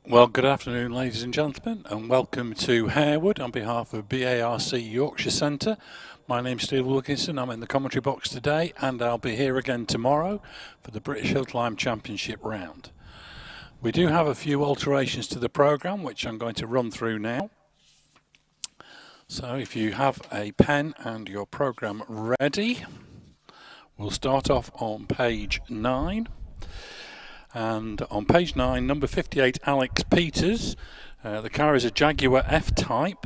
Well, good afternoon, ladies and gentlemen, and welcome to Harewood on behalf of BARC Yorkshire Centre. My name's Steve Wilkinson. I'm in the commentary box today, and I'll be here again tomorrow for the British Hillclimb Championship round. We do have a few alterations to the programme, which I'm going to run through now. So if you have a pen and your programme ready, we'll start off on page 9. And on page 9, number 58, Alex Peters. The car is a Jaguar F-Type.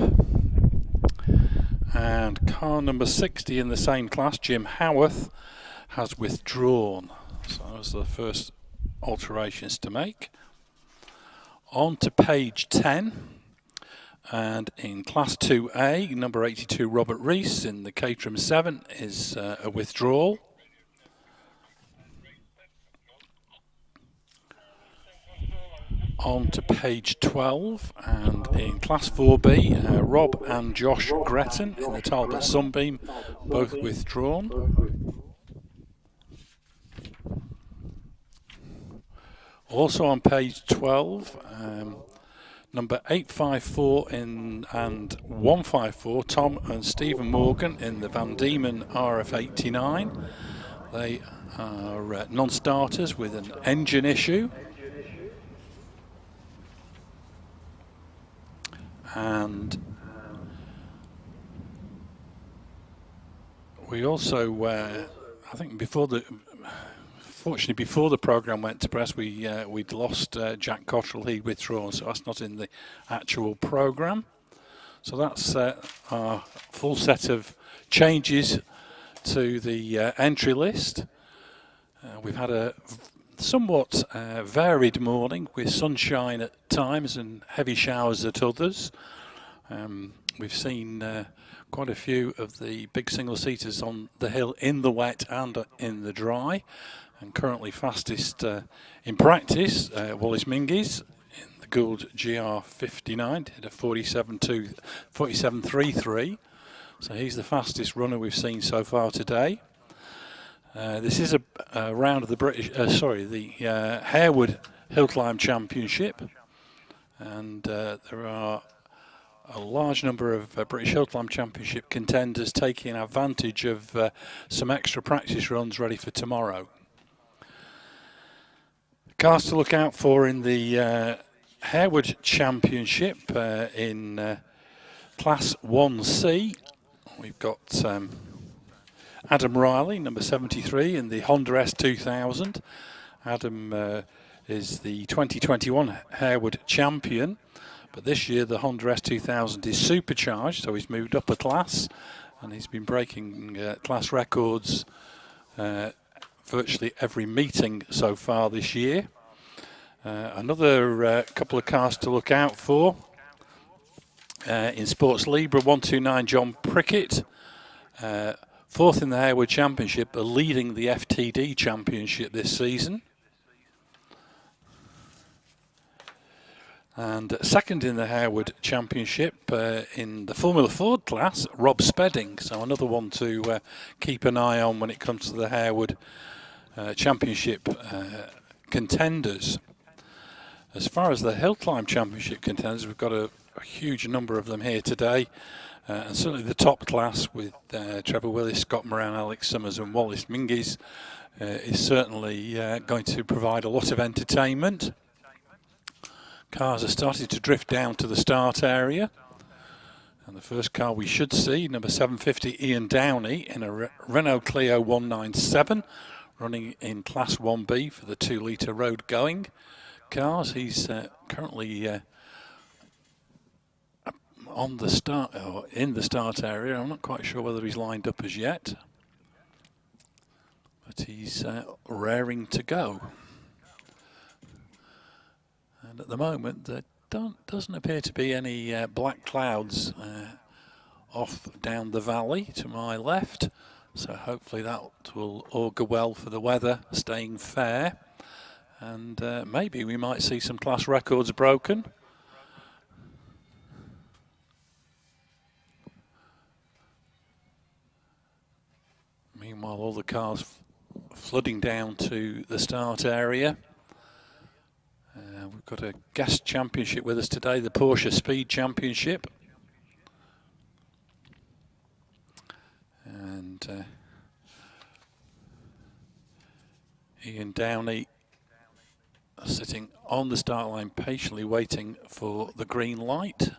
And car number 60 in the same class, Jim Howarth, has withdrawn. So those are the first alterations to make. On to page 10. And in class 2A, number 82, Robert Rees in the Caterham 7 is a withdrawal. On to page 12, and in class 4B, Rob and Josh Gretton in the Talbot Sunbeam, both withdrawn. Also on page 12, number 854 and 154, Tom and Stephen Morgan in the Van Diemen RF89. They are non-starters with an engine issue. And we also, I think fortunately before the programme went to press, we'd lost Jack Cottrell. He'd withdrawn, so that's not in the actual programme. So that's our full set of changes to the entry list. We've had a somewhat varied morning with sunshine at times and heavy showers at others. We've seen quite a few of the big single-seaters on the hill in the wet and in the dry, and currently fastest in practice, Wallace Mingies in the Gould GR59 did a 47.33, so he's the fastest runner we've seen so far today. This is a round of the Harewood Hillclimb Championship, and there are a large number of British Hillclimb Championship contenders taking advantage of some extra practice runs ready for tomorrow. Cars to look out for in the Harewood Championship in Class 1C. We've got Adam Riley, number 73, in the Honda S2000. Adam is the 2021 Harewood champion, but this year the Honda S2000 is supercharged, so he's moved up a class, and he's been breaking class records virtually every meeting so far this year. Another couple of cars to look out for. In Sports Libra, 129 John Prickett, fourth in the Harewood Championship, leading the FTD Championship this season. And second in the Harewood Championship in the Formula Ford class, Rob Spedding. So another one to keep an eye on when it comes to the Harewood Championship contenders. As far as the Hillclimb Championship contenders, we've got a huge number of them here today. And certainly the top class with Trevor Willis, Scott Moran, Alex Summers and Wallace Mingies is certainly going to provide a lot of entertainment. Cars are starting to drift down to the start area. And the first car we should see, number 750 Ian Downey in a Renault Clio 197, running in Class 1B for the 2-litre road going cars. He's currently on the start, or in the start area. I'm not quite sure whether he's lined up as yet, but he's raring to go. And at the moment, there doesn't appear to be any black clouds off down the valley to my left, so hopefully that will augur well for the weather staying fair, and maybe we might see some class records broken. Meanwhile, all the cars flooding down to the start area. We've We've got a guest championship with us today, the Porsche Speed Championship. And Ian Downey sitting on the start line, patiently waiting for the green light.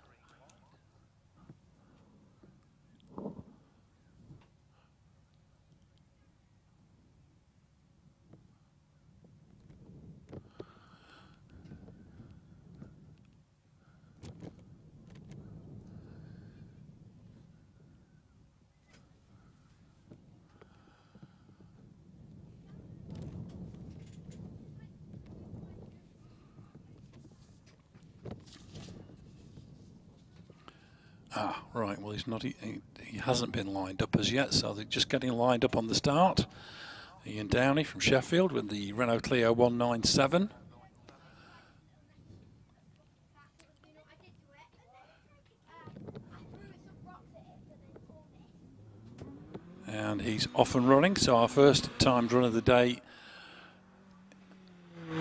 Ah, right, well he's not, he hasn't been lined up as yet, so they're just getting lined up on the start. Ian Downey from Sheffield with the Renault Clio 197. And he's off and running, so our first timed run of the day. Up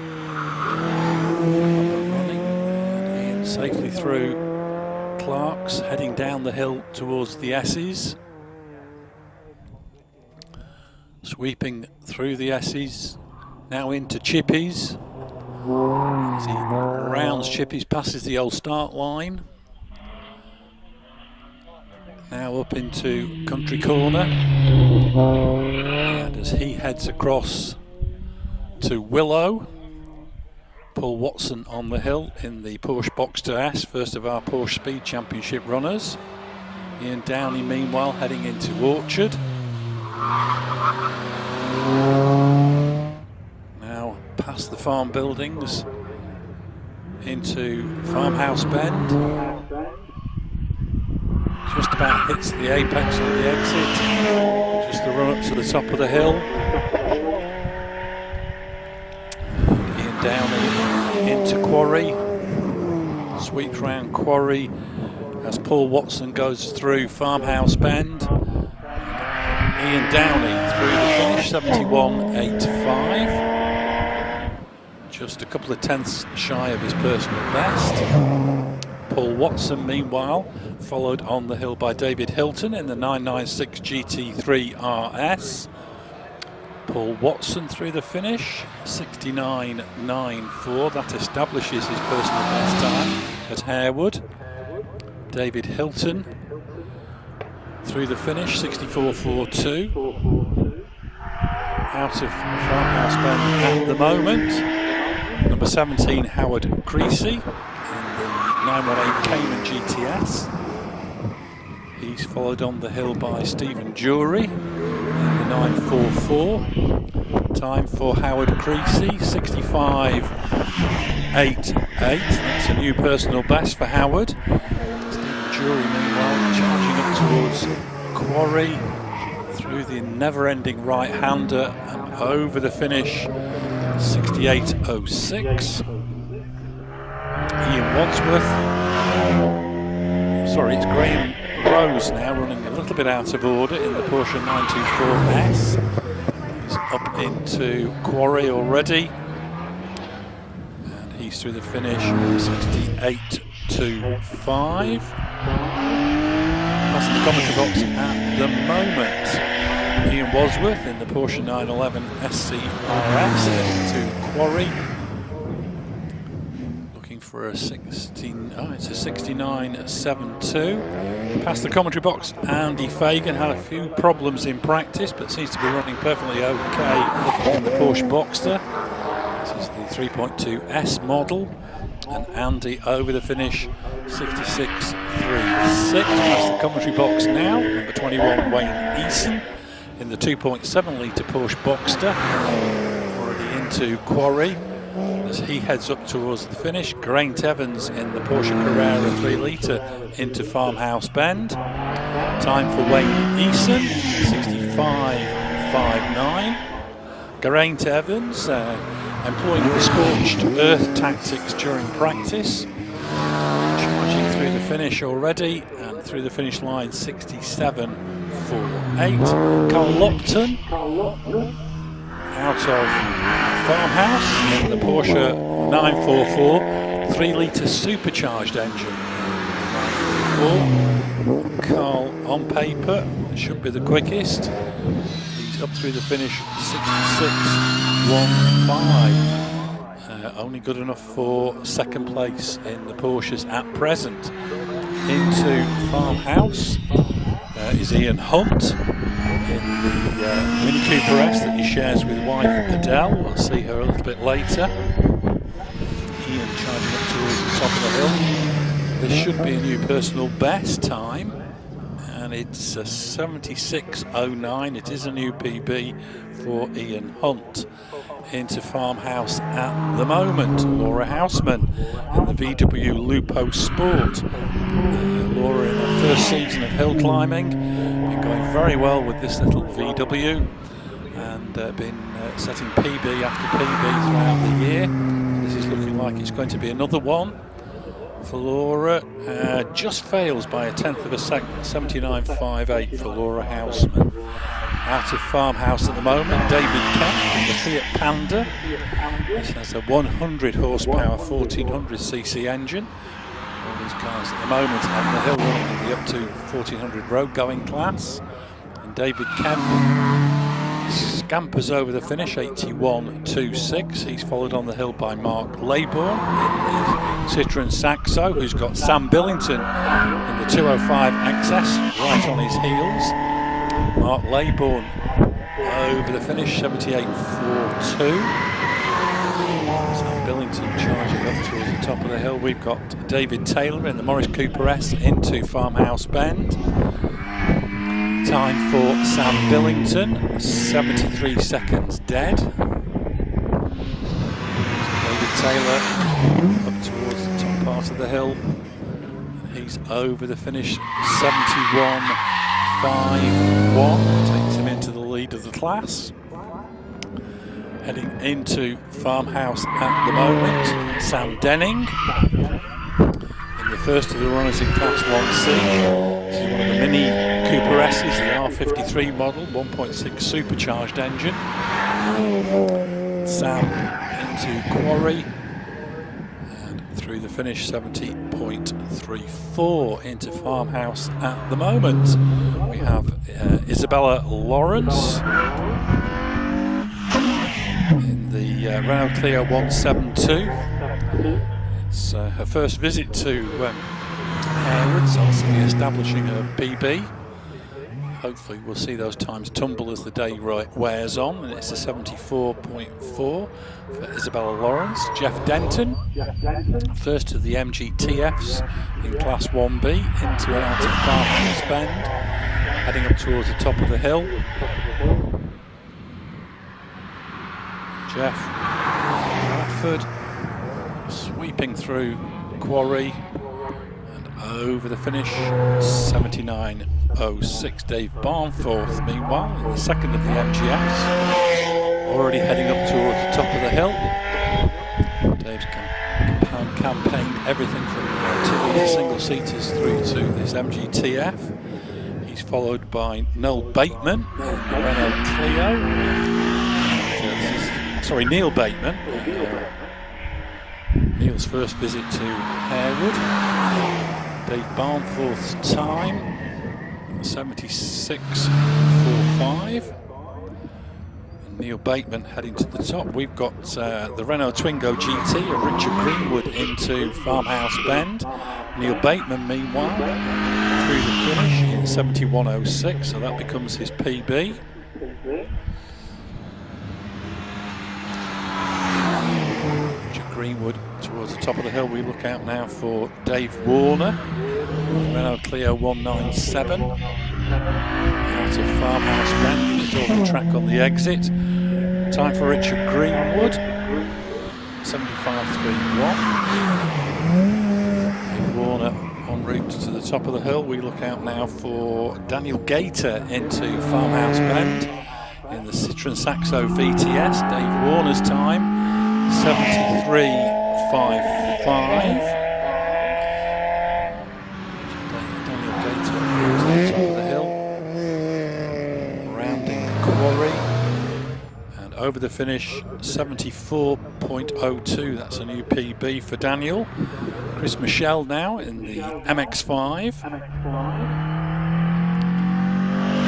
and running, and Ian safely through Clark's, heading down the hill towards the S's. Sweeping through the S's, now into Chippies. As he rounds Chippies, passes the old start line. Now up into Country Corner. And as he heads across to Willow, Paul Watson on the hill in the Porsche Boxster S, first of our Porsche Speed Championship runners. Ian Downey meanwhile heading into Orchard. Now past the farm buildings into Farmhouse Bend. Just about hits the apex on the exit. Just the run up to the top of the hill. Ian Downey into Quarry. Sweeps round Quarry as Paul Watson goes through Farmhouse Bend. Ian Downey through the finish, 71.85. Just a couple of tenths shy of his personal best. Paul Watson, meanwhile, followed on the hill by David Hilton in the 996 GT3 RS. Paul Watson through the finish, 69.94. That establishes his personal best time at Harewood. David Hilton through the finish, 64.42. Out of Farmhouse Bend at the moment. Number 17, Howard Creasy in the 918 Cayman GTS. He's followed on the hill by Stephen Jury in the 944. Time for Howard Creasy, 65.88. That's a new personal best for Howard. Stephen Jury, meanwhile, charging up towards Quarry through the never-ending right-hander and over the finish, 68.06. Ian Wadsworth, sorry, it's Graham Rose now running a little bit out of order in the Porsche 924S. He's up into Quarry already, and he's through the finish, 68.25. Past the commentary box at the moment. Ian Wadsworth in the Porsche 911 SCRS to Quarry. Looking for a it's a 69.72. Past the commentary box, Andy Fagan had a few problems in practice, but seems to be running perfectly okay in the Porsche Boxster. This is the 3.2S model. And Andy over the finish, 66.36. Past the commentary box now, number 21, Wayne Eason in the 2.7 litre Porsche Boxster, already into Quarry as he heads up towards the finish. Geraint Evans in the Porsche Carrera 3 litre into Farmhouse Bend. Time for Wayne Eason, 65.59. Geraint Evans employing the scorched earth tactics during practice, charging through the finish already, and through the finish line, 67.48. Carl Lopton out of Farmhouse in the Porsche 944 3-litre supercharged engine. 944. Carl on paper should be the quickest. He's up through the finish 66.15. Only good enough for second place in the Porsches at present. Into Farmhouse is Ian Hunt in the Mini Cooper S that he shares with wife Adele. We'll see her a little bit later. Ian charging up towards the top of the hill. This should be a new personal best time, and it's 76.09. It is a new PB for Ian Hunt. Into Farmhouse at the moment, Laura Houseman in the VW Lupo Sport. Laura in her first season of hill climbing, been going very well with this little VW, and been setting PB after PB throughout the year. And this is looking like it's going to be another one for Laura. Just fails by 1/10 of a second, 79.58 for Laura Houseman. Out of Farmhouse at the moment, David Kemp in the Fiat Panda. This has a 100 horsepower, 1400cc engine. All these cars at the moment on the hill running in the up to 1400 road going class. And David Kemp scampers over the finish, 81.26. He's followed on the hill by Mark Laybourne in the Citroen Saxo, who's got Sam Billington in the 205 XS right on his heels. Mark Laybourne over the finish, 78.42. Sam Billington charging up towards the top of the hill. We've got David Taylor in the Morris Cooper S into Farmhouse Bend. Time for Sam Billington, 73 seconds dead. David Taylor up towards the top part of the hill. He's over the finish, 71.51, takes him into the lead of the class. Heading into Farmhouse at the moment, Sam Denning in the first of the runners in Class 1C. This is one of the Mini Cooper S's, the R53 model, 1.6 supercharged engine. Sam into Quarry and through the finish, 70.34 into Farmhouse at the moment. We have Isabella Lawrence in the Renault Clio 172. It's her first visit to Harewood, so also be establishing her PB. Hopefully we'll see those times tumble as the day wears on, and it's a 74.4 for Isabella Lawrence. Jeff Denton, first of the MGTFs in Class 1B, into and out of Farmhouse Bend, heading up towards the top of the hill. Jeff Bradford sweeping through Quarry and over the finish, 79.06. Dave Barnforth, meanwhile, in the second of the MGFs, already heading up towards the top of the hill. Dave's campaigned everything from 2 single-seaters through to this MGTF. He's followed by Noel Bateman in the Renault Clio. Neil Bateman. Neil's first visit to Harewood. Dave Barnforth's time, 76.45. And Neil Bateman heading to the top. We've got the Renault Twingo GT of Richard Greenwood into Farmhouse Bend. Neil Bateman, meanwhile, through the finish in 71.06, so that becomes his PB. Greenwood towards the top of the hill. We look out now for Dave Warner, Renault Clio 197. Out of Farmhouse Bend, he's off the track on the exit. Time for Richard Greenwood, 75.31. Dave Warner en route to the top of the hill. We look out now for Daniel Gator into Farmhouse Bend in the Citroen Saxo VTS. Dave Warner's time, 73.55. Daniel Gator to the top of the hill, rounding Quarry and over the finish 74.02. That's a new PB for Daniel. Chris Michel now in the MX-5.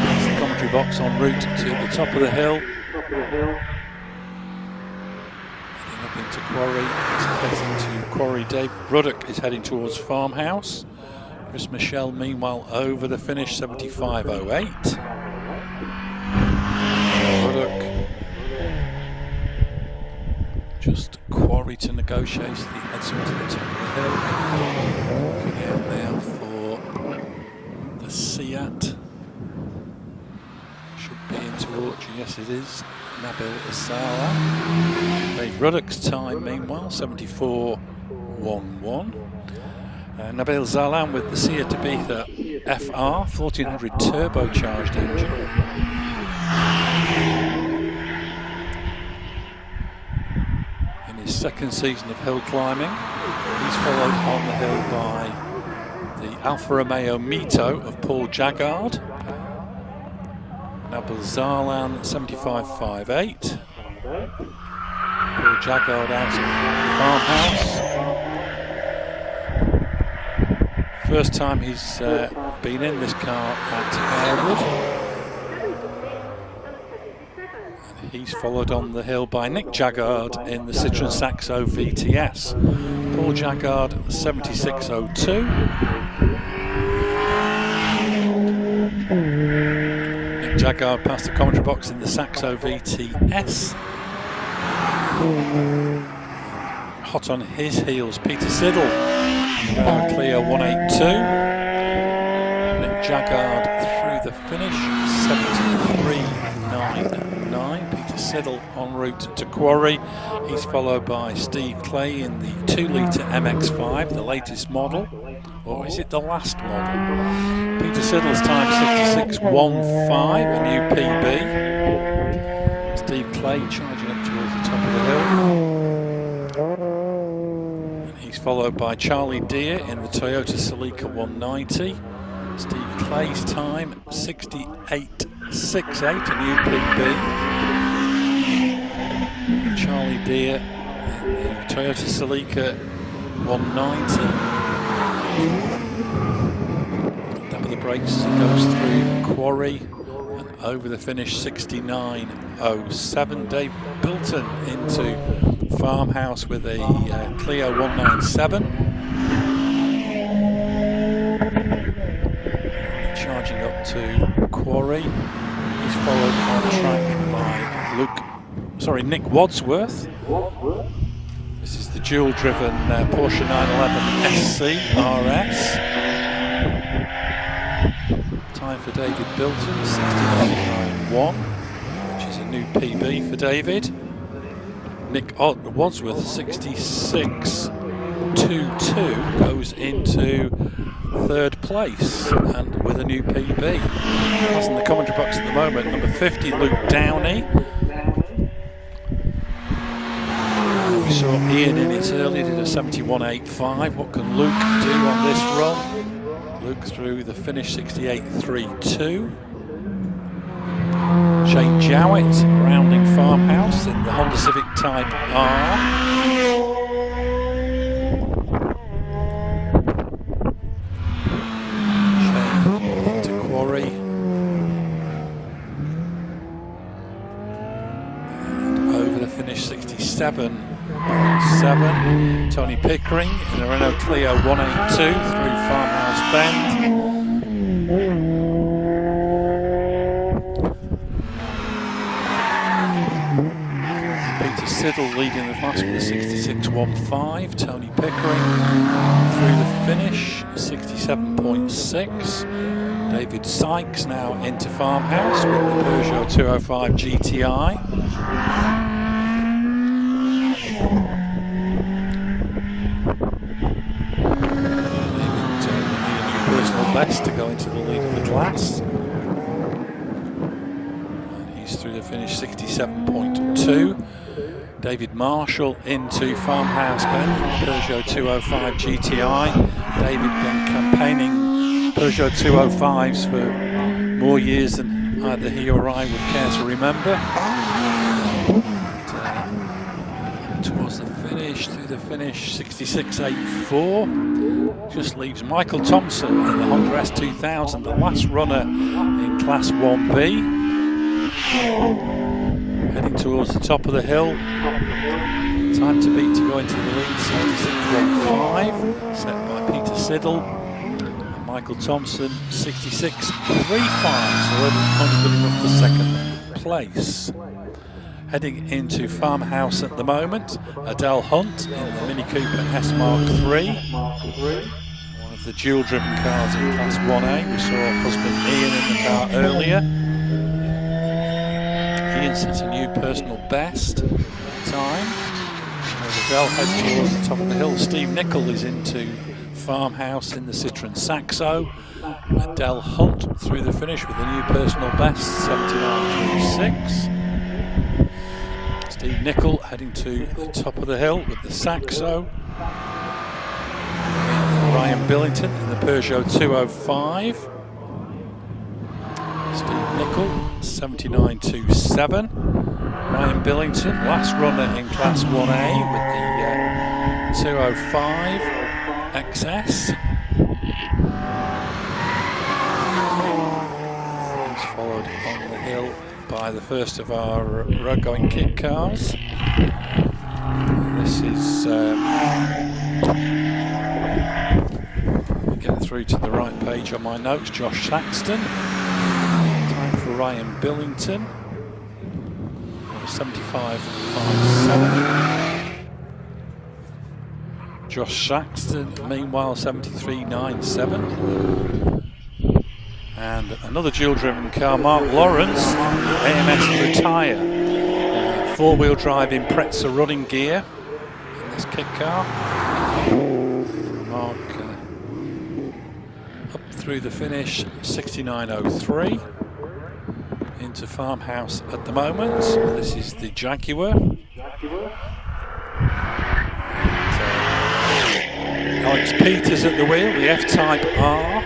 That's the commentary box en route to the top of the hill. Heading up into Quarry. Heading to Quarry. Dave Ruddock is heading towards Farmhouse. Chris Michel meanwhile over the finish 75.08. Ruddock just Quarry to negotiate as he heads up to the top of the hill. Looking out now for the Seat. Should be into auction, yes it is. Nabil Salah. Dave Ruddock's time meanwhile 74.11. Nabil Zalan with the Seat Ibiza FR 1400 turbocharged engine. In his second season of hill climbing, he's followed on the hill by the Alfa Romeo Mito of Paul Jaguar. Nabil Zalan 75.58. Paul Jaguar out of Farmhouse. First time he's been in this car at Harewood. And he's followed on the hill by Nick Jaguar in the Citroen Saxo VTS. Paul Jaguar 76.02. Nick Jaguar past the commentary box in the Saxo VTS. Hot on his heels, Peter Siddle. Clear 182. Nick Jaguar through the finish 73.99. Peter Siddle en route to Quarry. He's followed by Steve Clay in the 2-litre MX-5, the latest model, or is it the last model? Peter Siddle's time 66.15, a new PB. Steve Clay charging up towards the top of the hill. He's followed by Charlie Deere in the Toyota Celica 190. Steve Clay's time 68.68, a new PB. Charlie Deere in the Toyota Celica 190. Dab of the brakes as it goes through Quarry and over the finish 69.07. Dave Bilton into Farmhouse with a Clio 197. Charging up to Quarry. He's followed on track by Nick Wadsworth. This is the dual-driven Porsche 911 SC RS. Time for David Bilton 69.91, which is a new PB for David. Nick Wadsworth 66.22 goes into third place and with a new PB. That's in the commentary box at the moment. Number 50, Luke Downey. We saw Ian in it earlier, did a 71.85. What can Luke do on this run? Luke through the finish 68.32. Shane Jowett rounding Farmhouse in the Honda Civic Type R. Shane into Quarry. And over the finish 67.7. Tony Pickering in a Renault Clio 182 through Farmhouse Bend. Siddle leading the class with a 66.15. Tony Pickering through the finish 67.6. David Sykes now into Farmhouse with the Peugeot 205 GTI. David need a new personal best to go into the lead of the class. And he's through the finish 67.2. David Marshall into Farmhouse Bend, Peugeot 205 GTI. David been campaigning Peugeot 205s for more years than either he or I would care to remember. Towards the finish, through the finish, 66.84. Just leaves Michael Thompson in the Honda S2000, the last runner in Class 1B. Heading towards the top of the hill. Time to beat to go into the lead, 66.15, set by Peter Siddle. And Michael Thompson, 66.35, so only good enough for second place. Heading into Farmhouse at the moment, Adele Hunt in the Mini Cooper S Mark III. One of the dual-driven cars in Class 1A. We saw her husband Ian in the car earlier. Ian sets a new personal best time. As Adele heads towards the top of the hill, Steve Nicol is into Farmhouse in the Citroen Saxo. Adele Hunt through the finish with a new personal best, 79.36. Steve Nicol heading to the top of the hill with the Saxo. Ryan Billington in the Peugeot 205. Steve Nicol, 79.27. Ryan Billington, last runner in Class 1A with the 205 XS. He's followed on the hill by the first of our road going kit cars. This is get through to the right page on my notes. Josh Saxton, time for Ryan Billington, 75.57. Josh Saxton meanwhile 73.97. And another dual-driven car, Mark Lawrence, AMS Retire, four-wheel drive Impreza running gear in this kit car. Mark up through the finish, 69.03. Into Farmhouse at the moment. This is the Jaguar. And, Alex Peters at the wheel, the F-Type R.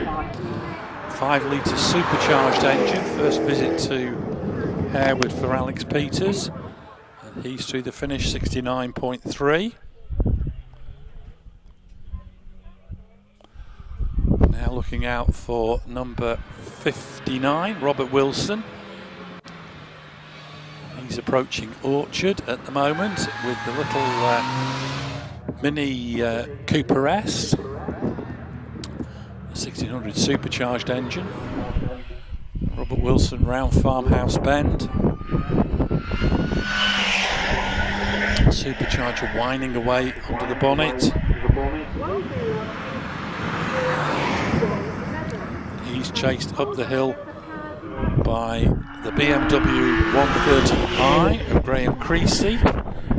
5-litre supercharged engine, first visit to Harewood for Alex Peters, and he's through the finish, 69.3. Now looking out for number 59, Robert Wilson. He's approaching Orchard at the moment with the little Mini Cooper S. 1600 supercharged engine. Robert Wilson round Farmhouse Bend. Supercharger whining away under the bonnet. He's chased up the hill by the BMW 130i of Graham Creasy.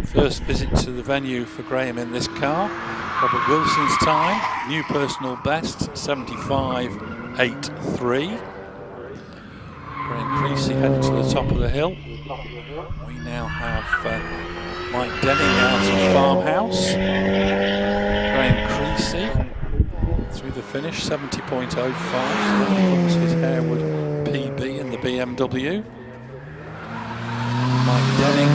First visit to the venue for Graham in this car. Robert Wilson's time, new personal best, 75.83. Graham Creasy heading to the top of the hill. We now have Mike Denning out of Farmhouse. Graham Creasy through the finish, 70.05. So that becomes his Harewood PB in the BMW. Mike Denning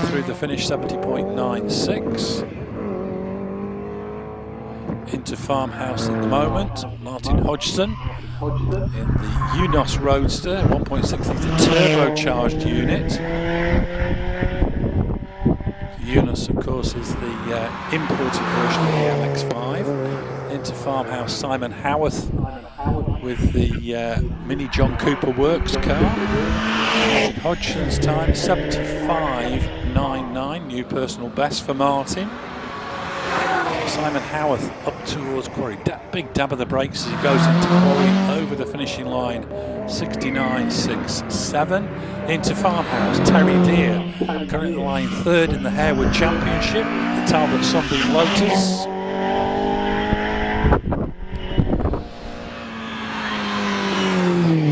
through the finish, 70.96. Into Farmhouse at the moment, Martin Hodgson in the Unos Roadster, 1.6 litre turbocharged unit. Unos, of course, is the imported version of the MX-5. Into Farmhouse, Simon Howarth with the Mini John Cooper Works car. Martin Hodgson's time, 75.99, new personal best for Martin. Simon Howarth up towards Quarry, big dab of the brakes as he goes into Quarry, over the finishing line, 69.67. Into Farmhouse, Terry Deer, currently lying third in the Harewood Championship, the Talbot Sunbeam Lotus.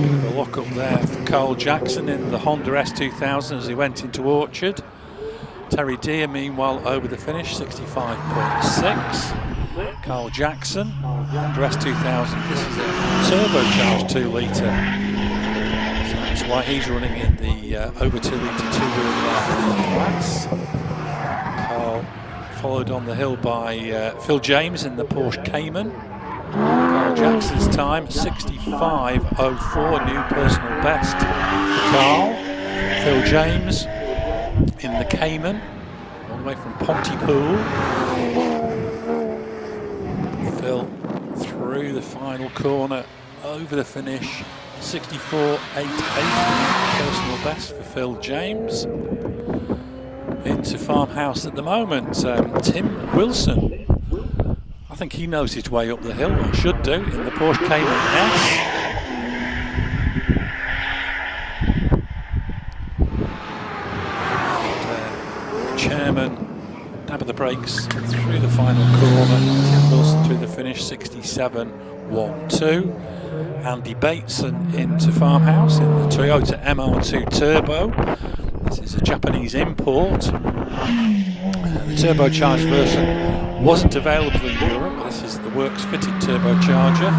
Bit of a lock up there for Carl Jackson in the Honda S2000 as he went into Orchard. Terry Deer, meanwhile, over the finish, 65.6. Carl Jackson, Honda S2000. This is a turbocharged 2 litre. So it's why he's running in the over 2 litre two-wheel class. Carl followed on the hill by Phil James in the Porsche Cayman. Carl Jackson's time 65.04, new personal best for Carl. Phil James in the Cayman, all the way from Pontypool. Phil through the final corner, over the finish, 64.88, personal best for Phil James. Into Farmhouse at the moment, Tim Wilson. I think he knows his way up the hill, or should do, in the Porsche Cayman S. Chairman, dab of the brakes through the final corner. Tim Wilson through the finish, 67.12. Andy Bateson into Farmhouse in the Toyota MR2 Turbo. This is a Japanese import. The turbocharged version wasn't available in Europe, but this is the works fitted turbocharger.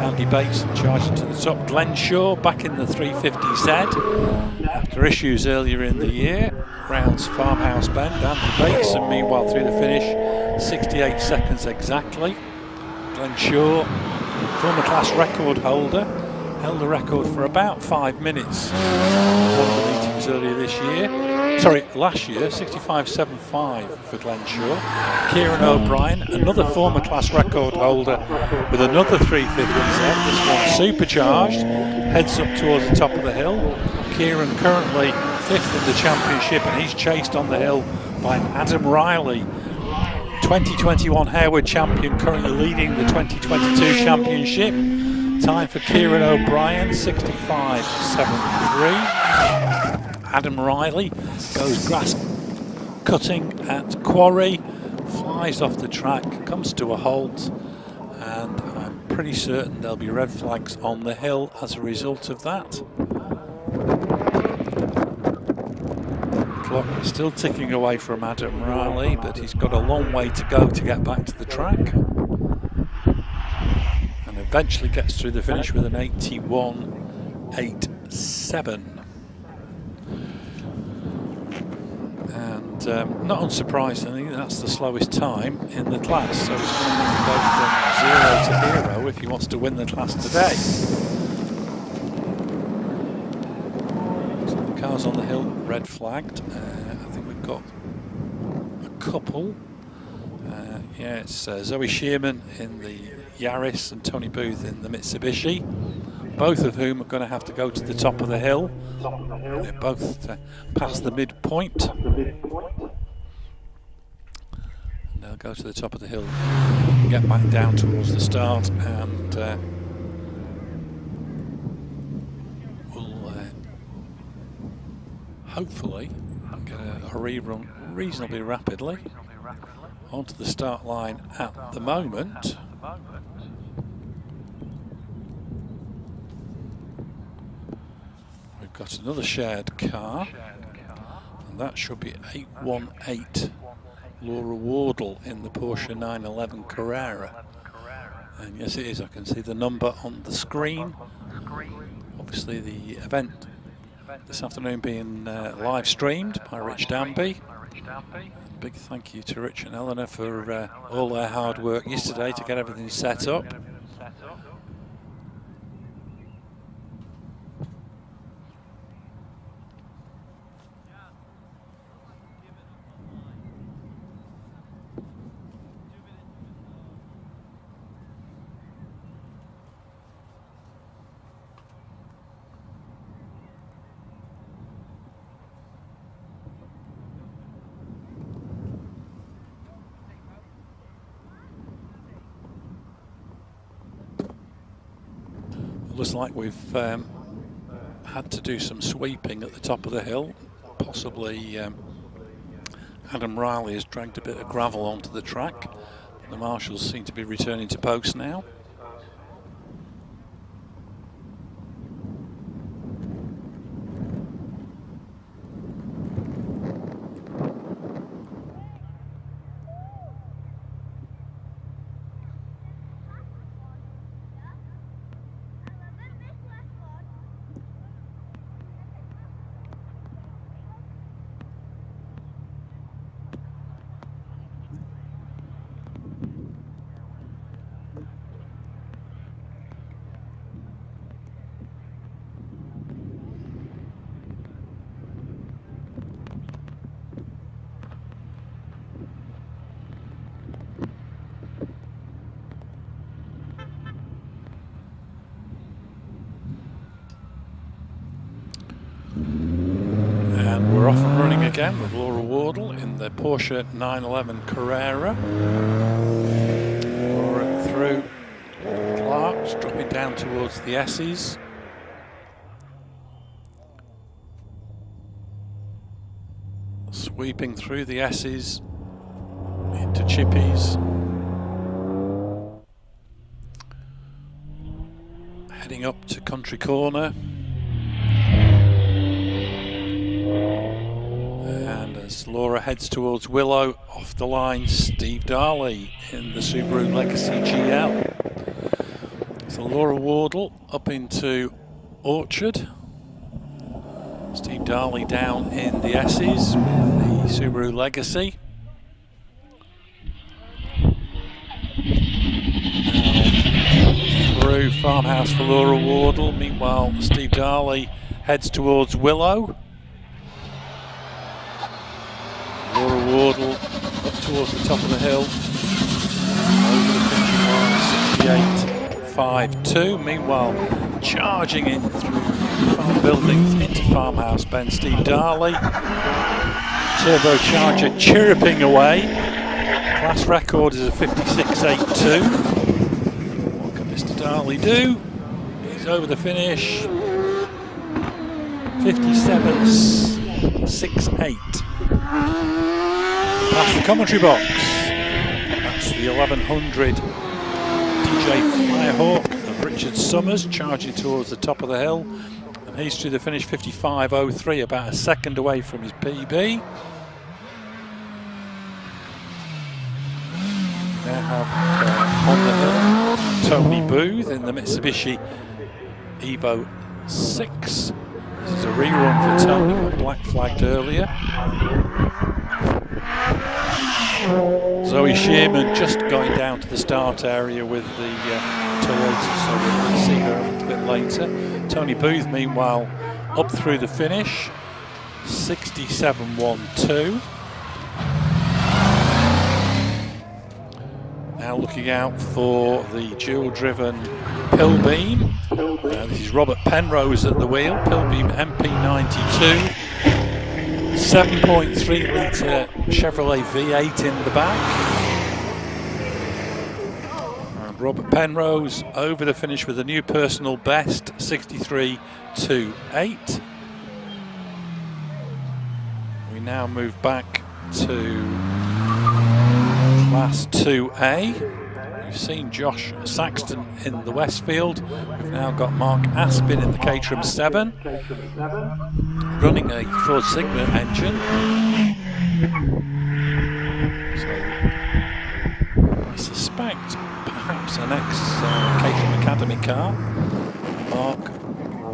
Andy Bateson charging to the top. Glenn Shaw back in the 350Z after issues earlier in the year. Rounds Farmhouse Bend. Andy Bateson meanwhile through the finish, 68 seconds exactly. Glenn Shaw, former class record holder, held the record for about 5 minutes at one of the meetings earlier this year. Sorry, last year, 65.75 for Glenn Shaw. Kieran O'Brien, another former class record holder with another 350Z, this one supercharged, heads up towards the top of the hill. Kieran currently 5th in the championship, and he's chased on the hill by Adam Riley, 2021 Harewood champion, currently leading the 2022 championship. Time for Kieran O'Brien, 65.73. Adam Riley goes grass cutting at Quarry, flies off the track, comes to a halt, and I'm pretty certain there'll be red flags on the hill as a result of that. Clock still ticking away from Adam Riley, but he's got a long way to go to get back to the track. And eventually gets through the finish with an 81.87. And not unsurprisingly, that's the slowest time in the class, so he's going to have to go from 0 to hero if he wants to win the class today. So the cars on the hill red flagged. I think we've got a couple. Yeah, it's Zoe Shearman in the Yaris and Tony Booth in the Mitsubishi, both of whom are going to have to go to the top of the hill. They're both past the midpoint. And they'll go to the top of the hill and get back down towards the start, and we'll hopefully get a rerun reasonably rapidly onto the start line at the moment. We've got another shared car, and that should be 818 Laura Wardle in the Porsche 911 Carrera. And yes, it is. I can see the number on the screen. Obviously, the event this afternoon being live streamed by Rich Danby. Big thank you to Rich and Eleanor for all their hard work yesterday to get everything set up. Looks like we've had to do some sweeping at the top of the hill. Possibly Adam Riley has dragged a bit of gravel onto the track. The marshals seem to be returning to post now. again with Laura Wardle in the Porsche 911 Carrera. Laura through Clark's, dropping down towards the S's. Sweeping through the S's into chippies. Heading up to Country Corner. And as Laura heads towards Willow, off the line, Steve Darley in the Subaru Legacy GL. So Laura Wardle up into Orchard. Steve Darley down in the S's with the Subaru Legacy. Now through Farmhouse for Laura Wardle. Meanwhile, Steve Darley heads towards Willow. Laura Wardle up towards the top of the hill. Over the finishing line, 68.52. Meanwhile, charging in through farm buildings into Farmhouse Bend, Steve Darley. Turbocharger chirruping away. Class record is a 56.82. What can Mr. Darley do? He's over the finish. 57.68. Past the commentary box. That's the 1100 DJ Firehawk of Richard Summers, charging towards the top of the hill. And he's through the finish, 55.03, about a second away from his PB. Now have on the hill Tony Booth in the Mitsubishi Evo 6. This is a rerun for Tony, black flagged earlier. Zoe Shearman just going down to the start area with the Toyota, so we'll see her a little bit later. Tony Booth, meanwhile, up through the finish, 67.12. Now looking out for the dual-driven Pilbeam. This is Robert Penrose at the wheel, Pilbeam MP92. 7.3 litre Chevrolet V8 in the back. And Robert Penrose over the finish with a new personal best, 63.28. We now move back to Class 2A. We've seen Josh Saxton in the Westfield. We've now got Mark Aspin in the Caterham 7, running a Ford Sigma engine. So I suspect perhaps an ex-Caterham Academy car. Mark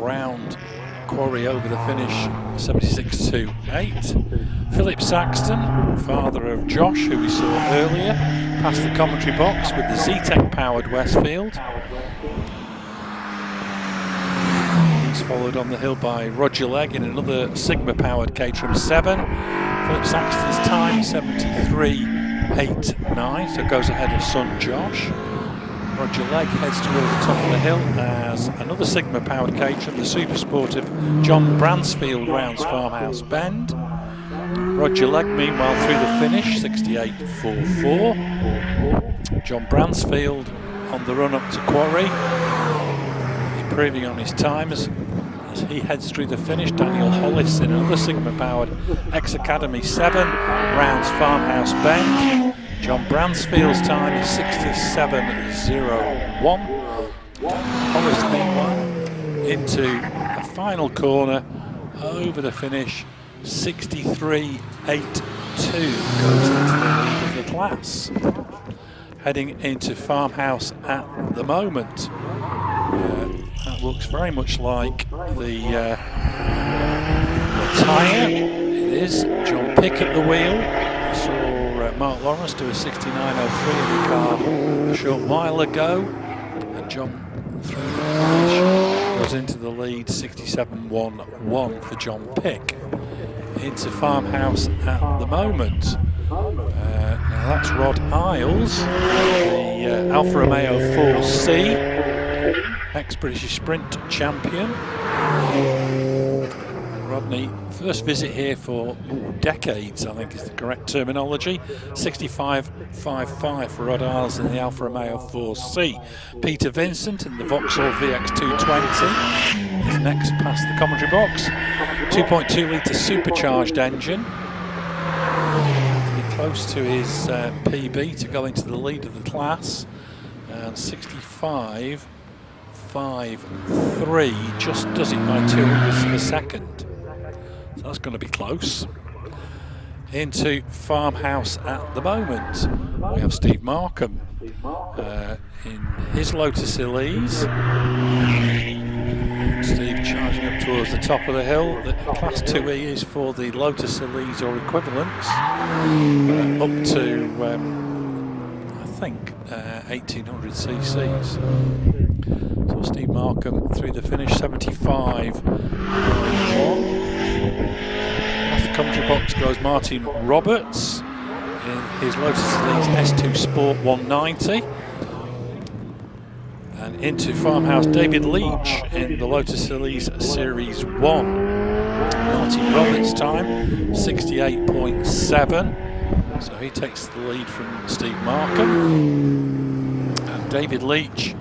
round Quarry over the finish, 76.28. Philip Saxton, father of Josh, who we saw earlier, past the commentary box with the Z-Tech powered Westfield. He's followed on the hill by Roger Legg in another Sigma powered Caterham 7. Philip Saxton's time 73.89, so goes ahead of son Josh. Roger Legg heads toward the top of the hill as another Sigma powered Caterham, the super sportive John Bransfield, rounds Farmhouse Bend. Roger Legg, meanwhile, through the finish, 68.44. John Bransfield on the run up to Quarry, improving on his time as he heads through the finish. Daniel Hollis in another Sigma powered ex-Academy 7, rounds Farmhouse Bend. John Bransfield's time is 67.01. Hollis, meanwhile, into a final corner, over the finish, 63.82, goes into the lead of the class. Heading into Farmhouse at the moment. That looks very much like the tyre. It is John Pick at the wheel. I saw Mark Lawrence do a 69.03 in the car a short while ago. And John through the finish goes into the lead, 67.11 for John Pick. Into Farmhouse at the moment. Now that's Rod Isles, the Alfa Romeo 4C, ex-British Sprint champion. Rodney, first visit here for decades, I think is the correct terminology. 65.55 for Rod Isles in the Alfa Romeo 4C. Peter Vincent in the Vauxhall VX220 is next past the commentary box. 2.2 litre supercharged engine. Pretty close to his PB to go into the lead of the class. And 65.53 just does it by 2 hundredths of a second. So that's going to be close. Into Farmhouse at the moment. We have Steve Markham in his Lotus Elise. Steve charging up towards the top of the hill. The Class 2E is for the Lotus Elise or equivalents. Up to, I think, 1800 cc's. So Steve Markham through the finish, 75.1. Off the commentary box goes Martin Roberts in his Lotus Elise S2 Sport 190. And into Farmhouse, David Leach in the Lotus Elise Series 1. Martin Roberts' time, 68.7. So he takes the lead from Steve Markham. And David Leach,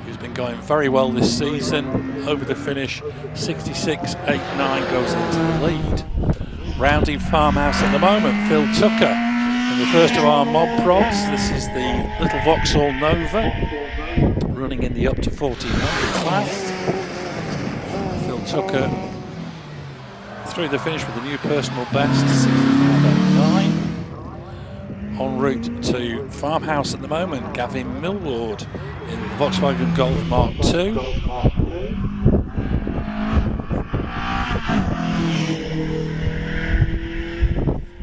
who's been going very well this season, over the finish, 66.89 goes into the lead. Rounding Farmhouse at the moment, Phil Tucker in the first of our mob prods. This is the little Vauxhall Nova, running in the up to 1400 class. Phil Tucker through the finish with a new personal best, 65.09. En route to Farmhouse at the moment, Gavin Millward in the Volkswagen Golf Mark II.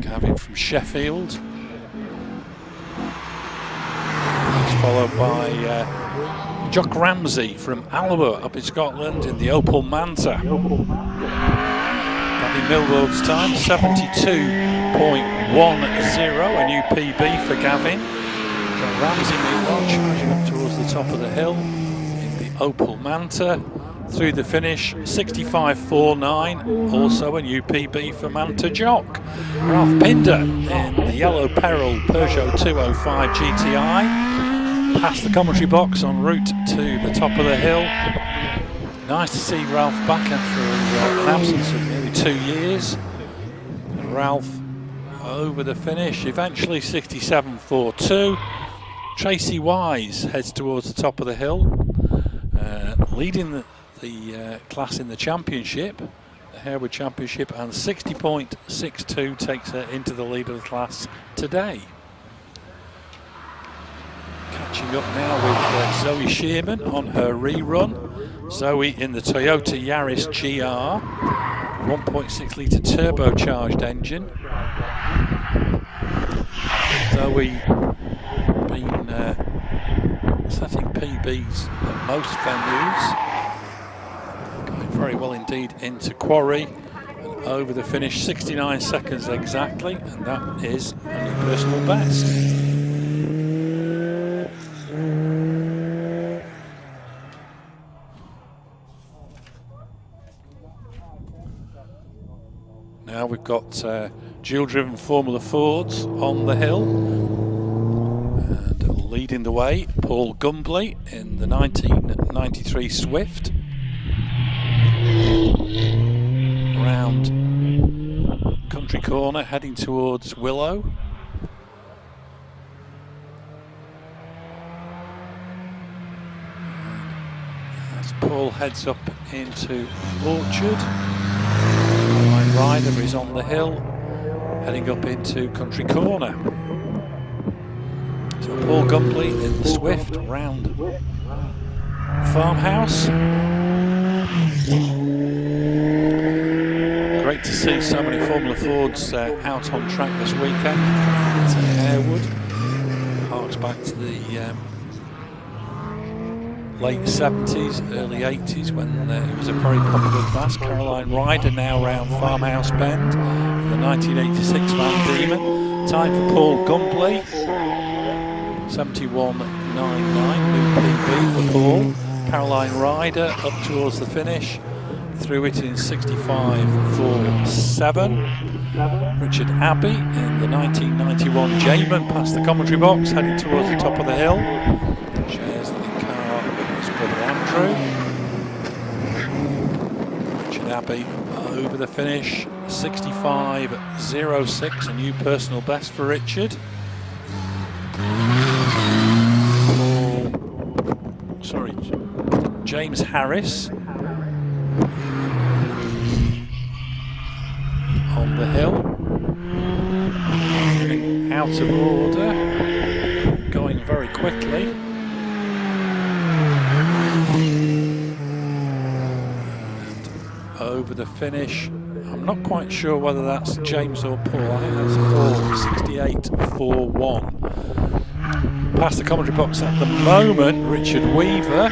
Gavin from Sheffield. He's followed by Jock Ramsey from Alloa up in Scotland in the Opel Manta. Gavin Millward's time, 72.10, a new PB for Gavin. Jock Ramsey meanwhile charging up towards the top of the hill in the Opel Manta. Through the finish, 65.49, also a new PB for Manta Jock. Ralph Pinder in the Yellow Peril Peugeot 205 GTI. Past the commentary box en route to the top of the hill. Nice to see Ralph back after an absence of nearly 2 years. And Ralph over the finish, eventually 67.42. Tracy Wise heads towards the top of the hill, leading the class in the championship, the Harewood Championship, and 60.62 takes her into the lead of the class today. Catching up now with Zoe Shearman on her rerun. Zoe in the Toyota Yaris GR, 1.6 litre turbocharged engine. Zoe been setting PBs at most venues. Going very well indeed into Quarry. And over the finish, 69 seconds exactly, and that is a new personal best. Now we've got dual-driven Formula Fords on the hill, and leading the way, Paul Gumbley in the 1993 Swift. Round Country Corner, heading towards Willow. And as Paul heads up into Orchard, Ryder is on the hill, heading up into Country Corner. So Paul Gumbley in the Swift round Farmhouse. Great to see so many Formula Fords out on track this weekend. It's Harewood. Harks back to the late 70s, early 80s when it was a very popular class. Caroline Ryder now round Farmhouse Bend, the 1986 Van Diemen. Time for Paul Gumbley, 71.99, new PB for Paul. Caroline Ryder up towards the finish, through it in 65.47. Richard Abbey in the 1991 Jamin past the commentary box, heading towards the top of the hill. Shares the car with his brother Andrew. Richard Abbey over the finish, 65.06, a new personal best for Richard. James Harris on the hill, out of order, going very quickly. And over the finish, I'm not quite sure whether that's James or Paul. I think that's Paul, 68.41. Past the commentary box at the moment, Richard Weaver.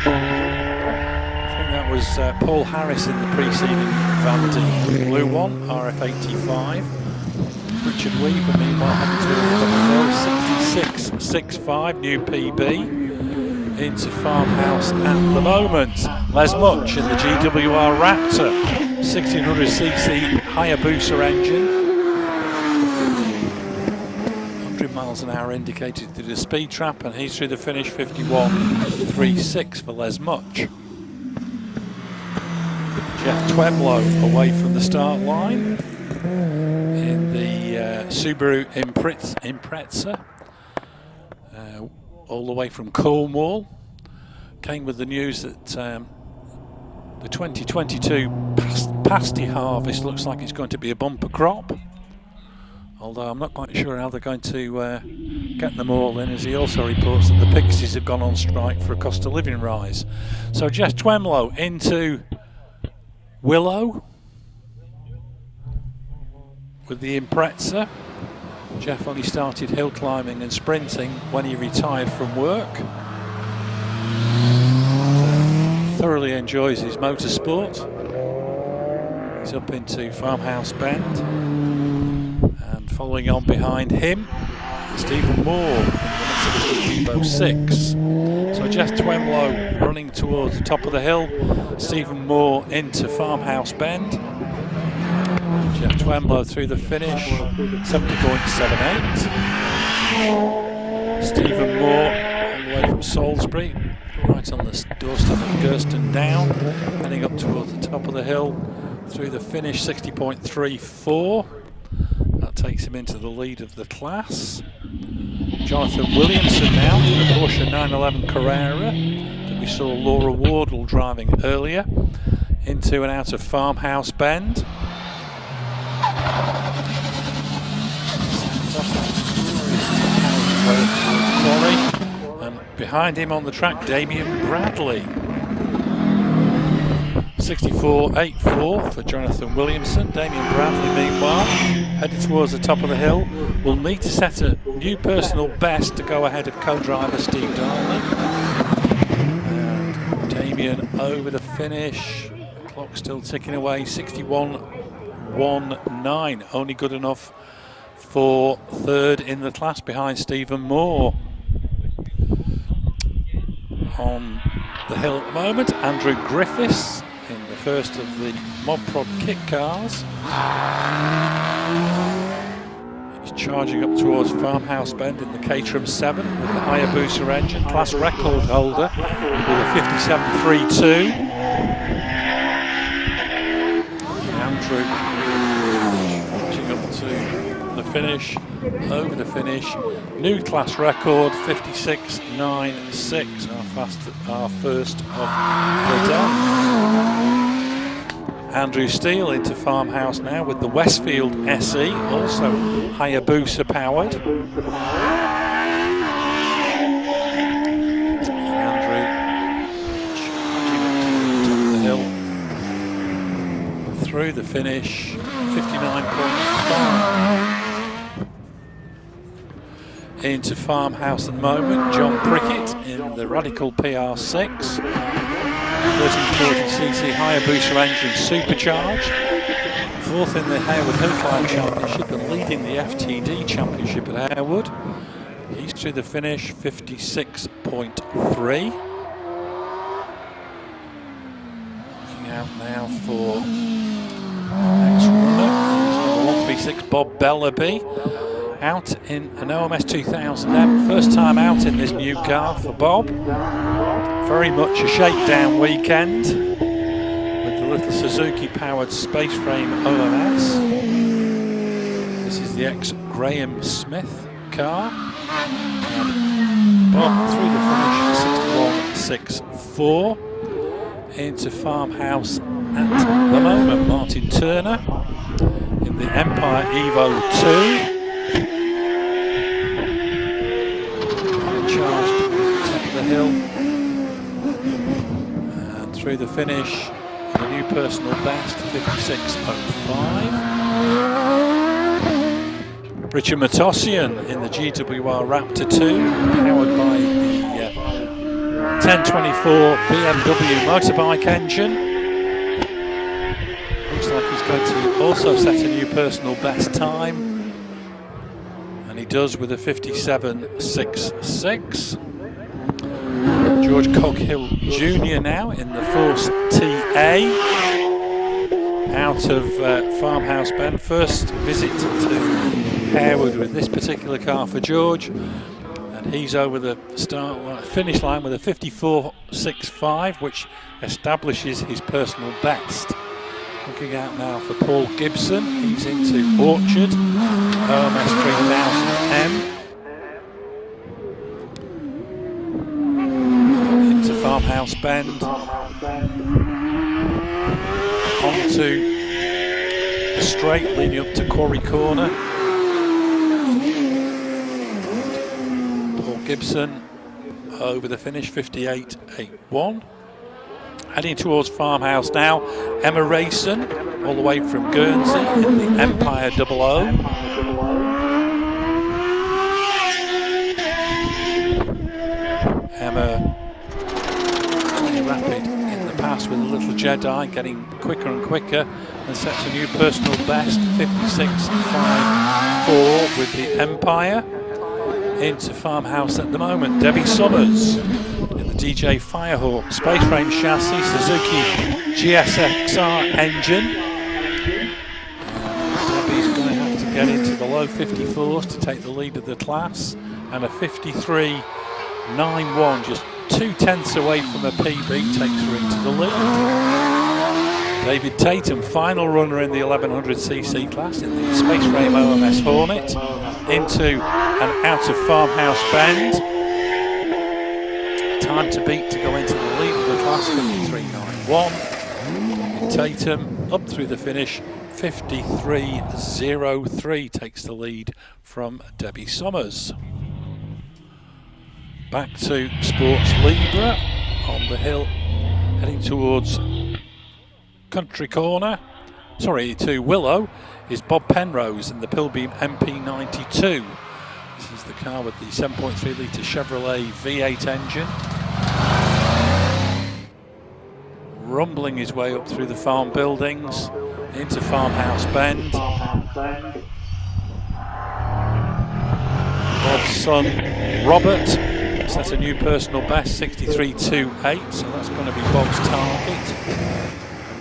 That was Paul Harris in the preceding Vanity blue one, RF85. Richard Weaver, meanwhile, heading to the 66.65, new PB, into Farmhouse at the moment. Les Much in the GWR Raptor, 1600cc Hayabusa engine. 100 miles an hour indicated through the speed trap, and he's through the finish, 51.36 for Les Much. Jeff Twemlow away from the start line in the Subaru Impreza, all the way from Cornwall. Came with the news that the 2022 pasty harvest looks like it's going to be a bumper crop, although I'm not quite sure how they're going to get them all in, as he also reports that the Pixies have gone on strike for a cost of living rise. So Jeff Twemlow into Willow with the Impreza. Jeff only started hill climbing and sprinting when he retired from work. Thoroughly enjoys his motorsport. He's up into Farmhouse Bend, and following on behind him, Stephen Moore in the Mitsubishi Evo 6. So Jeff Twemlow running towards the top of the hill, Stephen Moore into Farmhouse Bend. Jeff Twemlow through the finish, 70.78. Stephen Moore all the way from Salisbury, right on the doorstep of Gerston Down, heading up towards the top of the hill, through the finish, 60.34. That takes him into the lead of the class. Jonathan Williamson now, the Porsche 911 Carrera that we saw Laura Wardle driving earlier, into and out of Farmhouse Bend. And behind him on the track, Damien Bradley. 64.84 for Jonathan Williamson. Damien Bradley, meanwhile, headed towards the top of the hill, will need to set a new personal best to go ahead of co-driver Steve Darling. And Damien over the finish. Clock still ticking away. 61.19, only good enough for third in the class behind Stephen Moore. On the hill at the moment, Andrew Griffiths in the first of the Mod Prod kit cars. He's charging up towards Farmhouse Bend in the Caterham 7 with the Hayabusa engine, class record holder with a 57.32. Andrew charging up to the finish, over the finish, new class record, 56.96, our first of the day. Andrew Steele into Farmhouse now with the Westfield SE, also Hayabusa powered. Andrew charging up to the top of the hill, through the finish, 59.5. Into Farmhouse at the moment, John Prickett in the Radical PR6, 1340cc Hayabusa engine supercharged, fourth in the Harewood Hillclimb Championship and leading the FTD Championship at Harewood. He's to the finish, 56.3. Looking out out now for next runner. Number 136, Bob Bellaby, out in an OMS 2000M. First time out in this new car for Bob. Very much a shakedown weekend with the little Suzuki-powered space frame OMS. This is the ex-Graham Smith car. And Bob through the finish, 61.64. Into Farmhouse at the moment, Martin Turner in the Empire Evo 2. Charged top of the hill. And through the finish, the new personal best, 56.05. Richard Matossian in the GWR Raptor 2, powered by the 1024 BMW motorbike engine. Looks like he's going to also set a new personal best time, and he does with a 57.66. George Coghill Jr. now in the Force TA, out of Farmhouse Bend. First visit to Harewood with this particular car for George. He's over the finish line with a 54.65, which establishes his personal best. Looking out now for Paul Gibson. He's into Orchard, OMS 3000M. Into Farmhouse Bend. Onto the straight leading up to Quarry Corner. Gibson over the finish, 58.81. Heading towards Farmhouse now, Emma Rayson, all the way from Guernsey in the Empire 00. Emma, very rapid in the pass with a little Jedi, getting quicker and quicker, and sets a new personal best, 56.54 with the Empire. Into Farmhouse at the moment, Debbie Summers in the DJ Firehawk space frame chassis, Suzuki GSXR engine. Debbie's going to have to get into the low 54s to take the lead of the class, and a 53.91, just 2/10 away from a PB, takes her into the lead. David Tatum, final runner in the 1100cc class in the space frame OMS Hornet, into and out of Farmhouse Bend. Time to beat to go into the lead of the class, 53.91. David Tatum up through the finish, 53.03, takes the lead from Debbie Summers. Back to Sports Libra on the hill, heading towards Country Corner. Sorry, to Willow is Bob Penrose in the Pilbeam MP92. This is the car with the 7.3 litre Chevrolet V8 engine. Rumbling his way up through the farm buildings into Farmhouse Bend. Bob's son Robert set a new personal best, 63.28, so that's going to be Bob's target.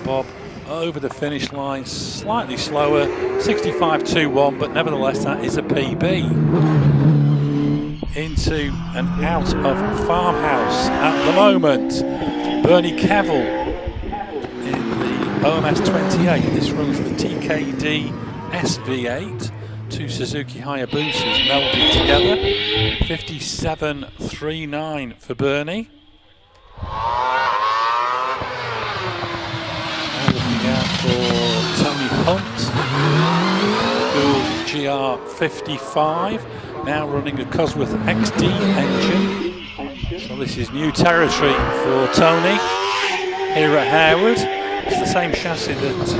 Bob over the finish line, slightly slower, 65.21, but nevertheless that is a PB. Into and out of Farmhouse at the moment, Bernie Cavill in the OMS 28. This runs the TKD SV8. Two Suzuki Hayabusas melded together. 57.39 for Bernie. For Tony Hunt, GR55, now running a Cosworth XD engine. So this is new territory for Tony here at Harewood. It's the same chassis that he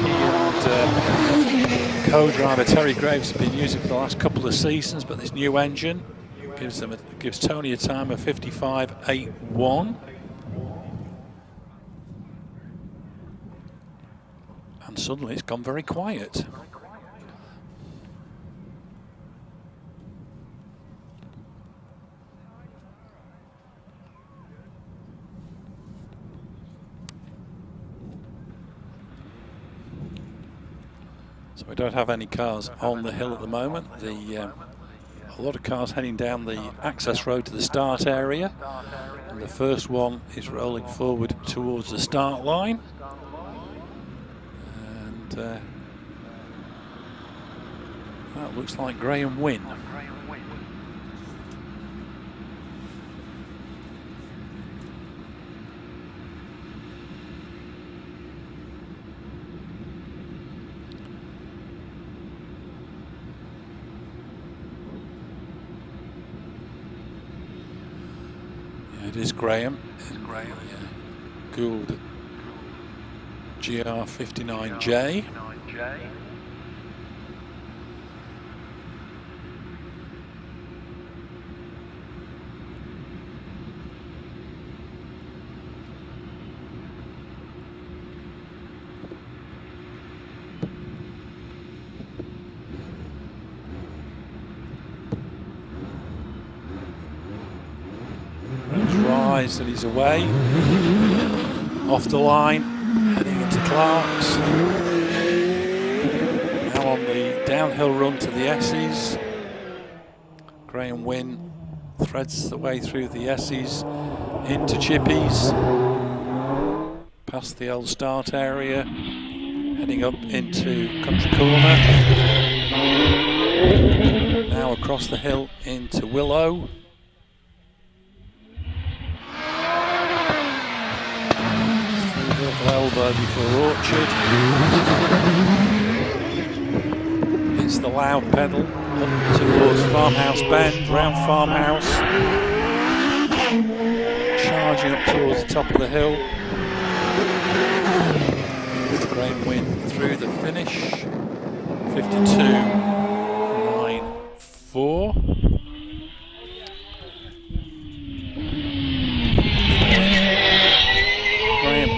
and co-driver Terry Graves have been using for the last couple of seasons, but this new engine gives Tony a time of 55.81. And suddenly it's gone very quiet. So we don't have any cars on the hill at the moment. A lot of cars heading down the access road to the start area. And the first one is rolling forward towards the start line. And that looks like Graham Wynn. It is Graham. Yeah. Gould GR59J. Rise and he's away. Off the line, heading into Clark's. Now on the downhill run to the S's. Graham Wynn threads the way through the S's into Chippies. Past the old start area, heading up into Country Corner. Now across the hill into Willow. Elbow before Orchard. It's the loud pedal up towards Farmhouse Bend, round Farmhouse. Charging up towards the top of the hill. Graham Wynn through the finish. 52.94.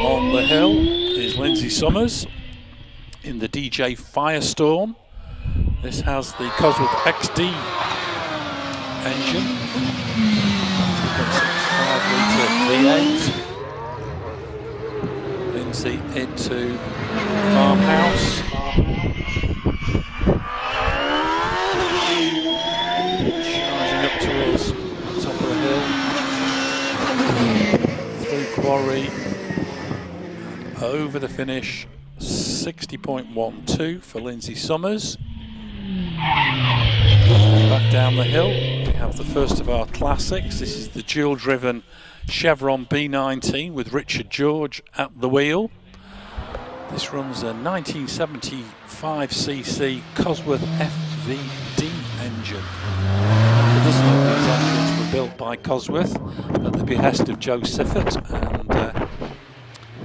On the hill is Lindsay Summers in the DJ Firestorm. This has the Cosworth XD engine, 2.65 litre V8. Lindsay into Farmhouse. Charging up towards the top of the hill. Through Quarry. Over the finish, 60.12 for Lindsay Summers. Back down the hill, we have the first of our classics. This is the dual-driven Chevron B19 with Richard George at the wheel. This runs a 1975cc Cosworth FVD engine. A dozen of these engines were built by Cosworth at the behest of Joe Siffert, and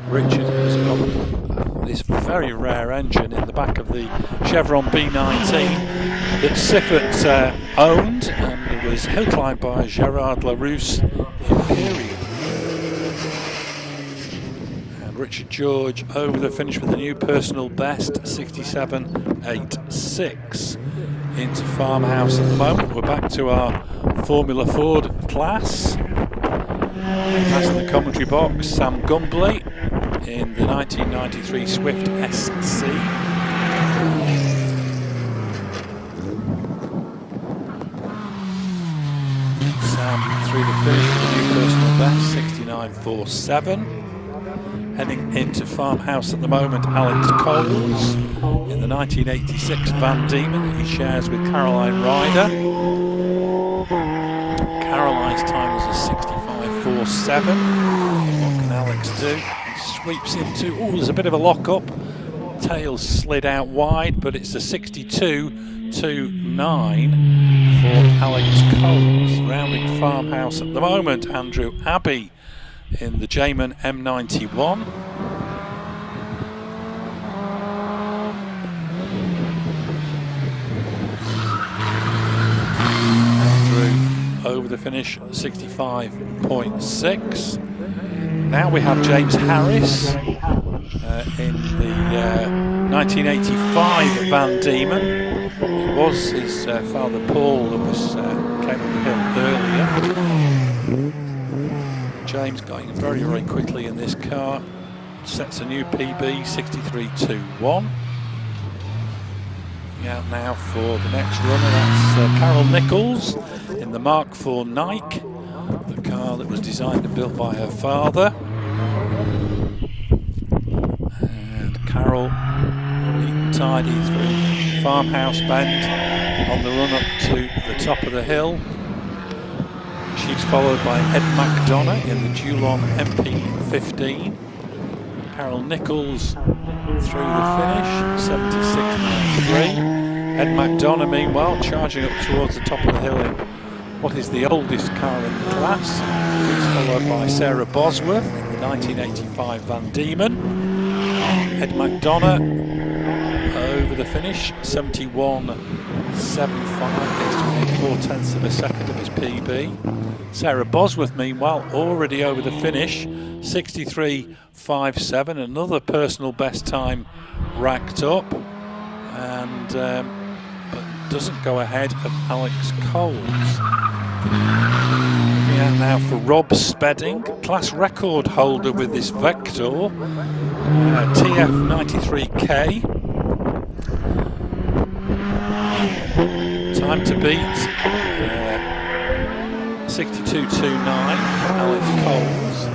Richard has got this very rare engine in the back of the Chevron B19 that Siffert owned, and it was hillclimbed by Gerard Larousse Imperial. And Richard George over the finish with a new personal best, 67.86. Into Farmhouse at the moment. We're back to our Formula Ford class. Past the commentary box, Sam Gumbley in the 1993 Swift SC. Sam through the finish with a new personal best, 69.47. Heading into Farmhouse at the moment, Alex Coles in the 1986 Van Diemen that he shares with Caroline Ryder. Caroline's time was a 65.47. What can Alex do? Sweeps into, oh, there's a bit of a lock-up. Tails slid out wide, but it's a 62.29 for Alex Coles. Rounding Farmhouse at the moment, Andrew Abbey in the Jamin M91. Andrew over the finish, 65.6. Now we have James Harris in the 1985 Van Diemen. It was his father Paul that came up the hill earlier. James going very, very quickly in this car. Sets a new PB, 63.21. Out now for the next runner, that's Carol Nichols in the Mark IV Nike, the car that was designed and built by her father. And Carol, neat and tidy through Farmhouse Bend on the run up to the top of the hill. She's followed by Ed McDonough in the Dulon MP15. Carol Nichols through the finish, 76.93. Ed McDonough, meanwhile, charging up towards the top of the hill in what is the oldest car in the class. He's followed by Sarah Bosworth in the 1985 Van Diemen. Ed McDonough over the finish, 71.75, gets to 4/10 of a second of his PB. Sarah Bosworth, meanwhile, already over the finish, 63.57, another personal best time racked up, and but doesn't go ahead of Alex Coles. Looking out now for Rob Spedding, class record holder with this Vector, TF93K. Time to beat, 62.29 for Alex Coles.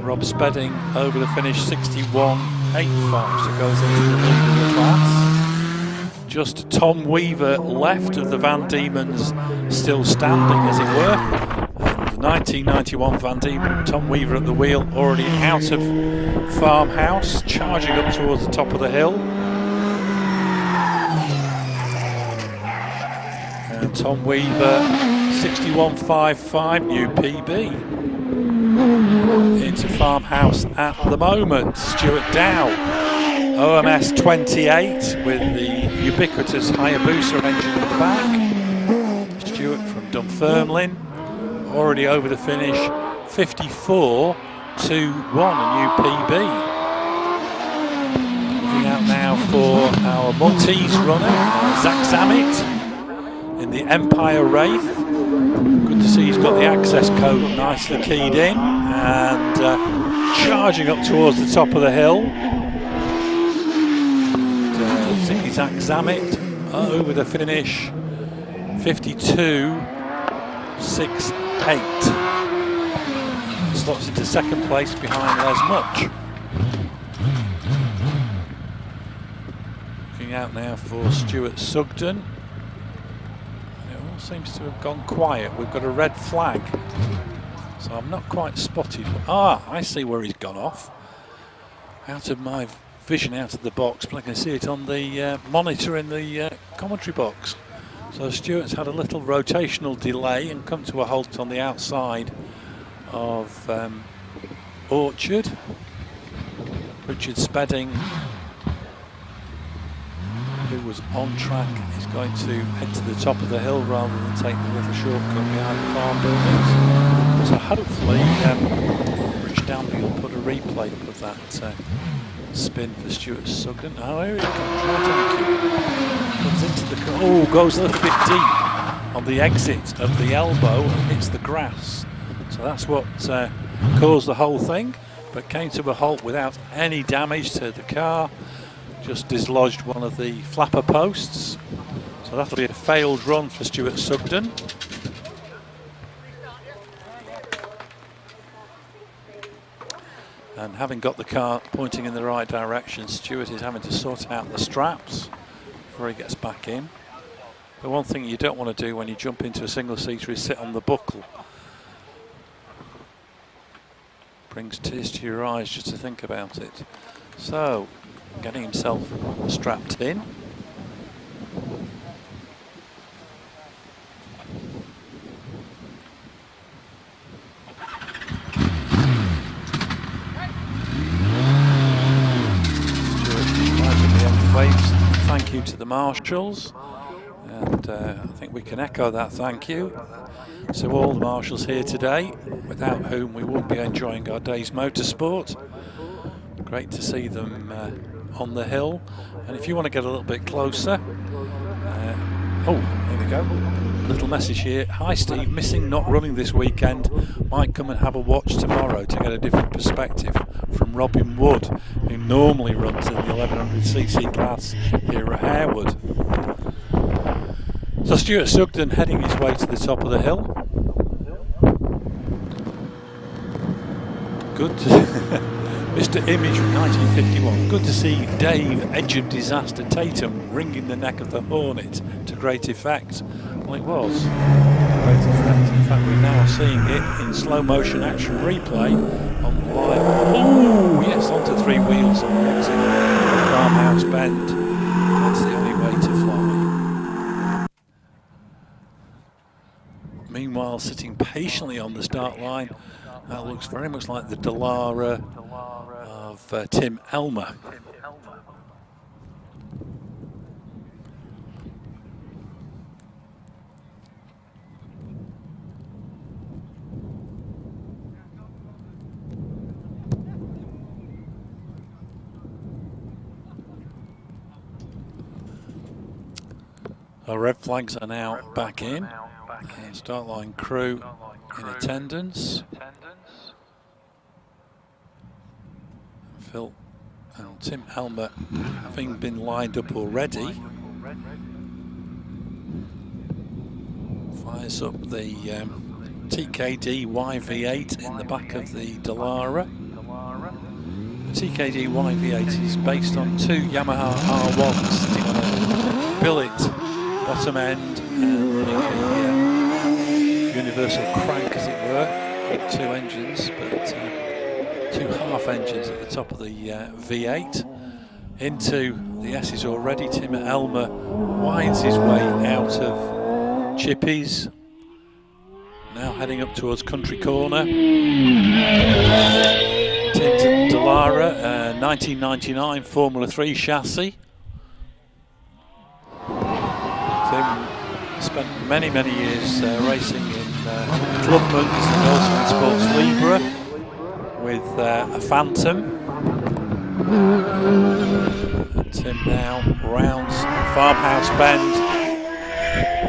Rob Spedding over the finish, 61.85, so goes into the lead of the class. Just Tom Weaver left of the Van Diemens still standing, as it were. And the 1991 Van Diemen, Tom Weaver at the wheel, already out of Farmhouse, charging up towards the top of the hill. And Tom Weaver, 61.55, new PB. Into Farmhouse at the moment. Stuart Dow, OMS 28 with the ubiquitous Hayabusa engine in the back. Stuart from Dunfermline, already over the finish, 54.21, a new PB. Looking out now for our Maltese runner, Zach Zammit, in the Empire Wraith. Good to see he's got the access code nicely keyed in, and charging up towards the top of the hill. Zach Zammit over the finish, 52.68. Slots into second place behind Les Much. Looking out now for Stuart Sugden. Seems to have gone quiet. We've got a red flag, so I'm not quite spotted. I see where he's gone off. Out of my vision, out of the box, but I can see it on the monitor in the commentary box. So Stuart's had a little rotational delay and come to a halt on the outside of Orchard. Richard Spedding, who was on track, is going to head to the top of the hill rather than take the little shortcut behind the farm buildings. So hopefully Rich Danby will put a replay up of that spin for Stuart Sugden. Oh, here he comes, right on cue. Comes into the car. Oh, goes a little bit deep on the exit of the elbow and hits the grass. So that's what caused the whole thing, but came to a halt without any damage to the car. Just dislodged one of the flapper posts. So that'll be a failed run for Stuart Sugden. And having got the car pointing in the right direction, Stuart is having to sort out the straps before he gets back in. The one thing you don't want to do when you jump into a single-seater is sit on the buckle. Brings tears to your eyes just to think about it. So, getting himself strapped in. Waves thank you to the marshals, and I think we can echo that thank you. So all the marshals here today, without whom we wouldn't be enjoying our day's motorsport. Great to see them on the hill. And if you want to get a little bit closer, oh, here we go. Little message here. Hi Steve, missing not running this weekend. Might come and have a watch tomorrow to get a different perspective. from Robin Wood, who normally runs in the 1100cc class here at Harewood. So Stuart Sugden heading his way to the top of the hill. Good Mr. Image from 1951. Good to see Dave, Edge of Disaster Tatum, ringing the neck of the Hornet to great effect. Well, it was great effect. In fact, we're now seeing it in slow motion action replay on the live. Oh, yes, onto three wheels on the exit of Farmhouse Bend. That's the only way to fly. Meanwhile, sitting patiently on the start line, that looks very much like the Dallara of Tim Elmer. Our red flags are now back in. Start line crew in attendance. Phil and Tim Elmer having been lined up already. Fires up the TKD YV8 in the back of the Dallara. The TKD YV8 is based on two Yamaha R1s sitting on a billet bottom end and a universal crank, as it were, two engines, but two half engines at the top of the V8. Into the S's already. Tim Elmer winds his way out of Chippy's. Now heading up towards Country Corner. Tim's Dallara, 1999 Formula 3 chassis. Tim spent many years racing in Clubman's and also in Sports Libre with a Phantom. Tim now rounds Farmhouse Bend,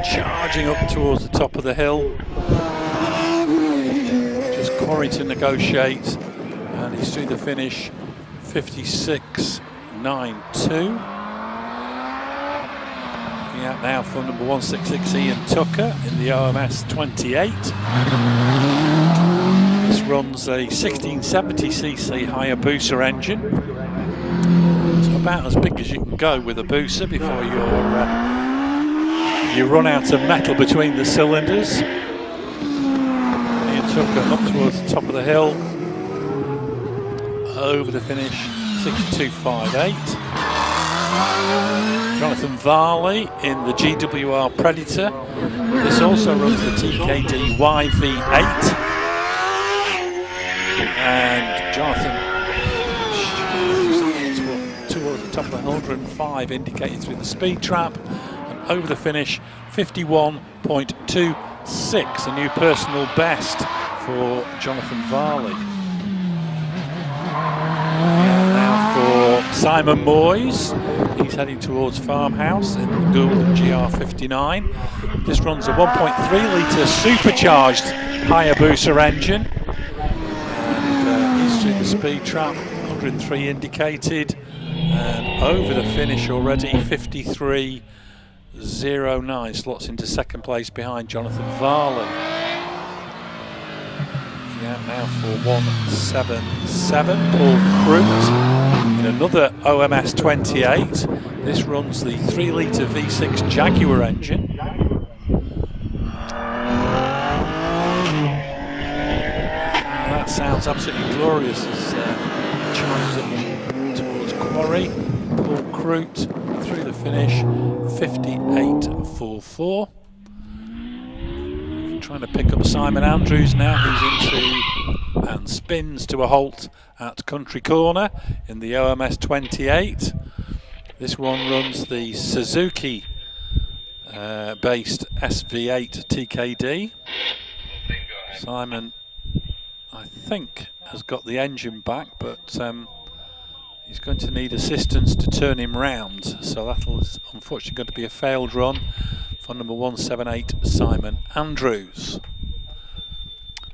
charging up towards the top of the hill. Just quarry to negotiate, and he's through the finish 56.92. Out now for number 166 Ian Tucker in the OMS 28. This runs a 1670cc Hayabusa engine. It's about as big as you can go with a Busa before you run out of metal between the cylinders. Ian Tucker up towards the top of the hill. Over the finish 62.58. Jonathan Varley in the GWR Predator. This also runs the TKD YV8. And Jonathan towards the top of the 105, indicated through the speed trap. And over the finish, 51.26, a new personal best for Jonathan Varley. Simon Moyes, he's heading towards Farmhouse in the Gould GR59. This runs a 1.3 litre supercharged Hayabusa engine. And he's through the speed trap, 103 indicated. And over the finish already, 53.09, slots into second place behind Jonathan Varley. Yeah, now for 177, Paul Crute in another OMS 28. This runs the 3 litre V6 Jaguar engine. That sounds absolutely glorious as chimes up towards Quarry. Paul Crute through the finish, 58.44. Trying to pick up Simon Andrews now, who's into and spins to a halt at Country Corner in the OMS 28. This one runs the Suzuki based SV8 TKD. Simon, I think, has got the engine back, but he's going to need assistance to turn him round, so that'll unfortunately going to be a failed run for number 178 Simon Andrews.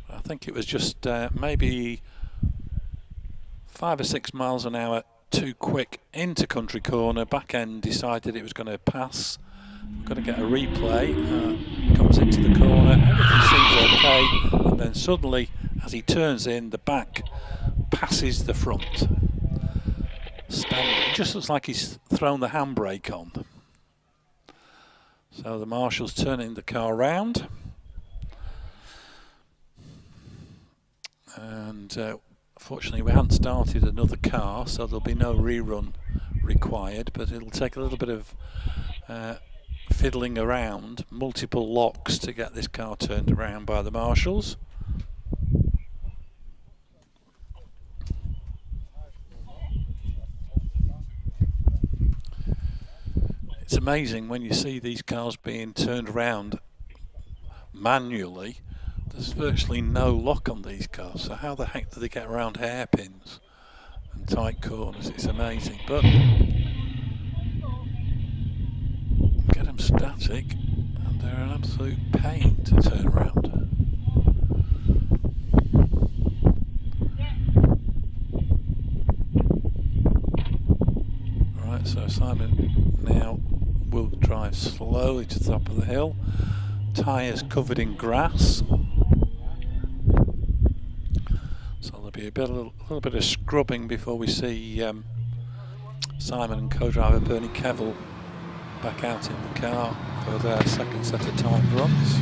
I think it was just maybe 5 or 6 miles an hour too quick into country corner. Back end decided it was going to pass. Got to get a replay. Comes into the corner, everything seems okay, and then suddenly, as he turns in, the back passes the front. It just looks like he's thrown the handbrake on. So the marshal's turning the car round, and fortunately we haven't started another car, so there'll be no rerun required, but it'll take a little bit of fiddling around, multiple locks to get this car turned around by the marshals. It's amazing when you see these cars being turned around manually. There's virtually no lock on these cars, so how the heck do they get around hairpins and tight corners? It's amazing, but get them static and they're an absolute pain to turn around. Right, so Simon now will drive slowly to the top of the hill. Tyres covered in grass, so there'll be a little bit of scrubbing before we see Simon and co-driver Bernie Kevill back out in the car for their second set of timed runs.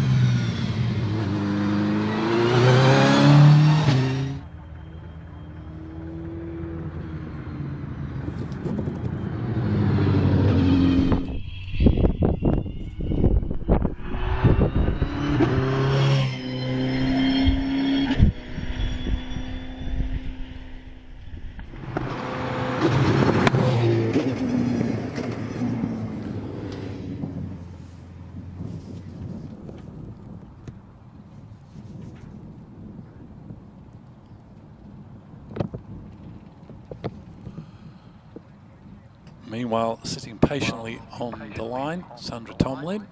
Meanwhile, sitting patiently on the line, Sandra Tomlin.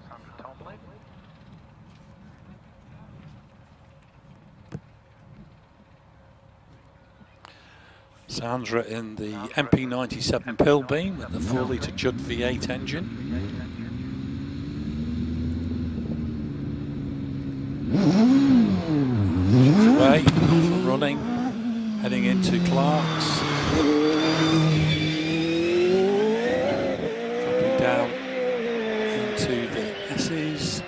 Sandra in the MP97 Pilbeam with the 4-litre Judd V8 engine. Away, off and running, heading into Clark's. Dropping down into the S's.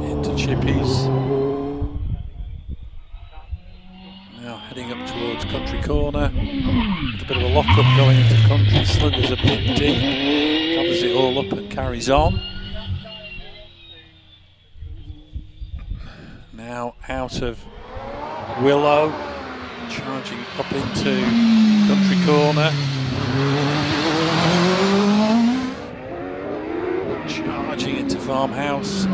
Into Chippies. Now heading up towards Country Corner. With a bit of a lock-up going into Country. Slithers a bit deep. Gathers it all up and carries on. Now out of Willow, charging up into Country Corner. Charging into Farmhouse.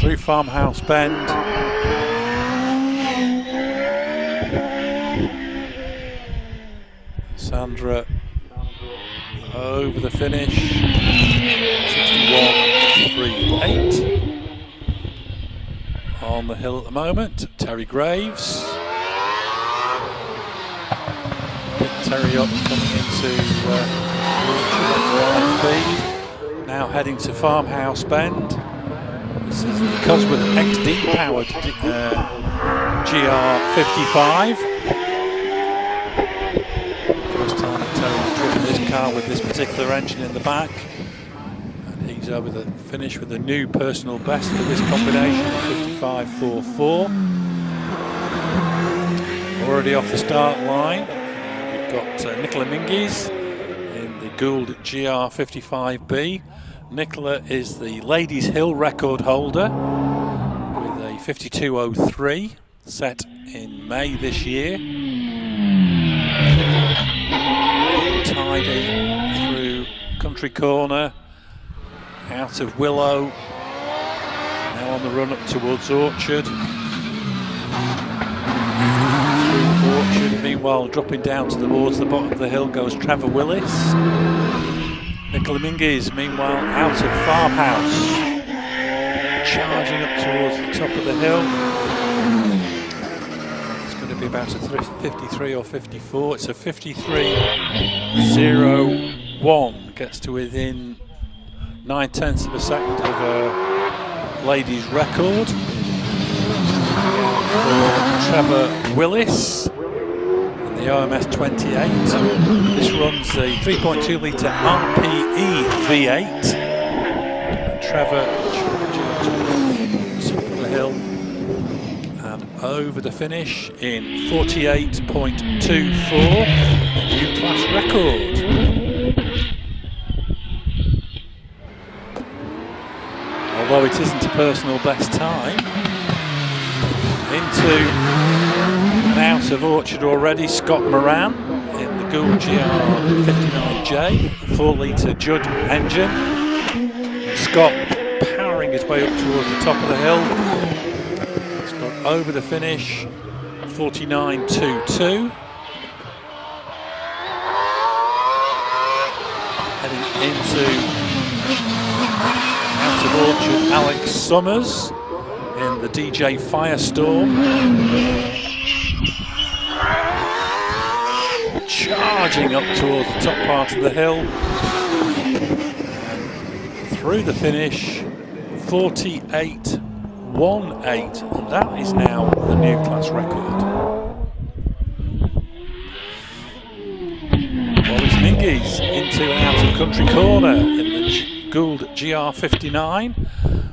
Through Farmhouse Bend. Sandra over the finish. 61.38. On the hill at the moment, Terry Graves. Big Terry up coming into feed. Now heading to Farmhouse Bend. This is the Cosworth XD powered GR55. First time that Terry's driven this car with this particular engine in the back. He's over the finish with a new personal best for this combination, 55.44. Already off the start line, we've got Nicola Minguez in the Gould GR55B. Nicola is the Ladies Hill record holder with a 52.03 set in May this year. Tidy through Country Corner. Out of Willow, now on the run up towards Orchard. Through Orchard, meanwhile dropping down towards the bottom of the hill goes Trevor Willis. Nicola Minguez, meanwhile, out of Farmhouse. charging up towards the top of the hill. It's going to be about a 53 or 54. It's a 53.01. Gets to within 9/10 of a second of a ladies' record. For Trevor Willis in the OMS 28. This runs the 3.2 litre RPE V8. And Trevor charging to the top of the hill and over the finish in 48.24, a new class record. Although it isn't a personal best time. Into and out of Orchard already, Scott Moran in the Gould GR59J, 4 litre Judd engine. Scott powering his way up towards the top of the hill. Scott over the finish, 49.22. Heading into out of Orchard, Alex Summers in the DJ Firestorm. Charging up towards the top part of the hill. And through the finish, 48.18. And that is now the new class record. Wallace Mingies into an out of country corner in the Gould GR59.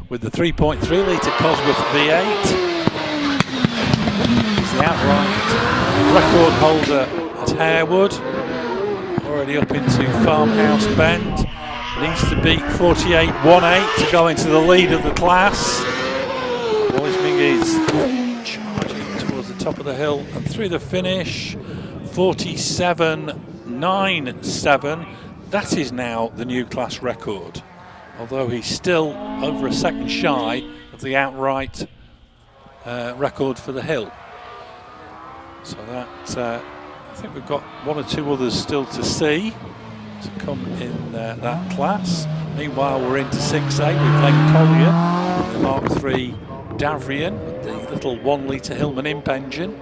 With the 3.3 litre Cosworth V8. He's the outright record holder at Harewood. Already up into Farmhouse Bend. Needs to beat 48.18 to go into the lead of the class. Wallace Mingies charging towards the top of the hill and through the finish, 47.97. That is now the new class record. Although he's still over a second shy of the outright record for the hill. So that, I think we've got one or two others still to see to come in that class. Meanwhile, we're into 6A with Glenn Collier in the Mark III Davrian with the little 1 litre Hillman imp engine.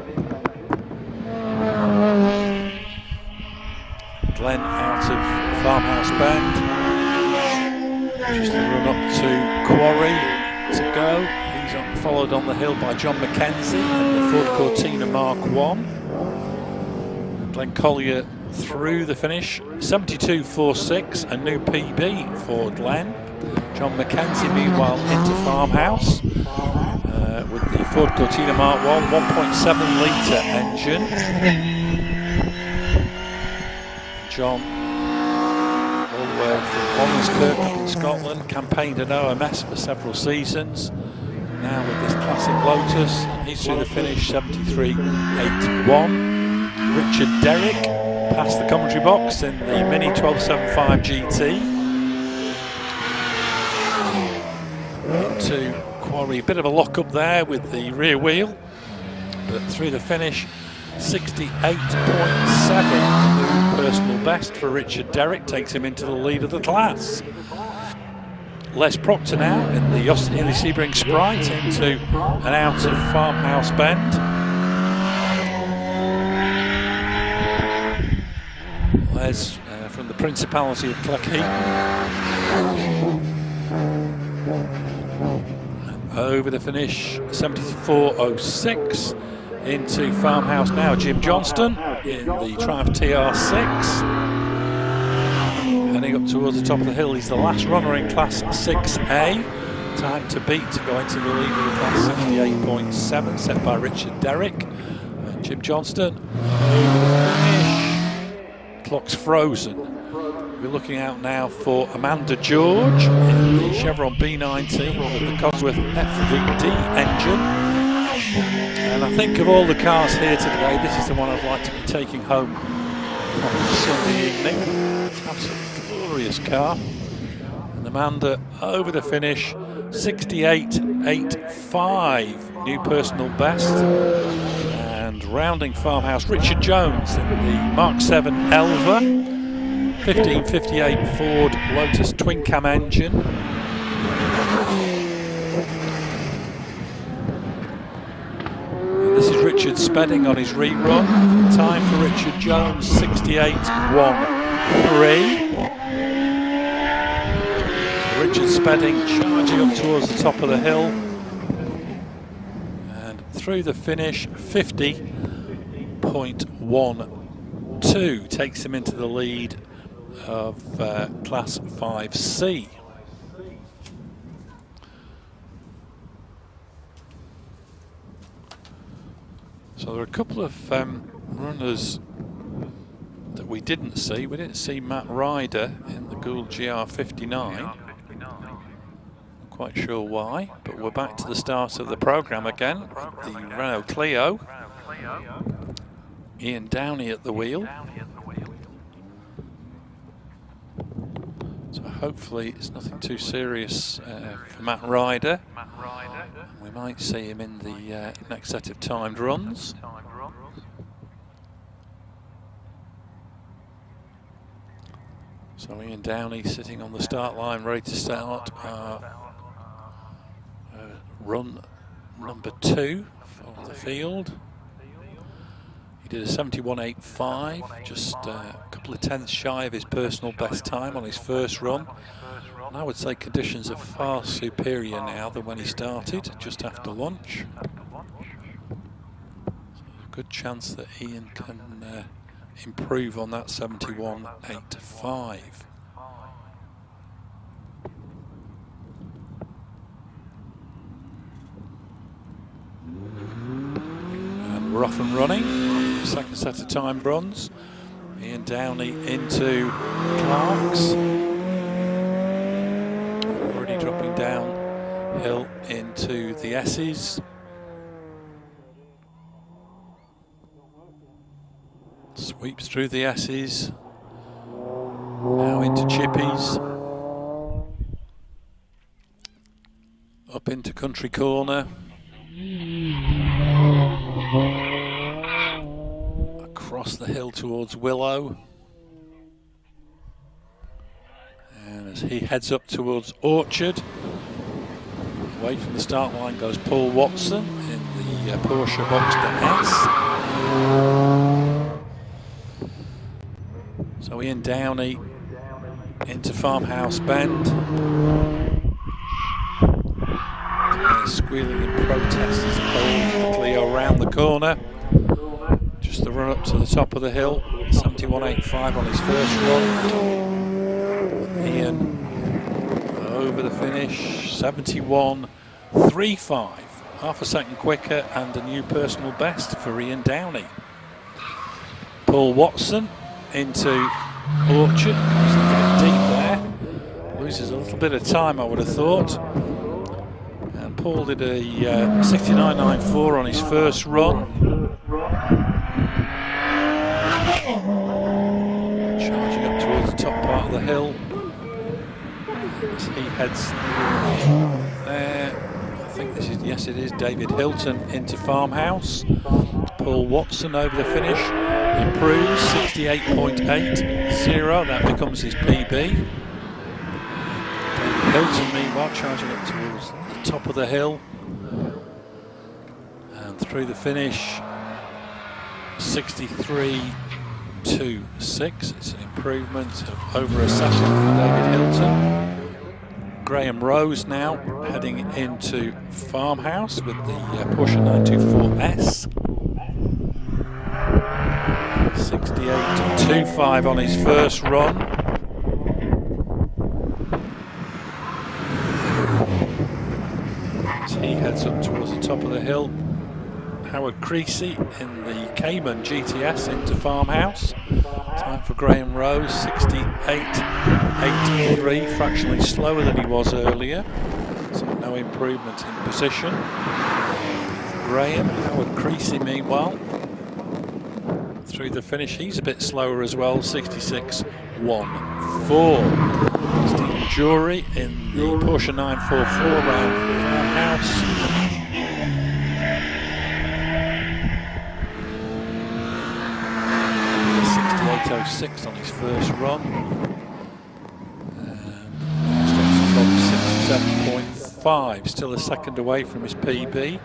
Glenn out of Farmhouse Bend. Just a run up to Quarry to go. He's followed on the hill by John McKenzie in the Ford Cortina Mark I. Glenn Collier through the finish, 72.46, a new PB for Glenn. John McKenzie meanwhile into Farmhouse with the Ford Cortina Mark I, 1.7 litre engine. John all the way from Hongerskirk up in Scotland, campaigned at OMS for several seasons. Now with this classic Lotus, he's through the finish, 73.81. Richard Derrick past the commentary box in the Mini 1275 GT. Into Quarry, a bit of a lock up there with the rear wheel, but through the finish, 68.7. Personal best for Richard Derrick, takes him into the lead of the class. Les Proctor now in the Austin Healey Sebring Sprite into and out of Farmhouse Bend. Les from the Principality of Cleckheaton. Over the finish, 74.06. Into Farmhouse now, Jim Johnston in the Triumph TR6. Heading up towards the top of the hill, he's the last runner in Class 6A. Time to beat to go into the lead of the class, 68.7, set by Richard Derrick. And Jim Johnston over the finish. Clock's frozen. We're looking out now for Amanda George in the Chevron B19 with the Cosworth FVD engine. And I think of all the cars here today, this is the one I'd like to be taking home on Sunday evening. It's an absolutely glorious car. And Amanda over the finish, 68.85, new personal best. And rounding Farmhouse, Richard Jones in the Mark 7 Elva, 1558 Ford Lotus twin cam engine. Richard Spedding on his rerun. Time for Richard Jones, 68.13. So Richard Spedding charging up towards the top of the hill. And through the finish, 50.12 takes him into the lead of Class 5C. So there are a couple of runners that we didn't see. We didn't see Matt Ryder in the Gould GR59. Not quite sure why, but we're back to the start of the programme again. The Renault Clio. Ian Downey at the wheel. So hopefully it's nothing too serious for Matt Ryder. We might see him in the next set of timed runs. So Ian Downey sitting on the start line, ready to start run number 2 for the field. He did a 71.85, just a couple of tenths shy of his personal best time on his first run. And I would say conditions are far superior now than when he started, just after lunch. So a good chance that Ian can improve on that 71.85. And we're off and running. Second set of time runs. Ian Downey into Clark's. Already dropping downhill into the S's. Sweeps through the S's. Now into Chippies. Up into Country Corner. Across the hill towards Willow. And as he heads up towards Orchard, away from the start line goes Paul Watson in the Porsche Boxster S. So Ian Downey into Farmhouse Bend. Squealing in protest as he holds the Clio around the corner. Just the run up to the top of the hill. 71.85 on his first run. Ian over the finish. 71.35. Half a second quicker and a new personal best for Ian Downey. Paul Watson into Orchard. Goes a bit deep there. Loses a little bit of time, I would have thought. And Paul did a 69.94 on his first run. Charging up towards the top part of the hill. As he heads there, I think this is, yes it is, David Hilton into Farmhouse. Paul Watson over the finish. Improves 68.80. That becomes his PB. Hilton, meanwhile, charging up towards the top of the hill. And through the finish, 63.26. It's an improvement of over a second for David Hilton. Graham Rose now heading into Farmhouse with the Porsche 924S. 68.25 on his first run. As he heads up towards the top of the hill, Howard Creasy in the Cayman GTS into Farmhouse. Time for Graham Rose, 68.83, fractionally slower than he was earlier. So no improvement in position. Graham, Howard Creasy meanwhile. Through the finish, he's a bit slower as well, 66.14. Stephen Jury in the Porsche 944 round Farmhouse. 68.06 on his first run. And 65.5, still a second away from his PB.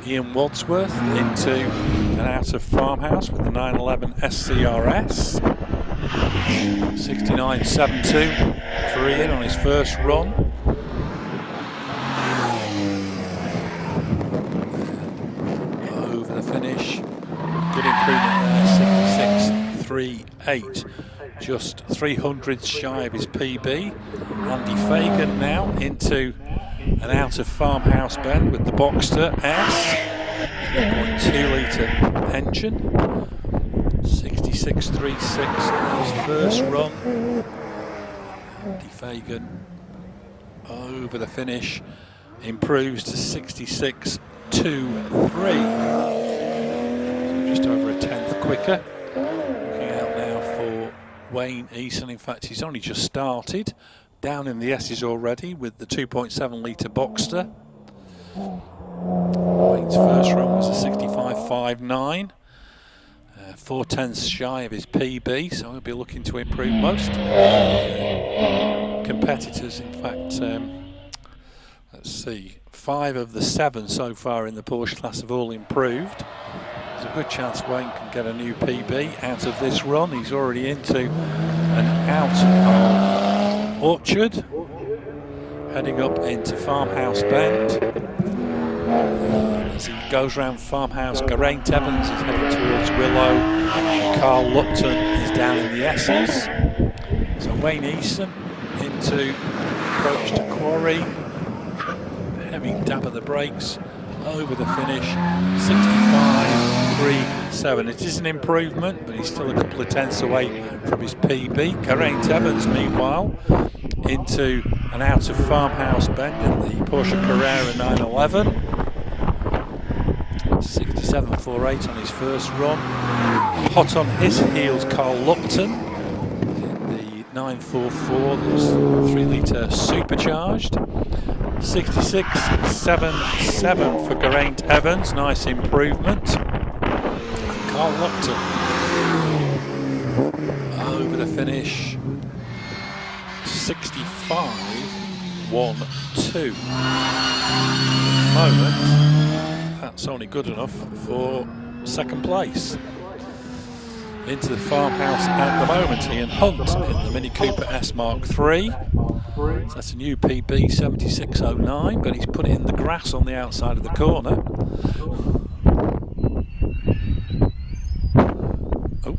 Ian Wadsworth into and out of Farmhouse with the 911 SCRS. 69.72 for Ian on his first run. Over the finish, good improvement there, 66.38. Just 300 shy of his PB. Andy Fagan now into and out of Farmhouse Bend with the Boxster S, 3.2 litre engine. 66.36 on his first run. Andy Fagan over the finish improves to 66.23. So just over a tenth quicker. Looking out now for Wayne Eason. In fact, he's only just started. Down in the S's already with the 2.7 litre Boxster. Wayne's first run was a 65.59. 4/10 shy of his PB, so he'll be looking to improve most competitors. In fact, let's see, 5 of the 7 so far in the Porsche class have all improved. There's a good chance Wayne can get a new PB out of this run. He's already into and out of Orchard, heading up into Farmhouse Bend. As he goes round Farmhouse, Geraint Evans is heading towards Willow, and Carl Lupton is down in the S's. So Wayne Eason into approach to Quarry, heavy dab of the brakes, over the finish, 65.37. It is an improvement, but he's still a couple of tenths away from his PB. Geraint Evans, meanwhile, into and out of Farmhouse Bend in the Porsche Carrera 911. 67.48 on his first run. Hot on his heels, Carl Lupton in the 944, that's 3 litre supercharged. 66.77 for Geraint Evans, nice improvement. And Carl Lupton over the finish, 65.12. Moment, that's only good enough for second place. Into the Farmhouse at the moment, Ian Hunt in the Mini Cooper S Mark III. So that's a new PB, 76.09, but he's put it in the grass on the outside of the corner. Oh.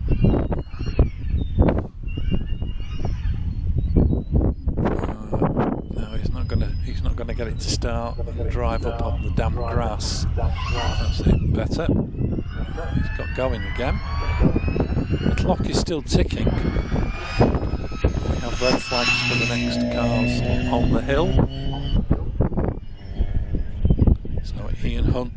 No, he's not gonna get it to start and drive up on the damp grass. That's it, better. He's got going again. The clock is still ticking. We have red flags for the next cars on the hill. So Ian Hunt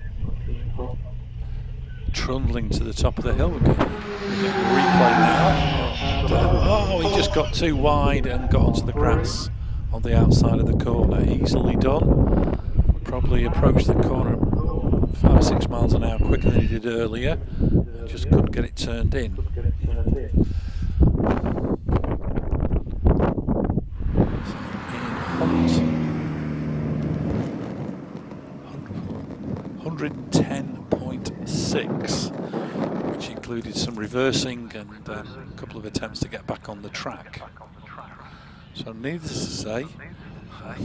trundling to the top of the hill. We're getting a replay now. And, oh, he just got too wide and got onto the grass on the outside of the corner. Easily done. Probably approached the corner 5 or 6 miles an hour quicker than he did earlier. And just couldn't get it turned in. So Ian Hunt, 110.6, which included some reversing and a couple of attempts to get back on the track. So needless to say,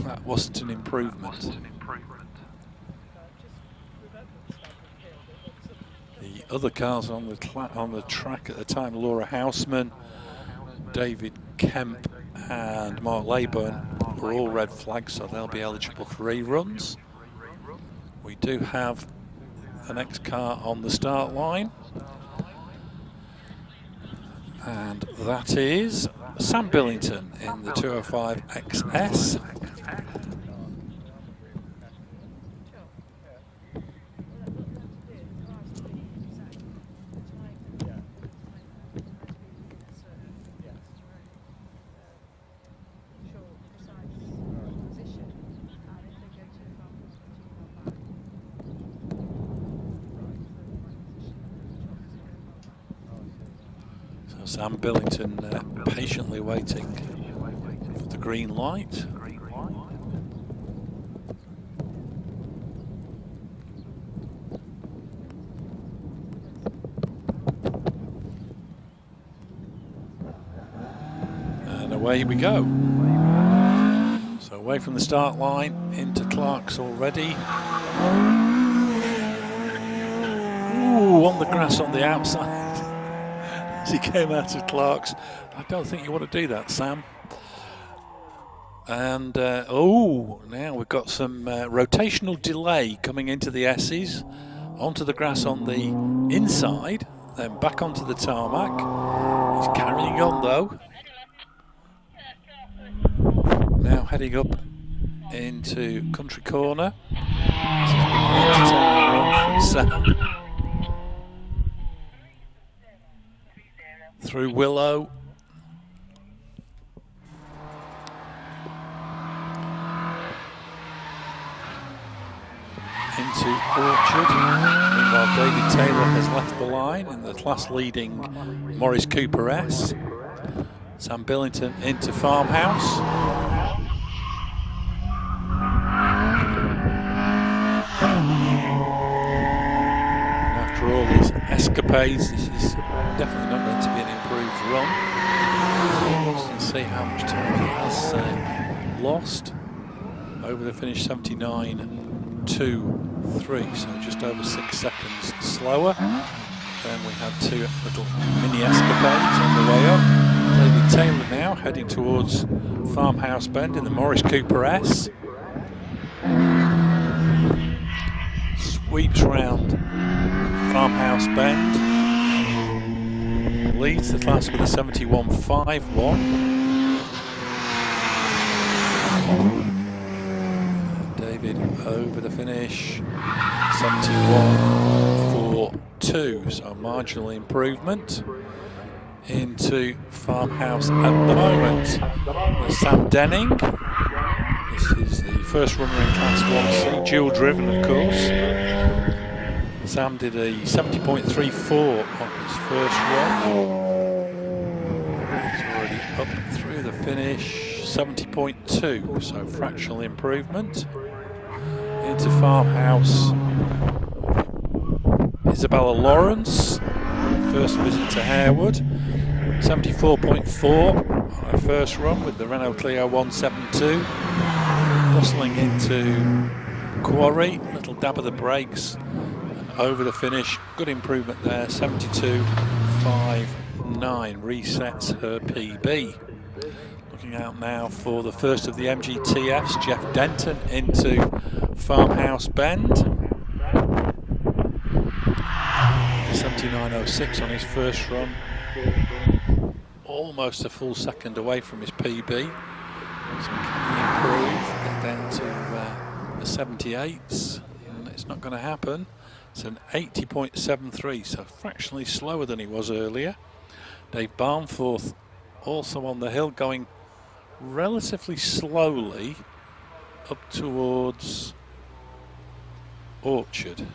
that wasn't an improvement. The other cars on the track at the time, Laura Houseman, David Kemp and Mark Leyburn, were all red flags, so they'll be eligible for reruns. We do have the next car on the start line, and that is Sam Billington in the 205 XS. Sam Billington patiently waiting for the green light. away we go. So away from the start line, into Clark's already. Ooh, on the grass on the outside as he came out of Clark's. I don't think you want to do that, Sam. And oh, now we've got some rotational delay coming into the S's, onto the grass on the inside, then back onto the tarmac. He's carrying on though. Now heading up into Country Corner. This has been an entertaining run from Sam. Through Willow. Into Orchard. Meanwhile, David Taylor has left the line in the class-leading Morris Cooper S. Sam Billington into Farmhouse. And after all his escapades, this is definitely not going to be an improved run. You can see how much time he has lost. Over the finish, 79.23, so just over 6 seconds slower. Then we had two little mini escapades on the way up. David Taylor now heading towards Farmhouse Bend in the Morris Cooper S. Sweeps round Farmhouse Bend. Leads the class with a 71.51. David over the finish, 71.42, so marginal improvement. Into Farmhouse at the moment. There's Sam Denning. This is the first runner in Class 1C, dual driven of course. Sam did a 70.34 on his first run. He's already up through the finish, 70.2, so fractional improvement. Into Farmhouse, Isabella Lawrence, first visit to Harewood, 74.4 on her first run with the Renault Clio 172. Bustling into Quarry, little dab of the brakes, and over the finish, good improvement there, 72.59, resets her PB. Looking out now for the first of the MGTFs, Jeff Denton into Farmhouse Bend. 79.06 on his first run. Almost a full second away from his PB. So can he improve? Get down to the 78s. And it's not going to happen. It's an 80.73, so fractionally slower than he was earlier. Dave Barnforth also on the hill, going relatively slowly up towards Orchard.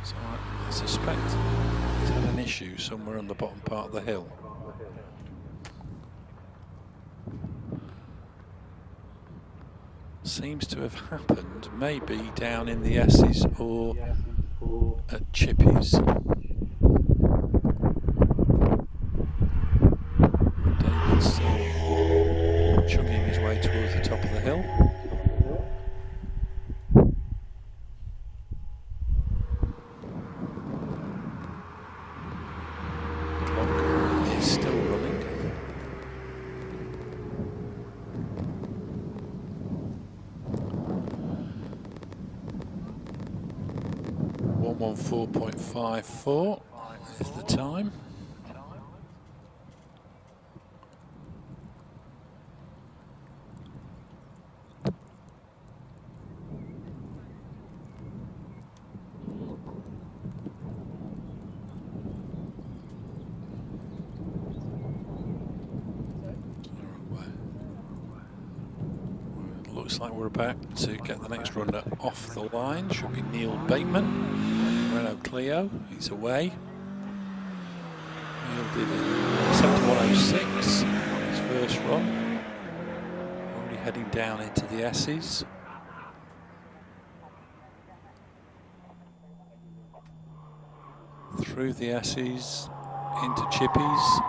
So I suspect he's had an issue somewhere on the bottom part of the hill. Seems to have happened maybe down in the S's or at Chippy's. David's still chugging his way towards the top of the hill. Clock is still running. One 4.54 is the time. Looks like we're about to get the next runner off the line. Should be Neil Bateman, Renault Clio. He's away. Neil did a 71.06 on his first run. Already heading down into the S's. Through the S's into Chippy's.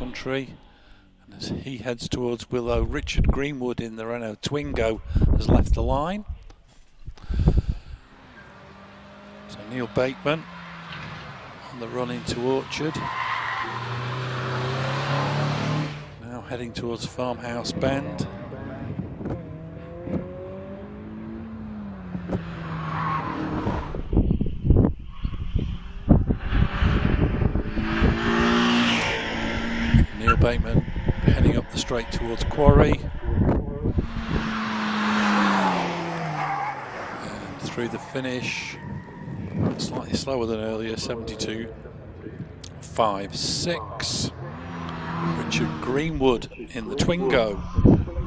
country. And as he heads towards Willow, Richard Greenwood in the Renault Twingo has left the line. So Neil Bateman on the run into Orchard. Now heading towards Farmhouse Bend. Neil Bateman heading up the straight towards Quarry. And through the finish, slightly slower than earlier, 72.56. Richard Greenwood in the Twingo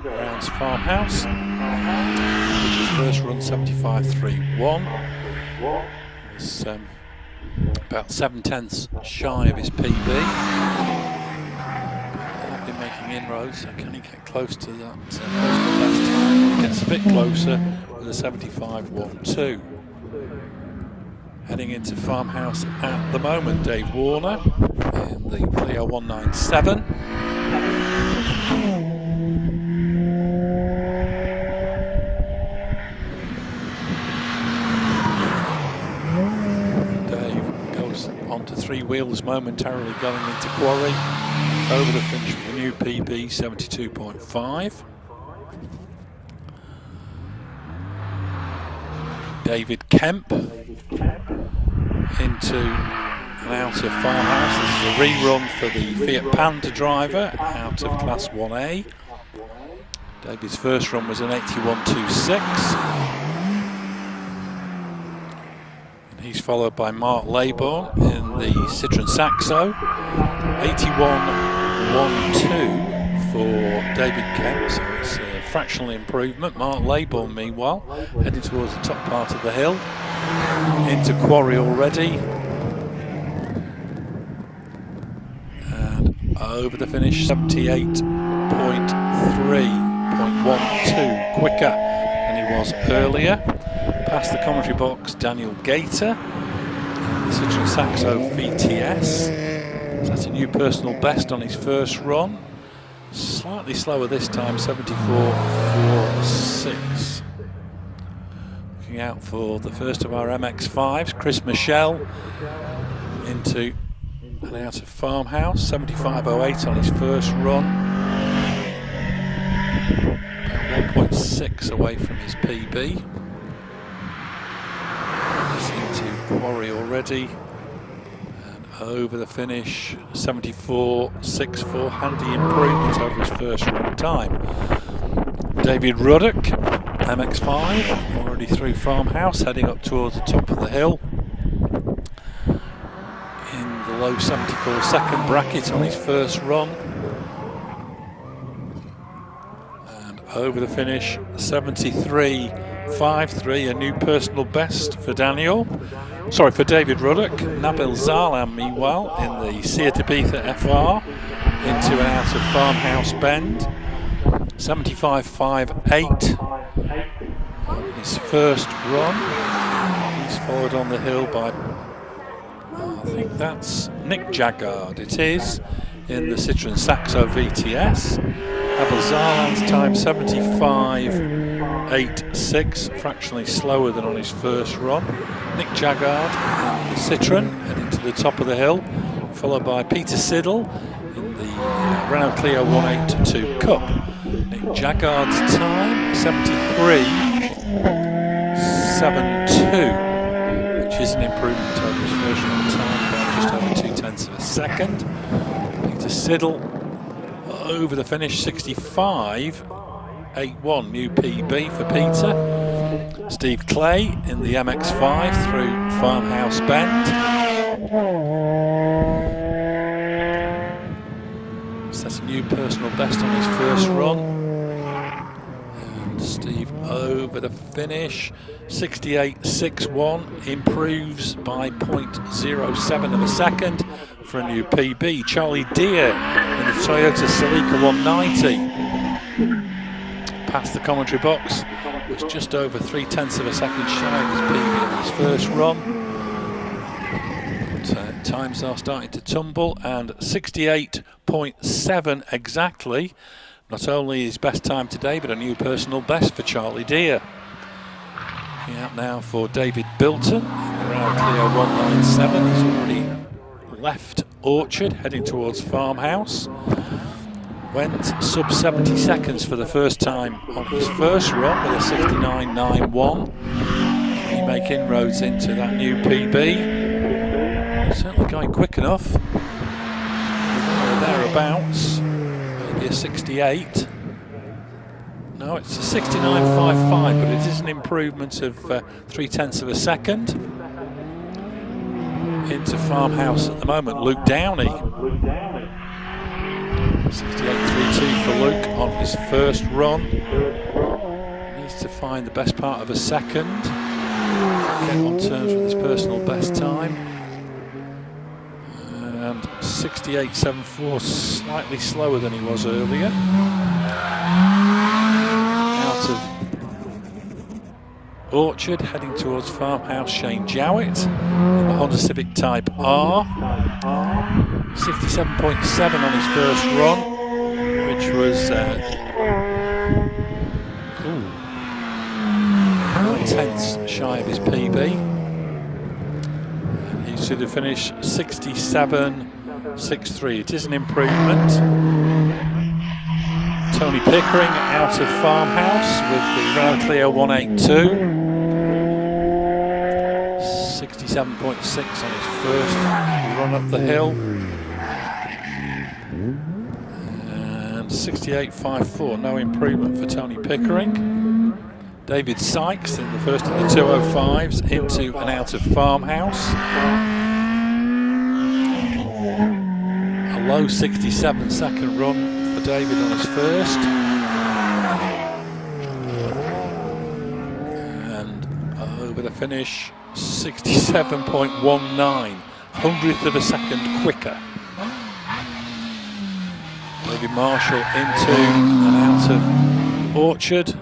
rounds Farmhouse, which is first run 75.31. It's about 7/10 shy of his PB. He'll be making inroads, so can he get close to that personal best time? He gets a bit closer with a 75.12. Heading into Farmhouse at the moment, Dave Warner in the Clio 197. Dave goes onto three wheels momentarily going into Quarry. Over the finish with a new PB, 72.5. David Kemp into and out of Farmhouse. This is a rerun for the Fiat Panda driver out of Class 1A. David's first run was an 81.26. And he's followed by Mark Laybourne in the Citroen Saxo. 81.12 for David Kemp, so it's a fractional improvement. Mark Laybourne, meanwhile, heading towards the top part of the hill. Into Quarry already. And over the finish, 78.3.12, quicker than he was earlier. Past the commentary box, Daniel Gator, the Citroen Saxo VTS. That's a new personal best on his first run. Slightly slower this time, 74.46. Looking out for the first of our MX-5s, Chris Michel into and out of Farmhouse, 75.08 on his first run. About 1.6 away from his PB. He's into Quarry already. Over the finish, 74.64, handy improvement over his first run time. David Ruddock, MX-5, already through Farmhouse, heading up towards the top of the hill. In the low 74-second bracket on his first run. And over the finish, 73.53, a new personal best for for David Ruddock. Nabil Zalam, meanwhile, in the Seat Ibiza FR, into and out of Farmhouse Bend. 75.58 on his first run. He's followed on the hill by, I think that's Nick Jaguar, it is, in the Citroen Saxo VTS. Nabil Zalam's time 75.86, fractionally slower than on his first run. Nick Jaguar in the Citroen heading to the top of the hill, followed by Peter Siddle in the Renault Clio 182 Cup. Nick Jaguar's time 73.72, which is an improvement over his first run time by just over 0.2 of a second. Peter Siddle over the finish, 65.81, new PB for Peter. Steve Clay in the MX-5 through Farmhouse Bend. That's a new personal best on his first run. And Steve over the finish, 68.61, improves by 0.07 of a second for a new PB. Charlie Deere in the Toyota Celica 190. Past the commentary box, was just over 0.3 of a second shy of his PB on his first run. But, Times are starting to tumble, and 68.7 exactly. Not only his best time today, but a new personal best for Charlie Deer. Out now for David Bilton, around clear 197. He's already left Orchard, heading towards Farmhouse. Went sub 70 seconds for the first time on his first run with a 69.91. Can he make inroads into that new PB? He's certainly going quick enough. Thereabouts, maybe a 68. No, it's a 69.55, but it is an improvement of 0.3 of a second. Into Farmhouse at the moment, Luke Downey. 68.32 for Luke on his first run. Needs to find the best part of a second. Get on terms with his personal best time. And 68.74, slightly slower than he was earlier. Out of Orchard, heading towards Farmhouse, Shane Jowett in the Honda Civic Type R. 67.7 on his first run, which was 9/10 shy of his PB. And he's to the finish 67.63. It is an improvement. Tony Pickering out of Farmhouse with the round clear 182. 67.6 on his first run up the hill. And 68.54, no improvement for Tony Pickering. David Sykes in the first of the 205s into and out of Farmhouse. A low 67 second run for David on his first. And over the finish, 67.19, 100th of a second quicker. David Marshall into and out of Orchard.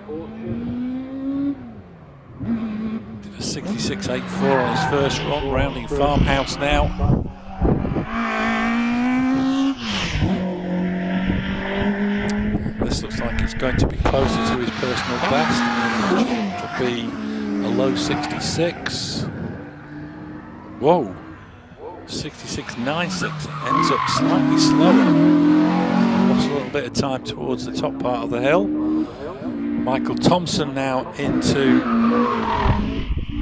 Did a 66.84 on his first run, rounding Farmhouse now. This looks like it's going to be closer to his personal best. It'll be a low 66. Whoa, 66.96. Ends up slightly slower. Lost a little bit of time towards the top part of the hill. Michael Thompson now into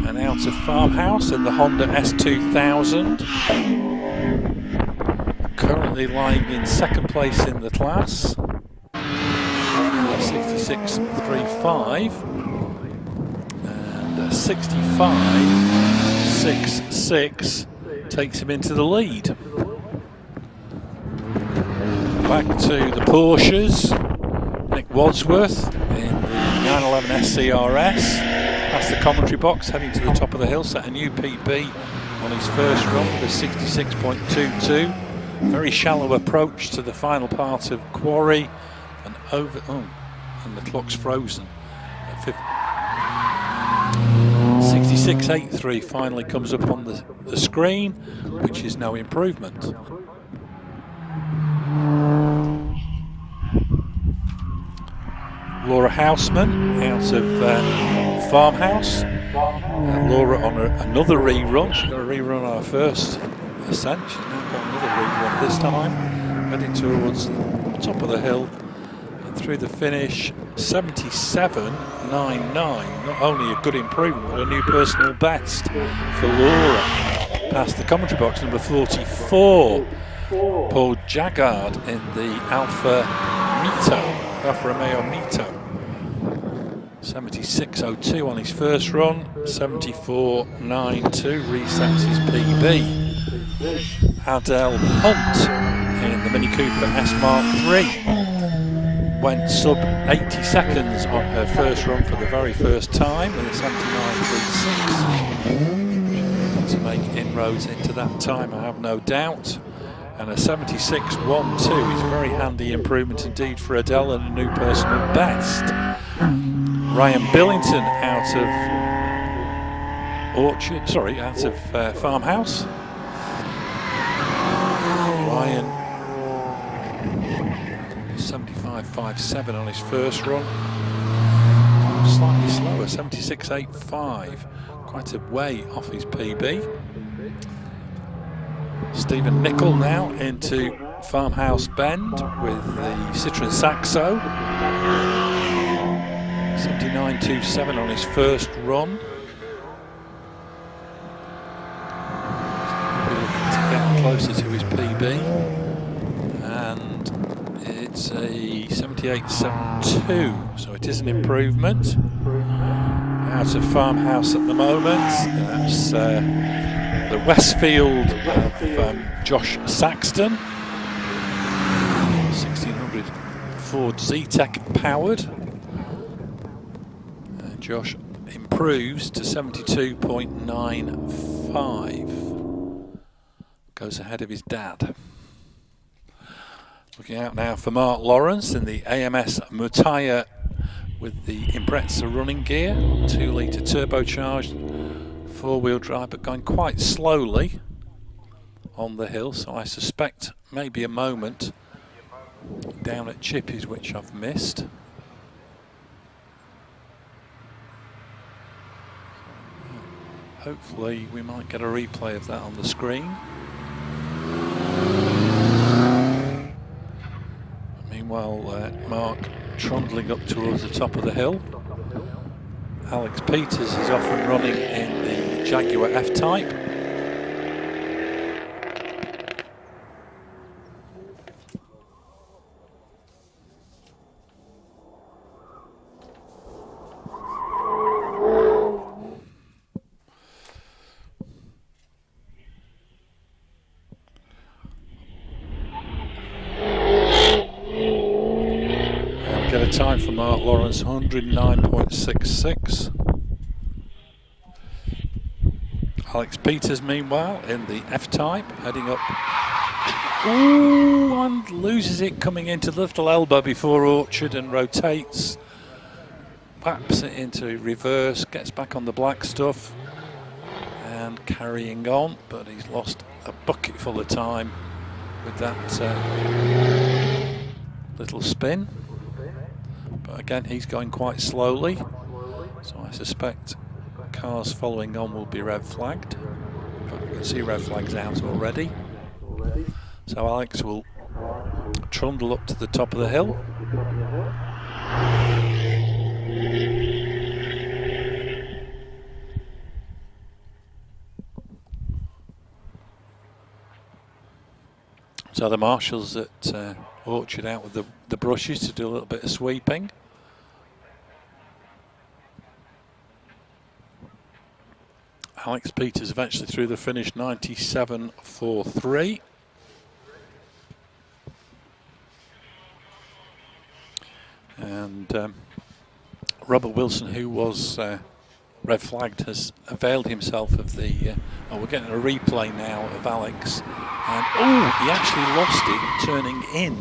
and out of Farmhouse in the Honda S2000. Currently lying in second place in the class. 66.35. 65.66 takes him into the lead. Back to the Porsches. Nick Wadsworth in the 911 SCRS. Past the commentary box, heading to the top of the hill, set a new PB on his first run with a 66.22. Very shallow approach to the final part of Quarry, and over. Oh, and the clock's frozen. 66.83 finally comes up on the screen, which is no improvement. Laura Houseman out of Farmhouse. Laura on another rerun. She got a rerun on her first ascent. She's now got another rerun this time. Heading towards the top of the hill. Through the finish, 77.99. Not only a good improvement, but a new personal best for Laura. Past the commentary box, number 44, Paul Jaguar in the Alfa Romeo Mito. 76.02 on his first run, 74.92 resets his PB. Adele Hunt in the Mini Cooper S Mark III. Went sub 80 seconds on her first run for the very first time with a 79.36. To make inroads into that time, I have no doubt. And a 76.12 is a very handy improvement indeed for Adele and a new personal best. Ryan Billington out of Farmhouse. Ryan 75.57 on his first run. Slightly slower, 76.85. Quite a way off his PB. Stephen Nicol now into Farmhouse Bend with the Citroen Saxo. 79.27 on his first run. So he'll be looking to get closer to his PB. And it's a 78.72, so it is an improvement. Out of Farmhouse at the moment. That's the Westfield of Josh Saxton. 1600 Ford Z-Tech powered. Josh improves to 72.95. Goes ahead of his dad. Looking out now for Mark Lawrence in the AMS Mutaya with the Impreza running gear. 2-litre turbocharged, 4-wheel drive, but going quite slowly on the hill. So I suspect maybe a moment down at Chippy's, which I've missed. Hopefully we might get a replay of that on the screen. Meanwhile, Mark trundling up towards the top of the hill. Alex Peters is off and running in the Jaguar F-Type. Get a time for Mark Lawrence, 109.66. Alex Peters, meanwhile, in the F-Type, heading up. Ooh, and loses it coming into the little elbow before Orchard and rotates. Whaps it into reverse, gets back on the black stuff and carrying on, but he's lost a bucket full of time with that little spin. But again, he's going quite slowly, so I suspect cars following on will be red flagged. But you can see red flags out already. So Alex will trundle up to the top of the hill. So the marshals at Orchard out with the brushes to do a little bit of sweeping. Alex Peters eventually through the finish, 97.43. And Robert Wilson, who was red flagged, has availed himself of the we're getting a replay now of Alex, and he actually lost it turning in,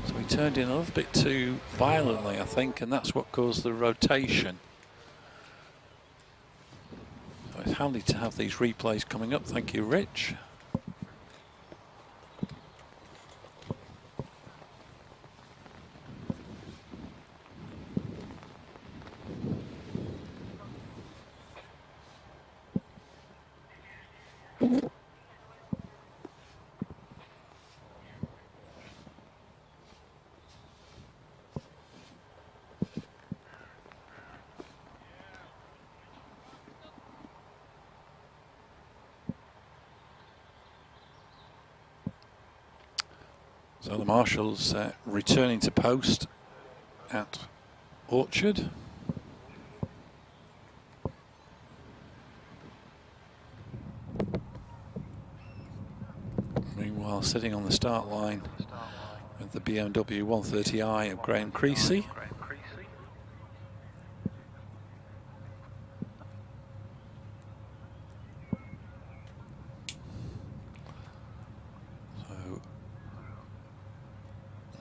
so he turned in a little bit too violently, I think, and that's what caused the rotation. So it's handy to have these replays coming up. Thank you, Rich. So the marshals returning to post at Orchard. Meanwhile, sitting on the start line with the BMW 130i of Graham Creasy.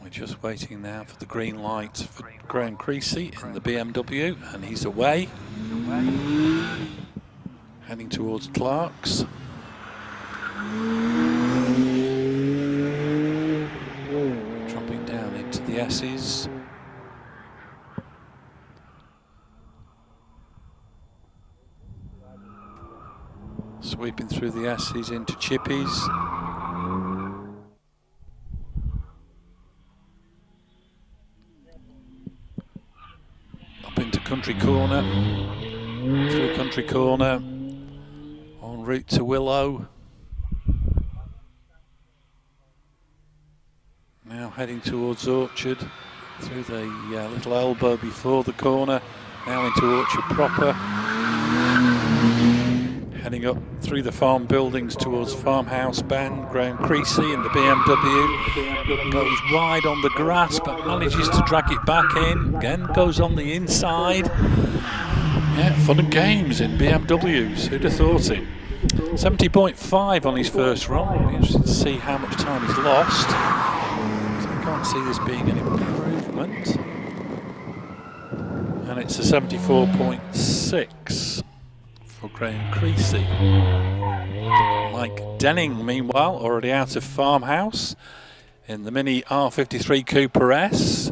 Just waiting now for the green light for Graham Creasy in the BMW, and he's away. Heading towards Clark's. the S's. Sweeping through the S's into chippies. Up into country corner. Through country corner. En route to Willow. Now heading towards Orchard. Through the little elbow before the corner. Now into Orchard proper. Heading up through the farm buildings towards Farmhouse Bend. Graham Creasy in the BMW goes wide on the grass but manages to drag it back in. Again goes on the inside. Yeah, fun and games in BMWs. Who'd have thought it? 70.5 on his first run. I'll be interested to see how much time he's lost. I can't see this being an improvement. And it's a 74.6. for Graham Creasy. Mike Denning, meanwhile, already out of Farmhouse in the Mini R53 Cooper S.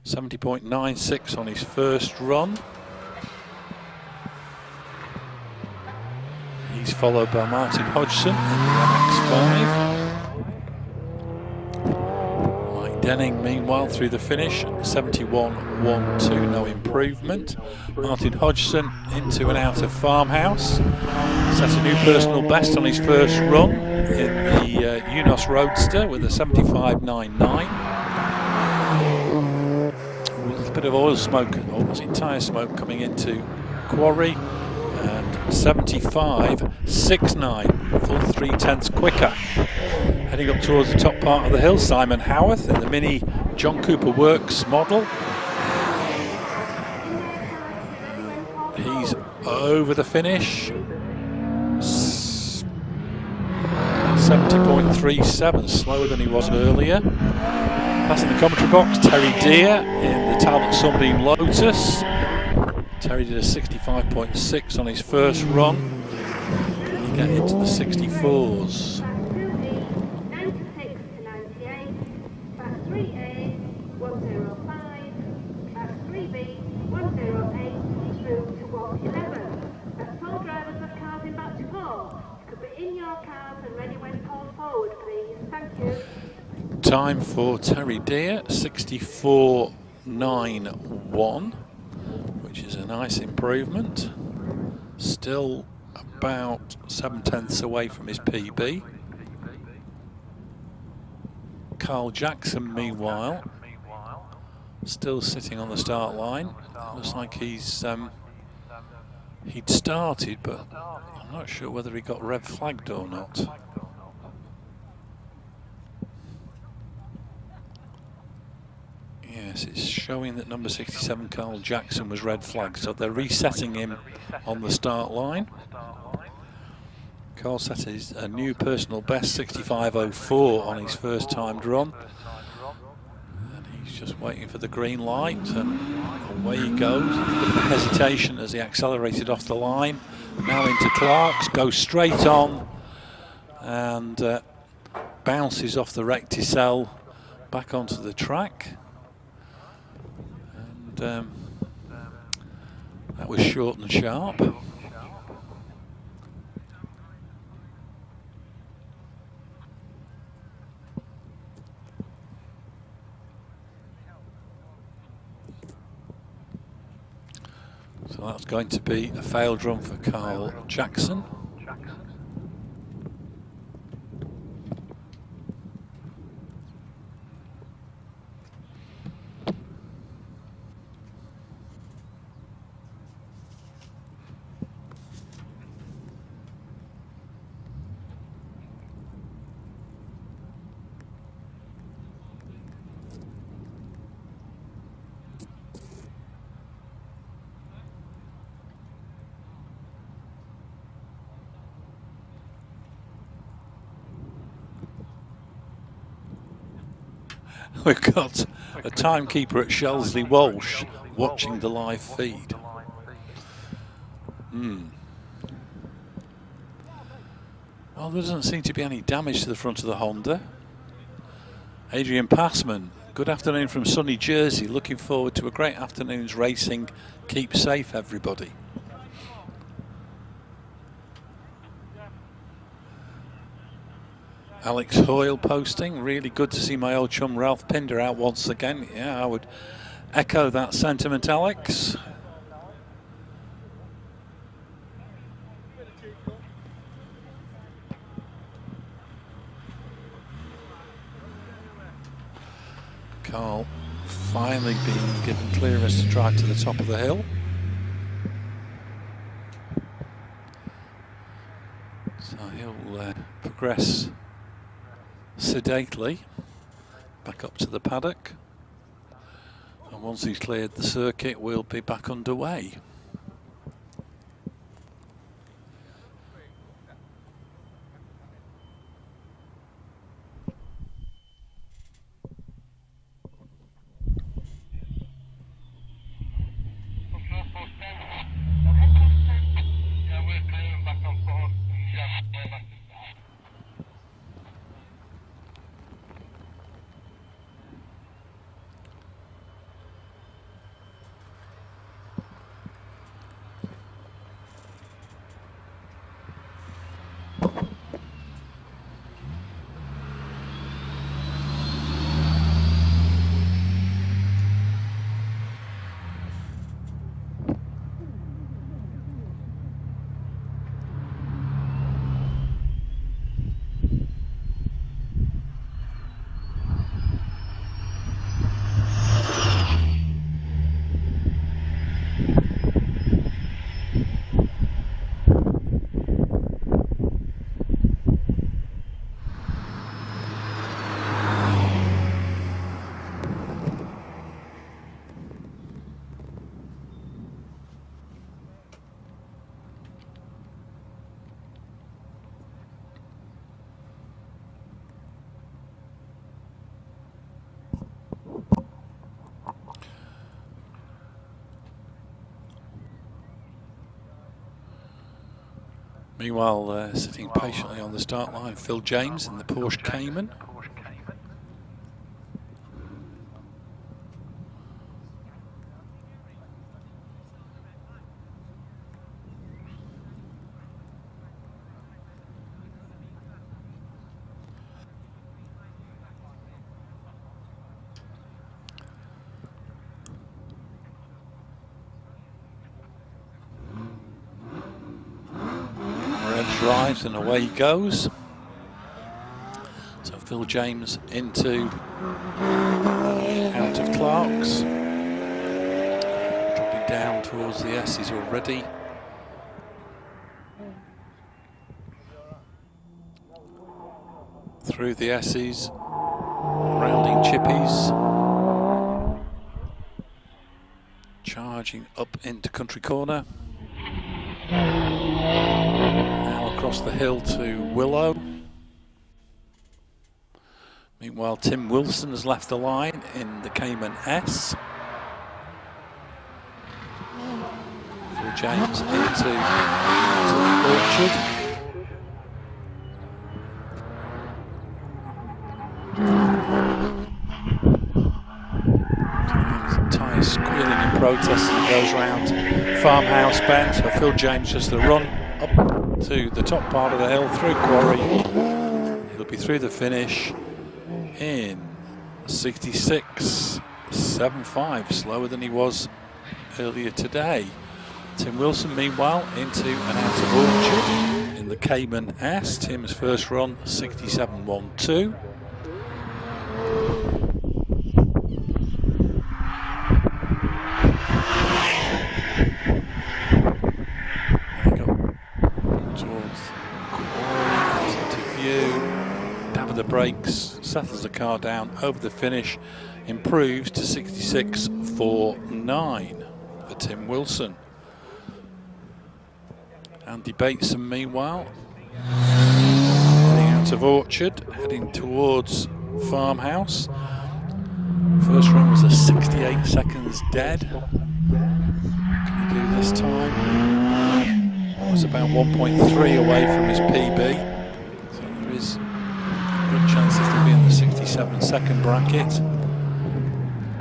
70.96 on his first run. He's followed by Martin Hodgson in the MX-5. Mike Denning, meanwhile, through the finish, 71.12, no improvement. Martin Hodgson into and out of Farmhouse. Set a new personal best on his first run in the Unos Roadster with a 75.99. A little bit of oil smoke, or was it tyre smoke, coming into Quarry. And 75.69, full 3/10 quicker. Heading up towards the top part of the hill, Simon Howarth in the Mini John Cooper Works model. He's over the finish. 70.37, slower than he was earlier. Passing the commentary box, Terry Deer in the Talbot Sunbeam Lotus. Terry did a 65.6 on his first run. Can he get into the 64s? 96 to 98, class 3A, 105, class 3B, 108, through to walk 11. That's all drivers of cars in batch 4. You could be in your cars and ready when called forward, please. Thank you. Time for Terry Deer, 64.91. Which is a nice improvement. Still about 7/10 away from his PB. Carl Jackson, meanwhile, still sitting on the start line. Looks like he'd started, but I'm not sure whether he got red flagged or not. Yes, it's showing that number 67, Carl Jackson, was red flagged, so they're resetting him on the start line. Carl set a new personal best, 65.04 on his first timed run. And he's just waiting for the green light, and away he goes. A bit of hesitation as he accelerated off the line. Now into Clark's, goes straight on, and bounces off the recticel back onto the track. That was short and sharp. So that's going to be a failed run for Carl Jackson. We've got a timekeeper at Shelsley Walsh watching the live feed. Well, there doesn't seem to be any damage to the front of the Honda. Adrian Passman Good afternoon from sunny Jersey. Looking forward to a great afternoon's racing. Keep safe, everybody. Alex Hoyle posting. Really good to see my old chum Ralph Pinder out once again. Yeah, I would echo that sentiment, Alex. Carl finally being given clearance to drive to the top of the hill. So he'll progress sedately back up to the paddock. And once he's cleared the circuit, we'll be back underway. Meanwhile, sitting patiently on the start line, Phil James in the Porsche Cayman. Drives and away he goes. So Phil James into out of Clark's, dropping down towards the S's already. Through the S's, rounding chippies, charging up into Country Corner. Across the hill to Willow. Meanwhile, Tim Wilson has left the line in the Cayman S. Phil James into Orchard. Tyre squealing in protest and goes round Farmhouse Bend. So Phil James just the run up to the top part of the hill through Quarry. He'll be through the finish in 66.75, slower than he was earlier today. Tim Wilson, meanwhile, into and out of Orchard in the Cayman S. Tim's first run, 67.12. Brakes, settles the car down over the finish, improves to 66.49 for Tim Wilson. Andy Bateson, meanwhile, heading out of Orchard, heading towards Farmhouse. First run was a 68 seconds dead. What can he do this time? That was about 1.3 away from his PB. So there is good chances to be in the 67 second bracket.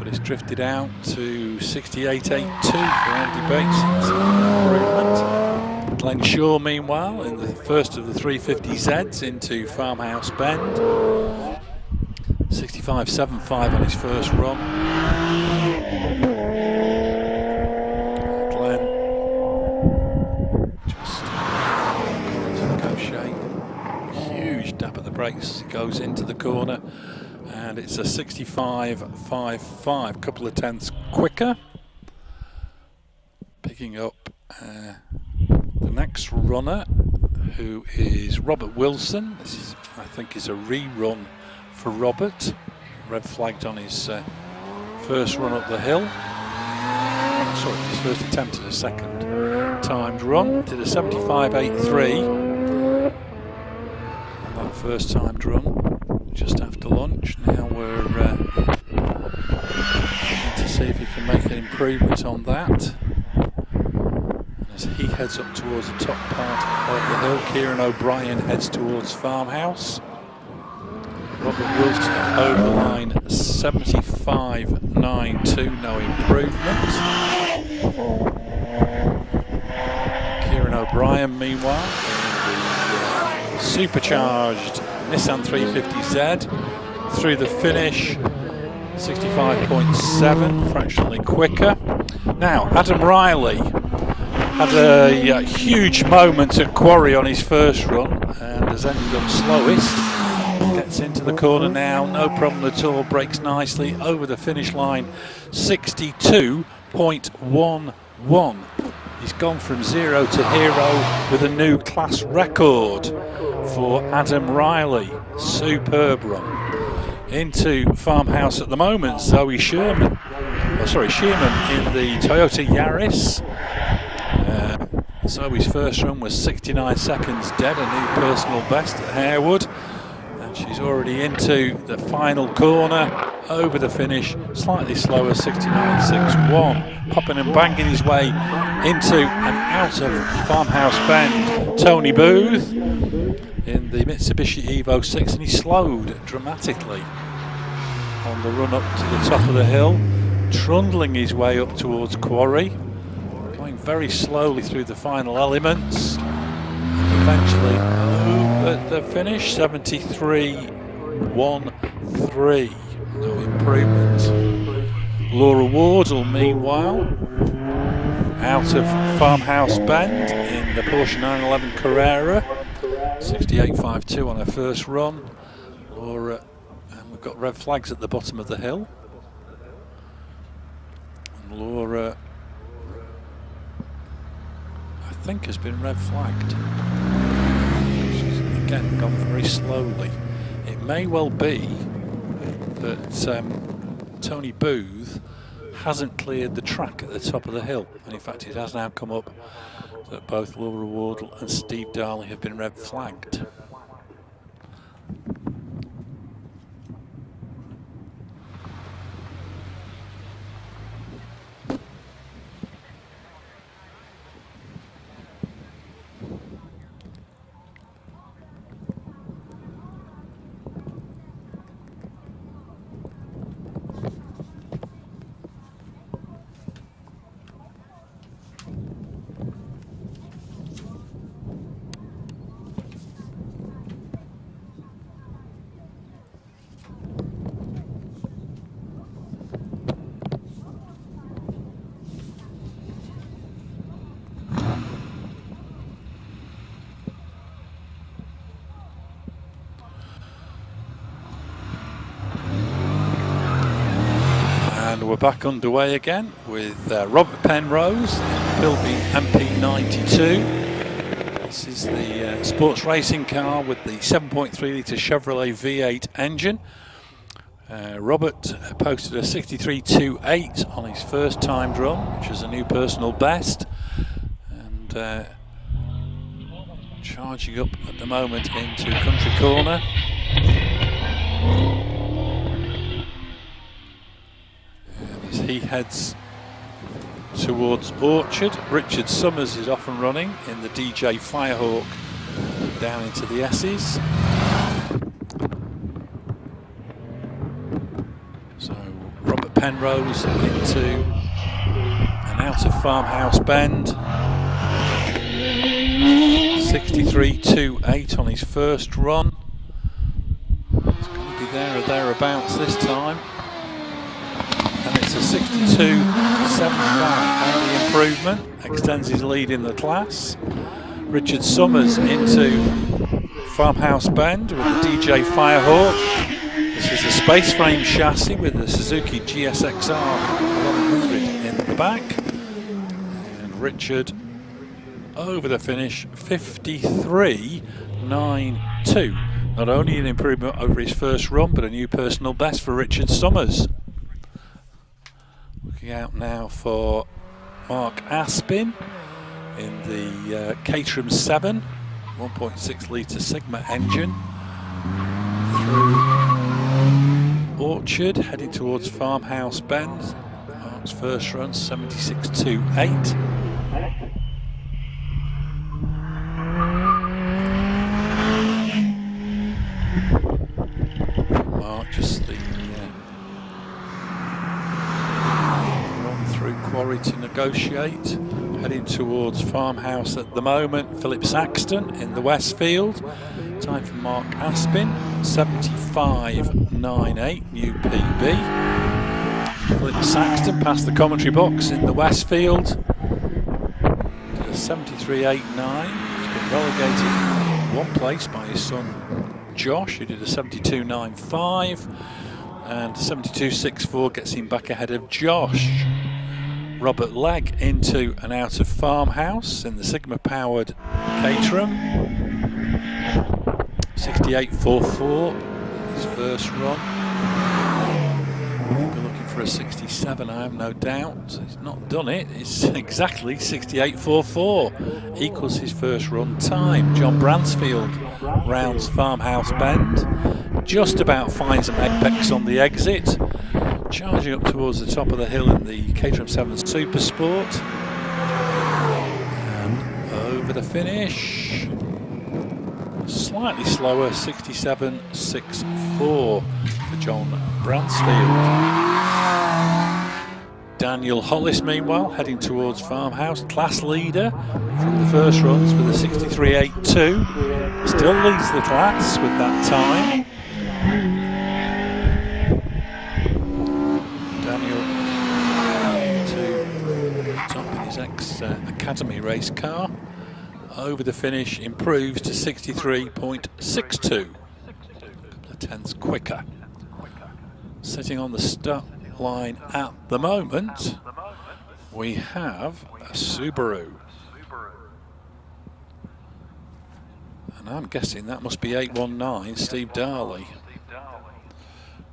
but it's drifted out to 68.82 for Andy Bates. It's an improvement. Glenn Shaw, meanwhile, in the first of the 350Zs into Farmhouse Bend. 65.75 on his first run. Glenn just into go shape. Huge dab at the brakes as it goes into the corner. And it's a 65.55, couple of tenths quicker. Picking up the next runner, who is Robert Wilson. This is, I think, is a rerun for Robert. Red flagged on his first run up the hill. Sorry, his first attempt at a second timed run. Did a 75.83 on that first timed run just after lunch. Now we're looking to see if he can make an improvement on that. As he heads up towards the top part of the hill, Kieran O'Brien heads towards Farmhouse. Robert Wilson over the line, 75.92, no improvement. Kieran O'Brien, meanwhile, in the supercharged Nissan 350Z through the finish, 65.7, fractionally quicker. Now, Adam Riley had a huge moment at Quarry on his first run and has ended up slowest. Gets into the corner now, no problem at all, brakes nicely over the finish line, 62.11. He's gone from 0 to hero with a new class record for Adam Riley. Superb run. Into Farmhouse at the moment, Zoe Shearman in the Toyota Yaris. Zoe's first run was 69 seconds dead, a new personal best at Harewood. And she's already into the final corner, over the finish, slightly slower, 69.61. Popping and banging his way into and out of Farmhouse Bend, Tony Booth in the Mitsubishi Evo 6, and he slowed dramatically on the run up to the top of the hill, trundling his way up towards Quarry, going very slowly through the final elements, and eventually at the finish, 73.13, no improvement. Laura Wardle, meanwhile, out of Farmhouse Bend in the Porsche 911 Carrera, 68.52 on her first run. Laura, and we've got red flags at the bottom of the hill. And Laura, I think, has been red flagged. She's again gone very slowly. It may well be that Tony Booth hasn't cleared the track at the top of the hill, and in fact it has now come up that both Laura Wardle and Steve Darley have been red flagged. We're back underway again with Robert Penrose in Bilby MP92. This is the sports racing car with the 7.3 litre Chevrolet V8 engine. Robert posted a 63.28 on his first timed run, which is a new personal best, and charging up at the moment into Country Corner. He heads towards Orchard. Richard Summers is off and running in the DJ Firehawk down into the S's. So Robert Penrose into and out of Farmhouse Bend. 63.28 on his first run. It's going to be there or thereabouts this time. And it's a 62.75. And the improvement extends his lead in the class. Richard Summers into Farmhouse Bend with the DJ Firehawk. This is a space frame chassis with the Suzuki GSXR 1100 in the back. And Richard over the finish, 53.92. Not only an improvement over his first run, but a new personal best for Richard Summers. Looking out now for Mark Aspin in the Caterham 7, 1.6 litre Sigma engine. Through Orchard, heading towards Farmhouse Bend. Mark's first run, 76.28. Mark just the run through Quarry to negotiate. Heading towards Farmhouse at the moment. Philip Saxton in the Westfield. Time for Mark Aspin, 75.98, new PB. Philip Saxton past the commentary box in the Westfield. Did a 73.89. He's been relegated one place by his son Josh, who did a 72.95. And 72.64 gets him back ahead of Josh. Robert Legg into and out of Farmhouse in the Sigma powered Caterham. 68.44, his first run. We'll be looking for a 67, I have no doubt. He's not done it. It's exactly 68.44, equals his first run time. John Bransfield rounds Farmhouse Bend, just about finds an apex on the exit. Charging up towards the top of the hill in the Caterham 7 Super Sport. And over the finish, slightly slower, 67.64 for John Bransfield. Daniel Hollis, meanwhile, heading towards Farmhouse, class leader from the first runs with a 63.82. Still leads the class with that time. Academy race car. Over the finish, improves to 63.62. A couple of tenths quicker. Sitting on the start line at the moment, we have a Subaru. And I'm guessing that must be 819 Steve Darley,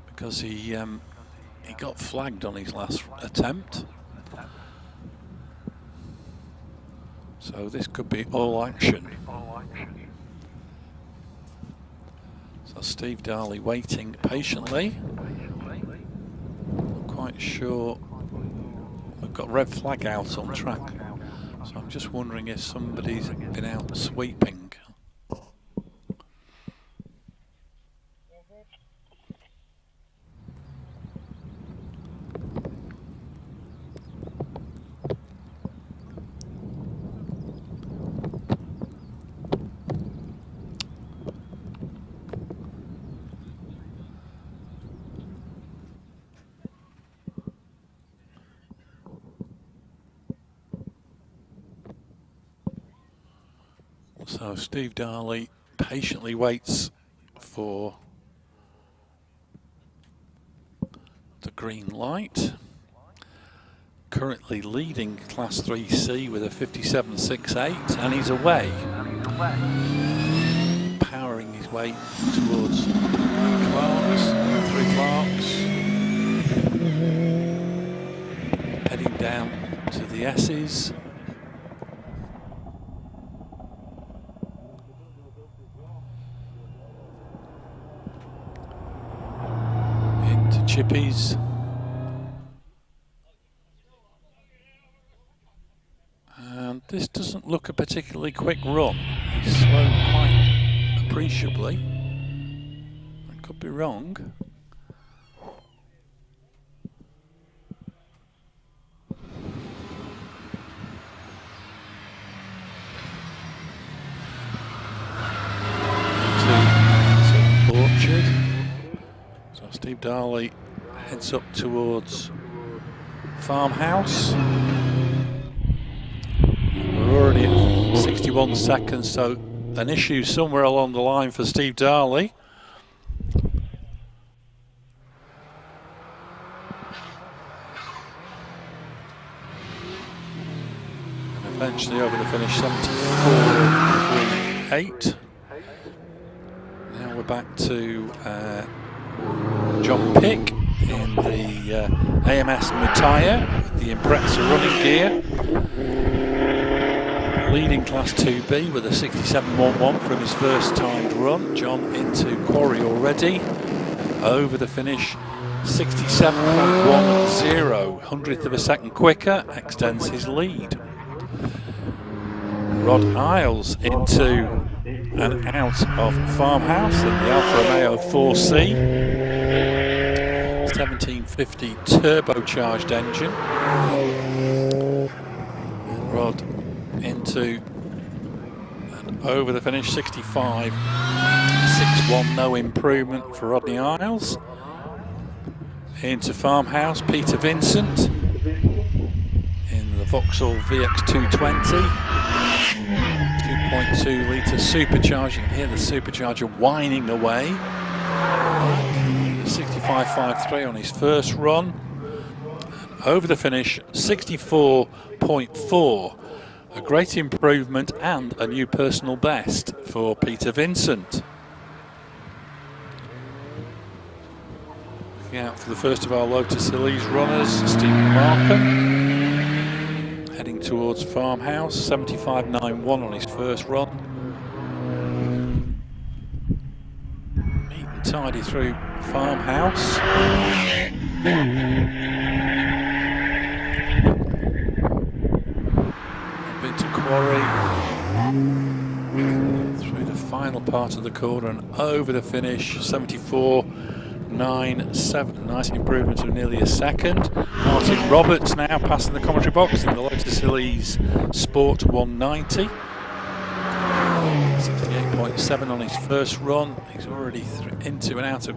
because he got flagged on his last attempt. So this could be all action. So Steve Darley waiting patiently. Not quite sure. We've got red flag out on track. So I'm just wondering if somebody's been out sweeping. So Steve Darley patiently waits for the green light. Currently leading Class 3C with a 57.68, and he's away. Powering his way towards Clark's, 3 Clark's. Heading down to the S's. Chippies. And this doesn't look a particularly quick run. It's slowed quite appreciably. I could be wrong. Darley heads up towards Farmhouse. We're already at 61 seconds, so an issue somewhere along the line for Steve Darley. And eventually over the finish, 74.38. Now we're back to John Pick in the AMS Mataya with the Impreza running gear. Leading Class 2B with a 67.11 from his first timed run. John into quarry already. And over the finish, 67.10, 100th of a second quicker, extends his lead. Rod Isles into and out of Farmhouse in the Alfa Romeo 4C. 1750 turbocharged engine. Rod into and over the finish, 65.61, no improvement for Rodney Isles. Into Farmhouse, Peter Vincent in the Vauxhall VX220, 2.2 litre supercharger. You can hear the supercharger whining away. 65.53 on his first run. And over the finish, 64.4. A great improvement and a new personal best for Peter Vincent. Looking out for the first of our Lotus Elise runners, Stephen Markham. Heading towards Farmhouse, 75.91 on his first run. Neat and tidy through Farmhouse. To quarry through the final part of the corner and over the finish, 74.97, nice improvement of nearly a second. Martin Roberts now passing the commentary box in the Lotus Elise Sport 190, 68.7 on his first run. He's already into and out of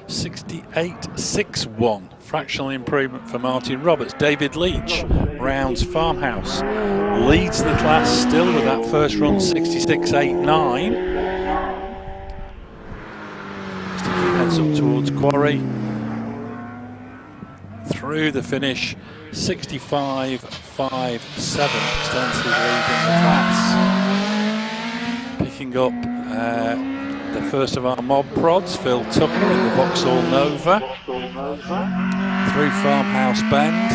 68.61, fractional improvement for Martin Roberts. David Leach rounds Farmhouse, leads the class still with that first run, 66.89. Heads up towards quarry, through the finish, 65.57, extends his lead in the class. Picking up the first of our mob prods, Phil Tucker in the Vauxhall Nova, through Farmhouse Bend.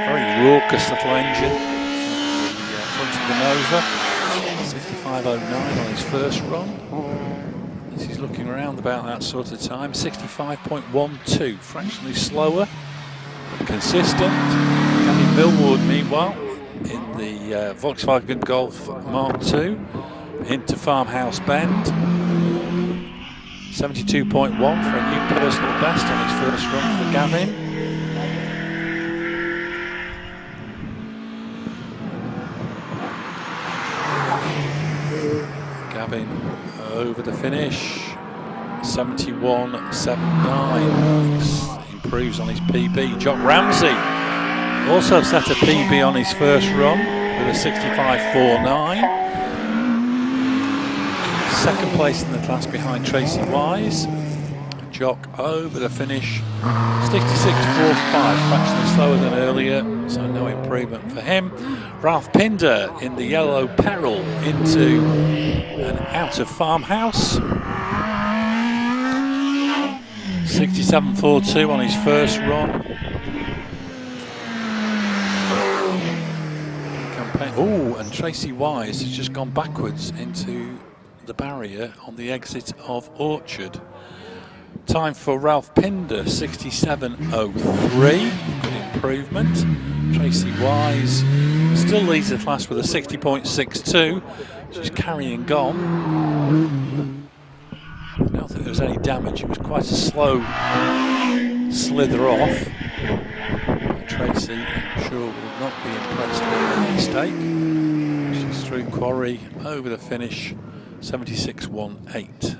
Very raucous little engine in the front of the Nova. 65.09 on his first run. As he's looking around about that sort of time, 65.12, fractionally slower but consistent. Gavin Millward, meanwhile, in the Volkswagen Golf Mark II. Into Farmhouse Bend, 72.1 for a new personal best on his first run for Gavin. Gavin over the finish, 71.79, improves on his PB. Jock Ramsey also set a PB on his first run with a 65.49. Second place in the class behind Tracy Wise. Jock over the finish, 66.45, fractionally slower than earlier, so no improvement for him. Ralph Pinder in the Yellow Peril into and out of Farmhouse. 67.42 on his first run. Oh, and Tracy Wise has just gone backwards into the barrier on the exit of Orchard. Time for Ralph Pinder, 67.03, good improvement. Tracy Wise still leads the class with a 60.62, she's carrying on. I don't think there was any damage, it was quite a slow slither off. Tracy, I'm sure, will not be impressed with a mistake. She's through quarry, over the finish, 76.18.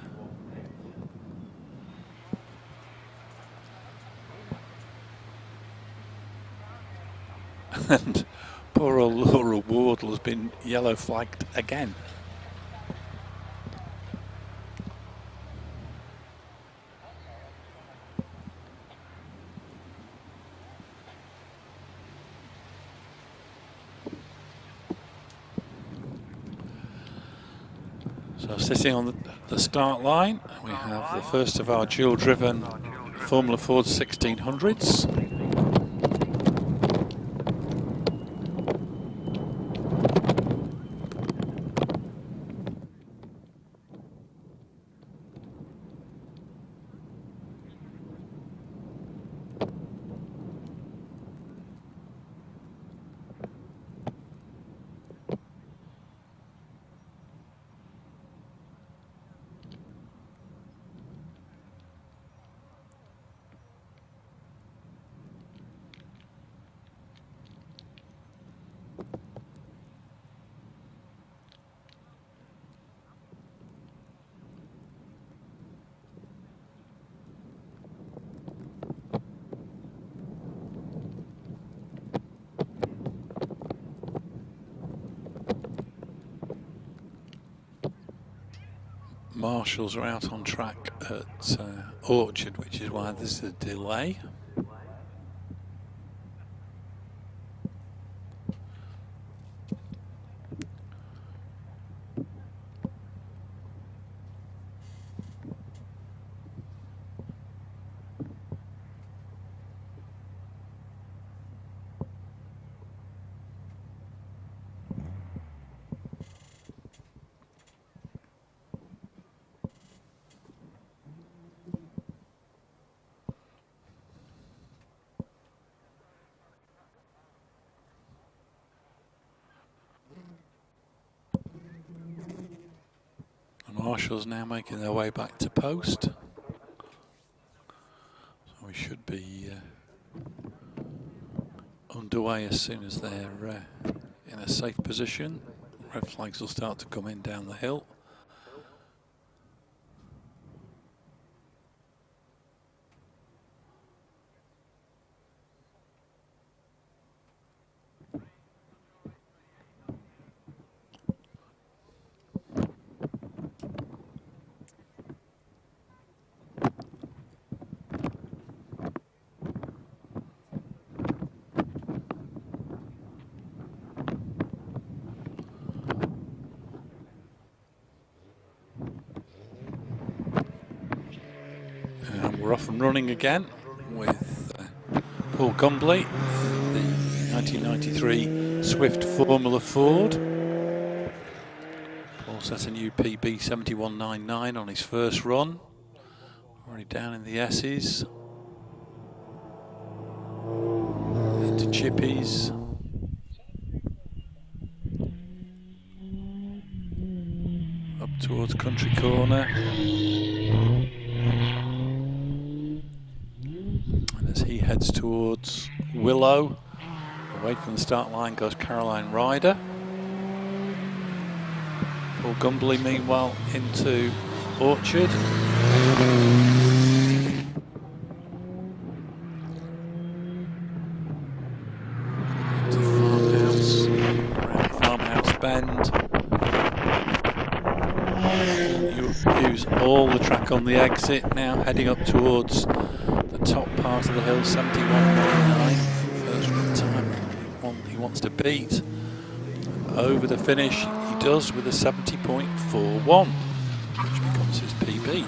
And poor old Laura Wardle has been yellow flagged again. So sitting on the start line, we have the first of our dual-driven Formula Ford 1600s. Marshals are out on track at Orchard, which is why there's a delay. Marshals now making their way back to post. So we should be underway as soon as they're in a safe position. Red flags will start to come in down the hill. We're off and running again with Paul Gumbley, the 1993 Swift Formula Ford. Paul set a new PB 71.99 on his first run, already down in the S's, into chippies. Up towards Country Corner. As he heads towards Willow, away from the start line goes Caroline Ryder. Paul Gumbley meanwhile into Orchard. Into Farmhouse, around Farmhouse Bend. You use all the track on the exit now, heading up towards the top part of the hill, 71.9. First run time he wants to beat. Over the finish, he does with a 70.41, which becomes his PB.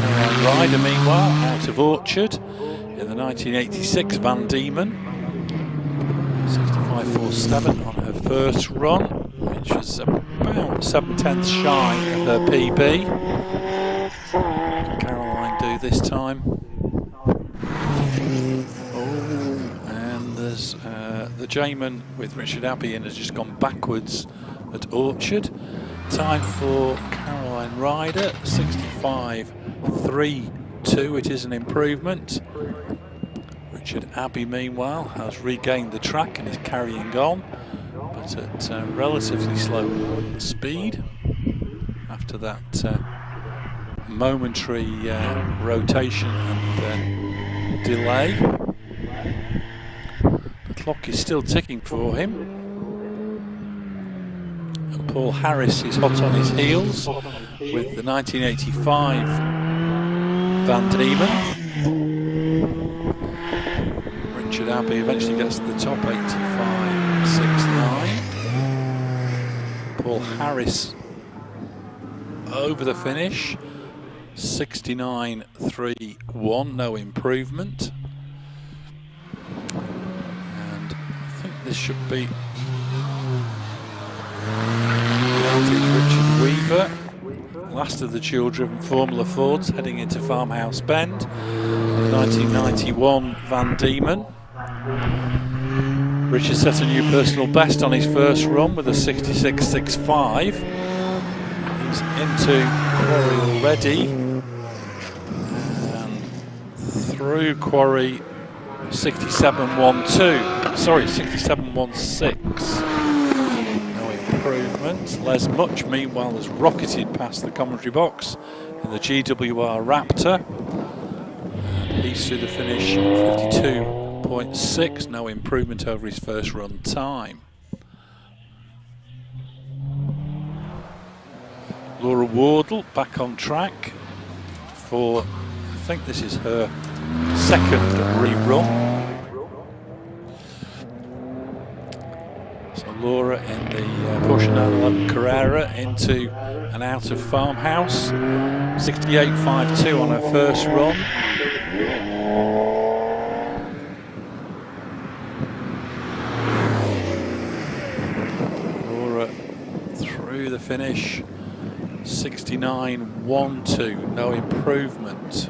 Caroline Ryder, meanwhile, out of Orchard in the 1986 Van Diemen. 65.47 on her first run, which was about 7/10 shy of her PB. What can Caroline do this time? And there's the J-man with Richard Abbey in has just gone backwards at Orchard. Time for Caroline Ryder, 65.32. It is an improvement. Richard Abbey, meanwhile, has regained the track and is carrying on, but at relatively slow speed after that momentary rotation and delay. But Clock is still ticking for him. And Paul Harris is hot on his heels with the 1985 Van Diemen. Richard Abbey eventually gets to the top, 85.69. Paul Harris over the finish, 69.31, no improvement. And I think this should be Richard Weaver, last of the dual-driven Formula Fords, heading into Farmhouse Bend. 1991 Van Diemen. Richard set a new personal best on his first run with a 66.65. He's into quarry already. And through quarry 67.12. Sorry, 67.16. No improvement. Les Much, meanwhile, has rocketed past the commentary box in the GWR Raptor. And he's through the finish 52.6. No improvement over his first run time. Laura Wardle back on track for, I think this is her second rerun. So Laura in the Porsche 911 Carrera into and out of Farmhouse. 68.52 on her first run. Laura through the finish. 69.12, no improvement.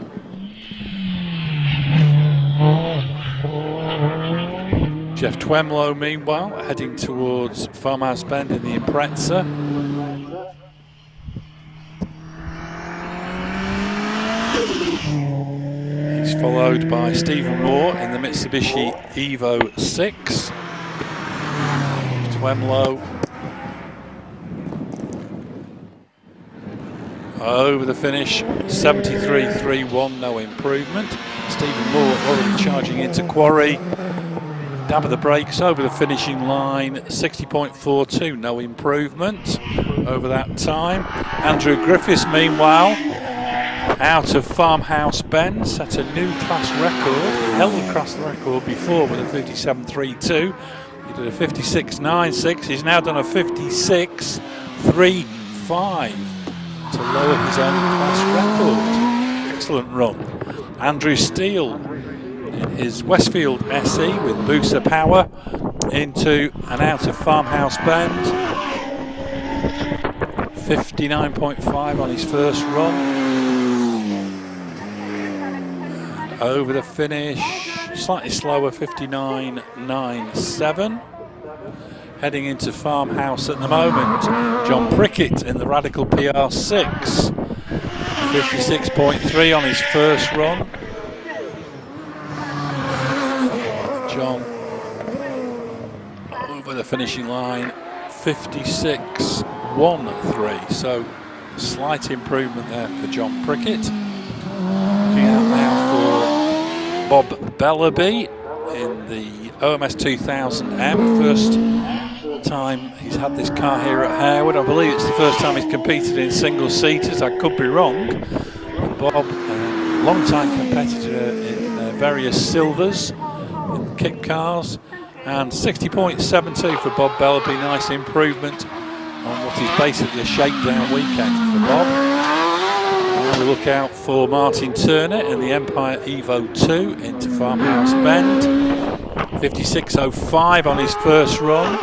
Jeff Twemlow, meanwhile, heading towards Farmhouse Bend in the Impreza. He's followed by Stephen Moore in the Mitsubishi Evo 6. Twemlow over the finish, 73.31, no improvement. Stephen Moore already charging into quarry. Dab of the brakes over the finishing line, 60.42, no improvement over that time. Andrew Griffiths, meanwhile, out of Farmhouse Bend, set a new class record. He held the class record before with a 57.32. He did a 56.96. He's now done a 56.35. to lower his own class record. Excellent run. Andrew Steele in his Westfield SE with booster power into and out of Farmhouse Bend. 59.5 on his first run. And over the finish, slightly slower, 59.97. Heading into Farmhouse at the moment, John Prickett in the Radical PR6, 56.3 on his first run. John over the finishing line, 56.13. So slight improvement there for John Prickett. Looking out now for Bob Bellaby in the OMS 2000M. First time he's had this car here at Harewood. I believe it's the first time he's competed in single seaters. I could be wrong. But Bob, long time competitor in various silvers in kit cars, and 60.72 for Bob Bellaby. Nice improvement on what is basically a shakedown weekend for Bob. And we look out for Martin Turner in the Empire Evo 2 into Farmhouse Bend. 56.05 on his first run.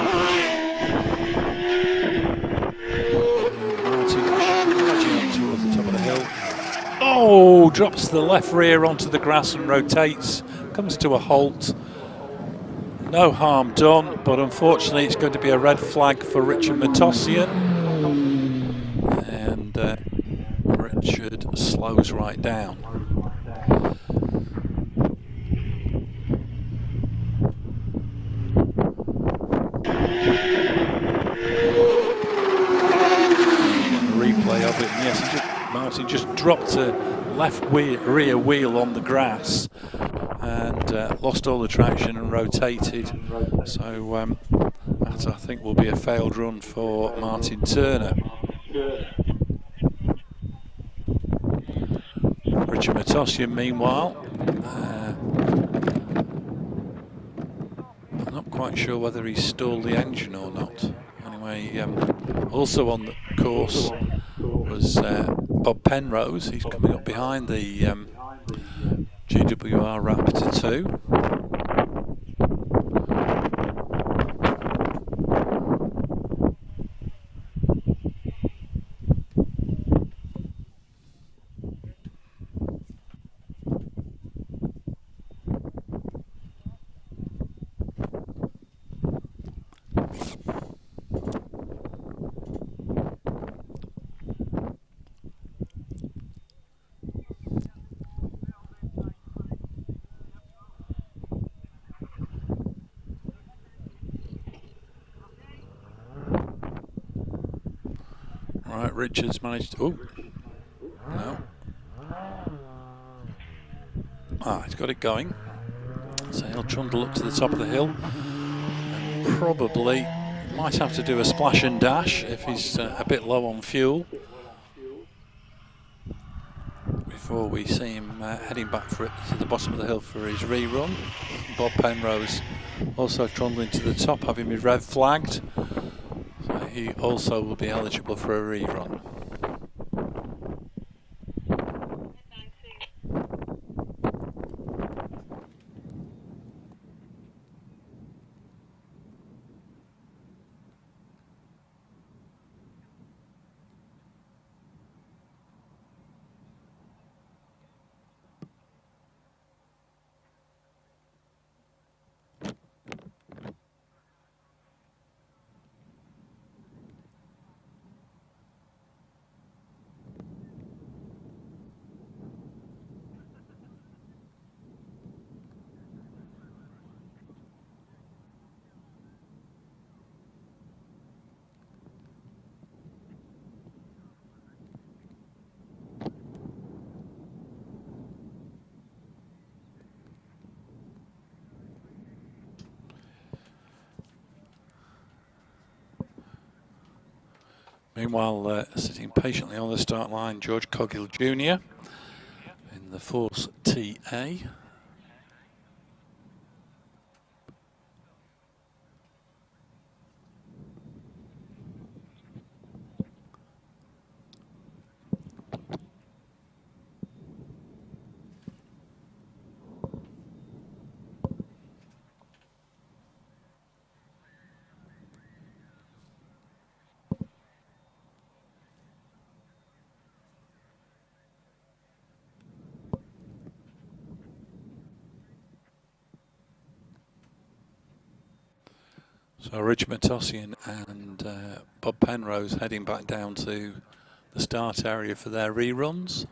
Martin charging towards the top of the hill. Oh, drops the left rear onto the grass and rotates. Comes to a halt. No harm done, but unfortunately it's going to be a red flag for Richard Matossian. And Richard slows right down. Replay of it, and yes, Martin just dropped a left rear wheel on the grass and lost all the traction and rotated. So that, I think, will be a failed run for Martin Turner. Richard Matosian, meanwhile, I'm not quite sure whether he's stalled the engine or not. Anyway, also on the course was Bob Penrose. He's coming up behind the GWR Raptor 2. Right, Richards managed to... Oh, no. He's got it going. So he'll trundle up to the top of the hill. And probably might have to do a splash and dash if he's a bit low on fuel, before we see him heading back to the bottom of the hill for his rerun. Bob Penrose also trundling to the top, having his rev flagged. So he also will be eligible for a rerun. Meanwhile, sitting patiently on the start line, George Coggill Jr. in the Force TA. So Richard Matosian and Bob Penrose heading back down to the start area for their reruns.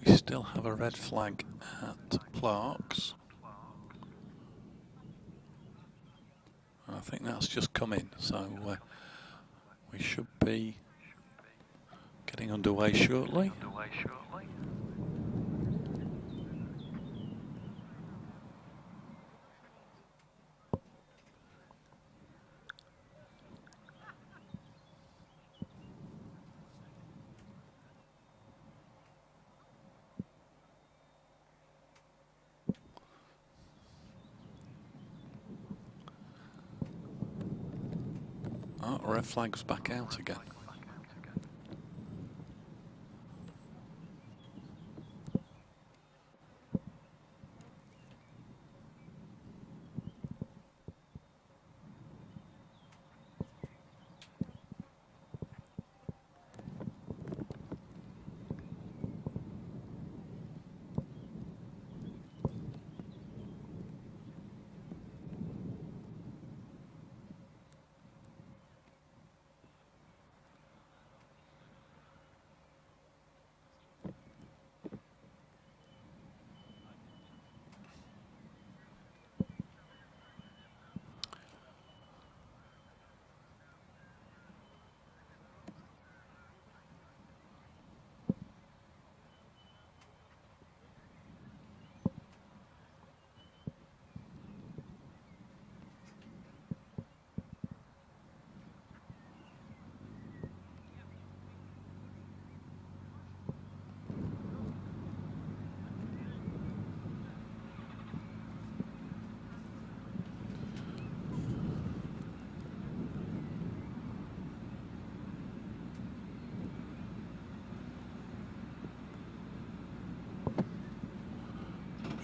We still have a red flag at Clark's. I think that's just come in, so we should be getting underway shortly. Oh, red flag's back out again.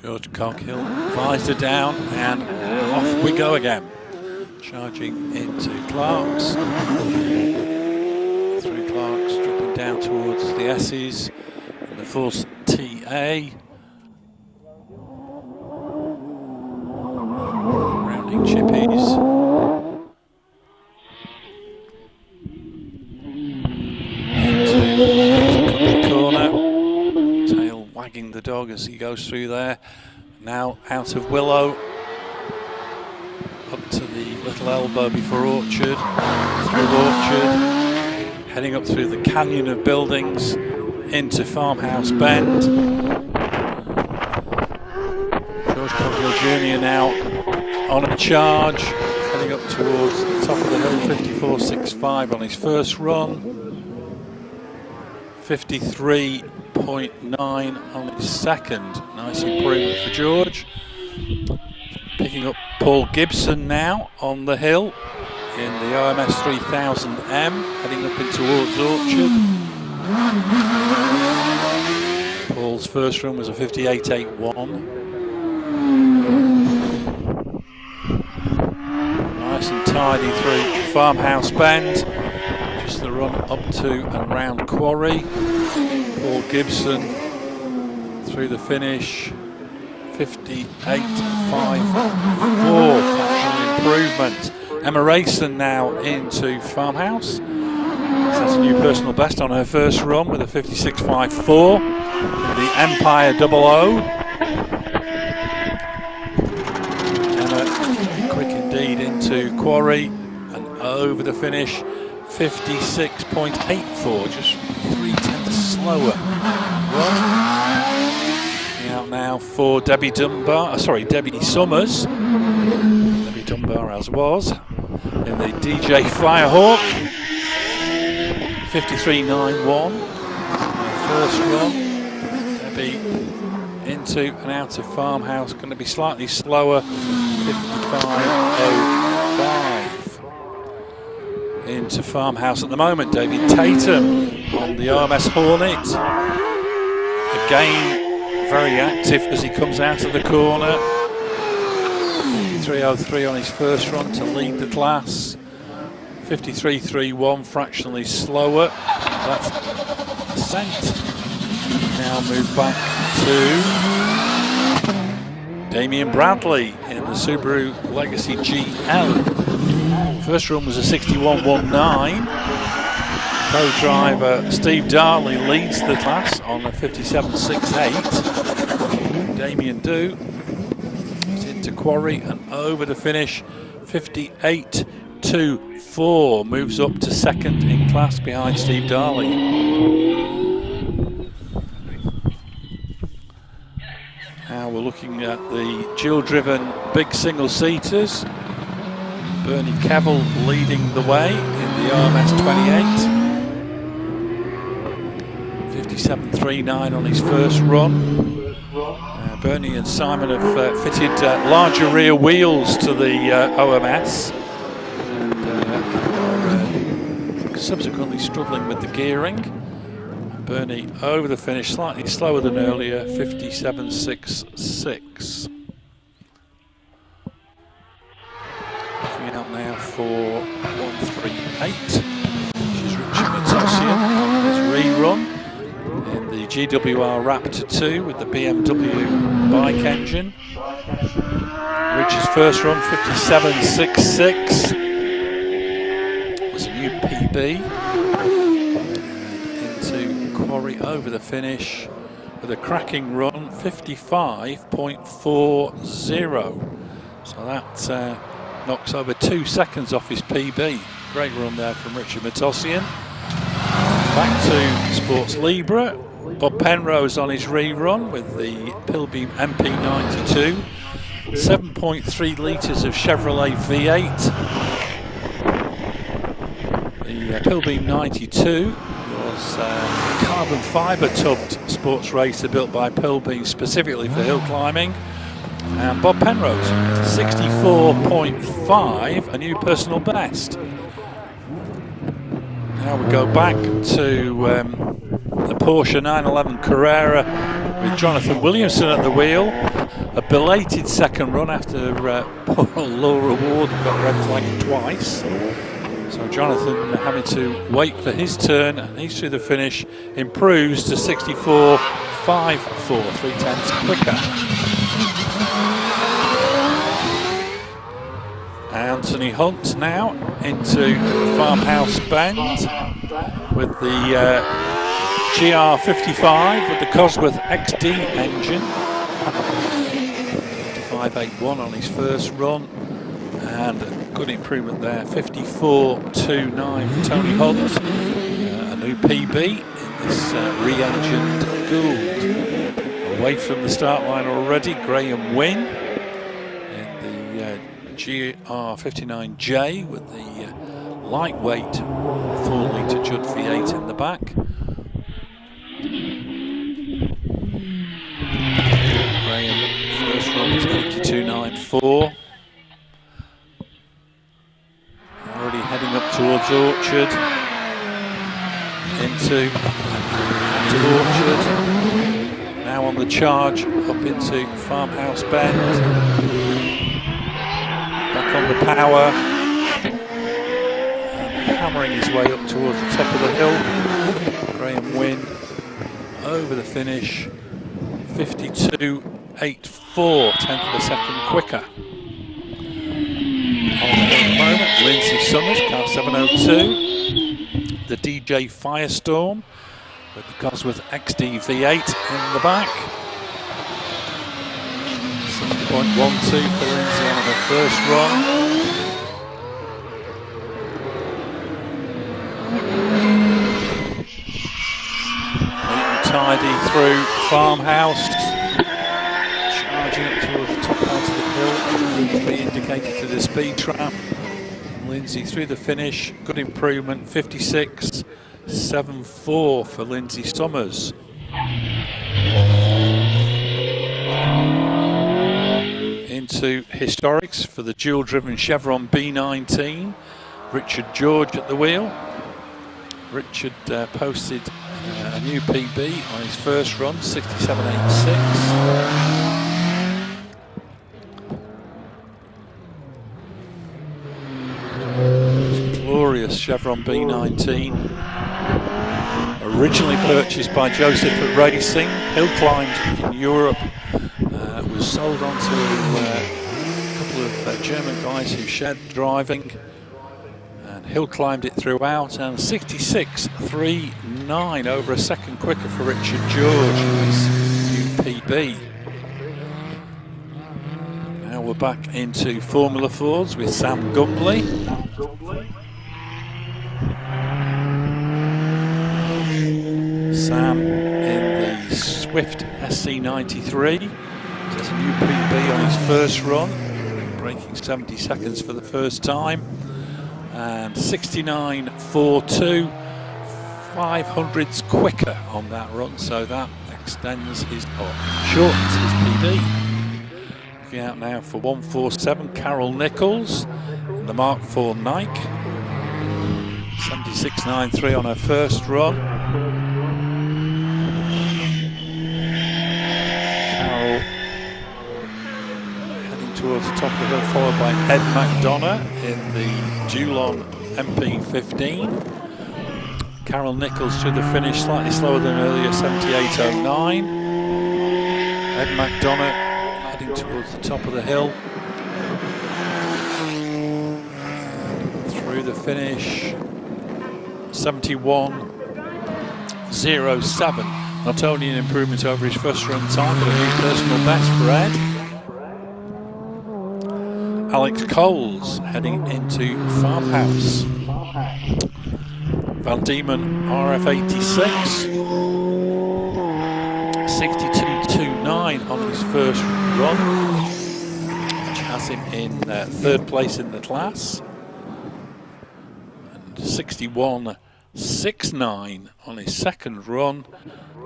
George Coghill visor down, and off we go again. Charging into Clark's. Through Clark's, dropping down towards the S's. And the false TA. Rounding chippies. Into the corner. Tail wagging the dog as he goes through there. Now out of Willow. Up to the little elbow before Orchard. Through Orchard. Heading up through the canyon of buildings. Into Farmhouse Bend. George Coghill Jr. now on a charge, heading up towards the top of the hill, 54.65 on his first run, 53.9 on his second. Nice improvement for George. Picking up Paul Gibson now on the hill in the OMS 3000M, heading up in towards Orchard. Paul's first run was a 58.81. Nice and tidy through Farmhouse Bend. Just the run up to and around Quarry. Paul Gibson through the finish. 58.54. Improvement. Emma Rayson now into Farmhouse. That's a new personal best on her first run with a 56.54 in the Empire 00. Emma quick indeed into Quarry and over the finish, 56.84, just 0.3 slower run. Out now for Debbie Summers. Debbie Dunbar as was in the DJ Firehawk. 53.91. First run. Debbie into and out of Farmhouse, going to be slightly slower. 55.05. Into Farmhouse at the moment. David Tatum on the OMS Hornet. Again, very active as he comes out of the corner. 53.03 on his first run to lead the class. 53.31, fractionally slower. That's Ascent. Now move back to Damien Bradley in the Subaru Legacy GL. First run was a 61.19. Co-driver Steve Darley leads the class on a 57.68. Damien Do is into Quarry and over the finish, 58.24. Moves up to second in class behind Steve Darley. Now we're looking at the dual-driven big single-seaters. Bernie Cavill leading the way in the OMS 28. 57.39 on his first run. Bernie and Simon have fitted larger rear wheels to the OMS. And subsequently struggling with the gearing. Bernie over the finish, slightly slower than earlier, 57.66. Looking out now for 138. Which is Richard Matossian on his rerun in the GWR Raptor 2 with the BMW bike engine. Richard's first run, 57.66. Was a new PB. Quarry over the finish with a cracking run, 55.40. So that knocks over 2 seconds off his PB. Great run there from Richard Matossian. Back to Sports Libre. Bob Penrose on his rerun with the Pilbeam MP92. 7.3 litres of Chevrolet V8. The Pilbeam 92 was carbon fibre tubbed sports racer built by Pilbeam specifically for hill climbing. And Bob Penrose, 64.5, a new personal best. Now we go back to the Porsche 911 Carrera with Jonathan Williamson at the wheel. a belated second run after poor Laura Ward got red flagged twice. So Jonathan having to wait for his turn, and he's through the finish, improves to 64.54, 3/10 quicker. Anthony Hunt now into Farmhouse Bend with the GR55 with the Cosworth XD engine. 55.81 on his first run, and a good improvement there, 54.29 for Tony Hunt. A new PB in this re-engined Gould. Away from the start line already, Graham Wynn in the GR59J with the lightweight 4-litre Judd V8 in the back. Graham first run was 52.94. Already heading up towards Orchard, into Orchard. Now on the charge up into Farmhouse Bend. Back on the power. Hammering his way up towards the top of the hill. Graham Wynn over the finish. 52.84, 10th of a second quicker. On the moment, Lindsay Summers, car 702. The DJ Firestorm with the Cosworth XD V8 in the back. 7.12 for Lindsay on her first run. Neat and tidy through Farmhouse. Charging up towards the top part of the hill. To be indicated to the speed trap. Lindsay through the finish, good improvement, 56.74 for Lindsay Summers. Into historics for the dual-driven Chevron B19, Richard George at the wheel. Richard posted a new PB on his first run, 67.86. Glorious Chevron B19, originally purchased by Joseph at Racing, HillClimb in Europe, was sold on to a couple of German guys who shared driving, and HillClimbed it throughout, and 66.39 over a second quicker for Richard George, his new PB. Now we're back into Formula Fords with Sam Gumbley. Sam in the Swift SC93. There's a new PB on his first run, breaking 70 seconds for the first time, and 69.42, 500ths quicker on that run, so that extends his, or shortens his PB. Looking out now for 147, Carol Nichols in the Mark IV Nike, 76.93 on her first run. Carol heading towards the top of the hill, followed by Ed McDonough in the Dulon MP15. Carol Nichols through the finish, slightly slower than earlier, 78.09. Ed McDonough heading towards the top of the hill. Through the finish, 71.07. Not only an improvement over his first run time, but a new personal best for Ed. Alex Coles heading into Farmhouse. Van Diemen RF86. 62.29 on his first run, which has him in third place in the class. 61.69 on his second run,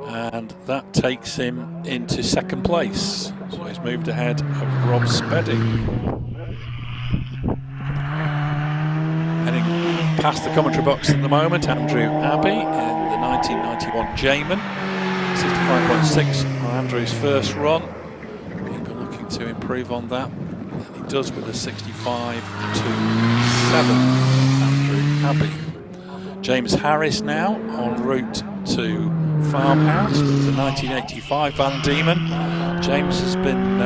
and that takes him into second place. So he's moved ahead of Rob Spedding. Heading past the commentary box at the moment, Andrew Abbey in the 1991 Jamin, 65.6 on Andrew's first run. People looking to improve on that, and he does with a 65 to 7. Andrew Abbey. James Harris now en route to Farmhouse with the 1985 Van Diemen. James has been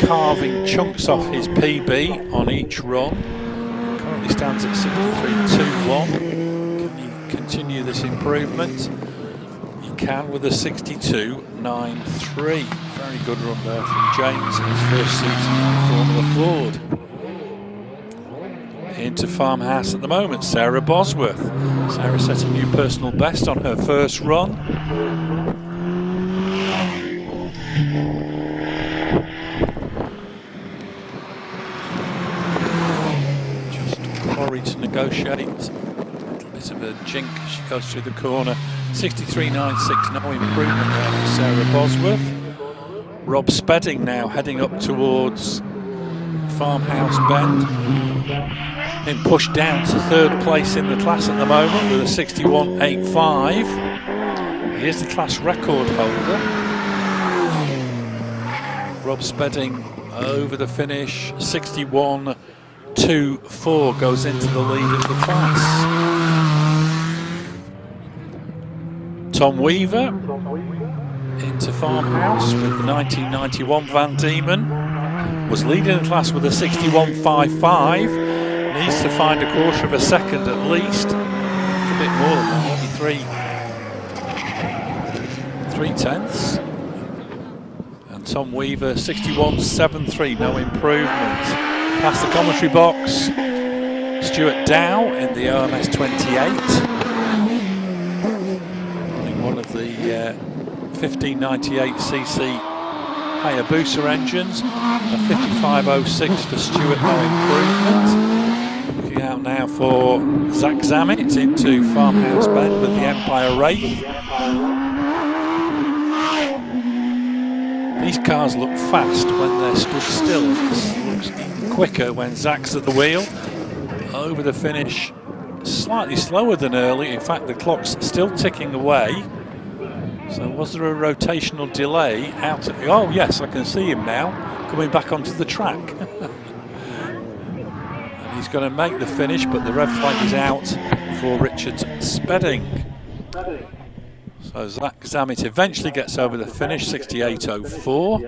carving chunks off his PB on each run. He currently stands at 63.21. Can he continue this improvement? He can with a 62.93. Very good run there from James in his first season in Formula Ford. Into Farmhouse at the moment, Sarah Bosworth. Sarah set a new personal best on her first run. Just Quarry to negotiate. A little bit of a jink as she goes through the corner. 63.96, no improvement there for Sarah Bosworth. Rob Spedding now heading up towards Farmhouse Bend. Been pushed down to third place in the class at the moment with a 61.85. He is the class record holder. Rob Spedding over the finish, 61.24 goes into the lead of the class. Tom Weaver into Farmhouse with the 1991 Van Diemen. Was leading the class with a 61.55. Needs to find a quarter of a second at least. A bit more than that, maybe 3/10. And Tom Weaver 61.73, no improvement. Past the commentary box, Stuart Dow in the OMS 28. Running one of the 1598cc Hayabusa engines. A 55.06 for Stuart, no improvement. Looking out now for Zach Zammit into Farmhouse Bend with the Empire Wraith. These cars look fast when they're stood still. This looks even quicker when Zach's at the wheel. Over the finish, slightly slower than early. In fact, the clock's still ticking away. So was there a rotational delay out at the... Oh yes, I can see him now coming back onto the track. And he's going to make the finish, but the red flag is out for Richard Spedding. So Zach Zammit eventually gets over the finish, 68.04.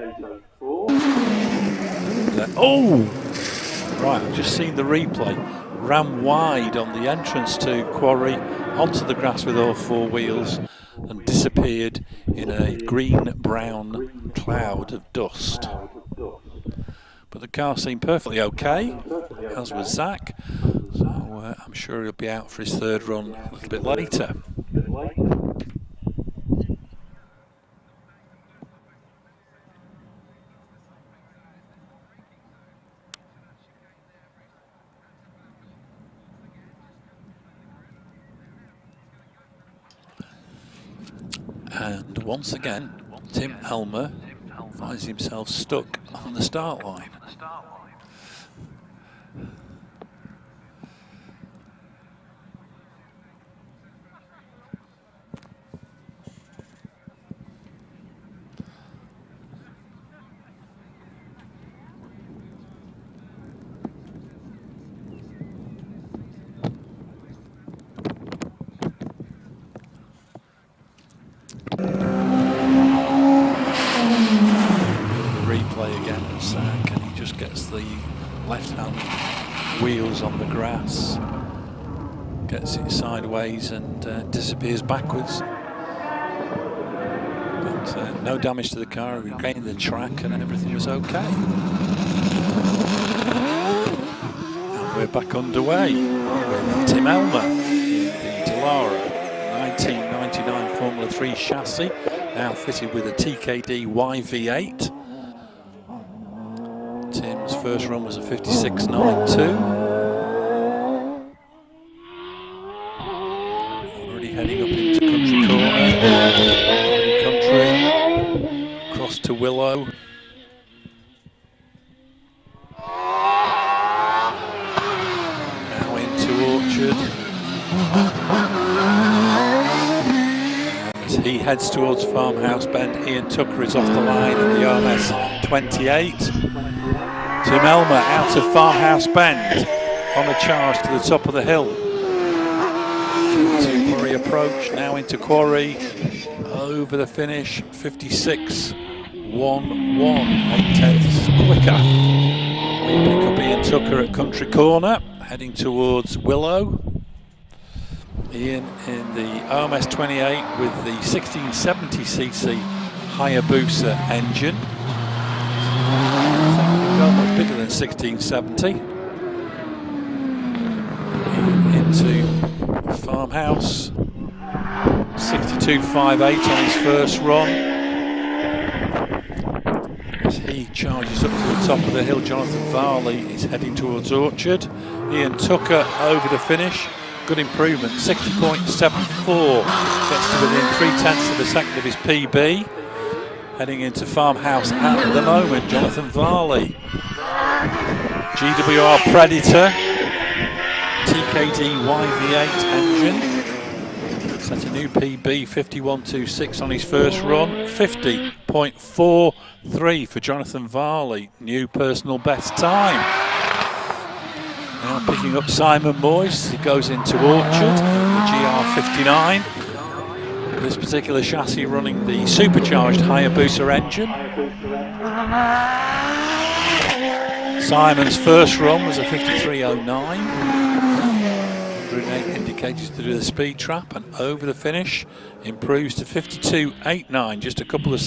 Oh! Right, I've just seen the replay. Ran wide on the entrance to Quarry, onto the grass with all four wheels, and disappeared in a green-brown cloud of dust. But the car seemed perfectly okay, as was Zach, so I'm sure he'll be out for his third run a little bit later. And once again, Tim Elmer finds himself stuck on the start line. And he just gets the left-hand wheels on the grass, gets it sideways and disappears backwards. But no damage to the car, we gained the track and everything was okay. And we're back underway with Tim Elmer in the Dallara 1999 Formula 3 chassis, now fitted with a TKD YV8. Tim's first run was a 56.92. Already heading up into Country Corner. Country, across to Willow. Now into Orchard. As as he heads towards Farmhouse Bend. Ian Tucker is off the line in the RMS 28. Tim Elmer out of Farmhouse Bend on a charge to the top of the hill. To Quarry approach, now into Quarry, over the finish, 56.11, 8/10 quicker. We pick up Ian Tucker at Country Corner, heading towards Willow. Ian in the OMS 28 with the 1670cc Hayabusa engine. Much bigger than 1670. Into Farmhouse, 62.58 on his first run. As he charges up to the top of the hill, Jonathan Varley is heading towards Orchard. Ian Tucker over the finish. Good improvement, 60.74. Gets to within 0.3 of a second of his PB. Heading into Farmhouse at the moment, Jonathan Varley. GWR Predator, TKD YV8 engine. Set a new PB, 51.26 on his first run. 50.43 for Jonathan Varley, new personal best time. Now picking up Simon Moyes, he goes into Orchard, the GR59. This particular chassis running the supercharged Hayabusa engine. Simon's first run was a 53.09. 108 indicated to do the speed trap, and over the finish improves to 52.89, just a couple of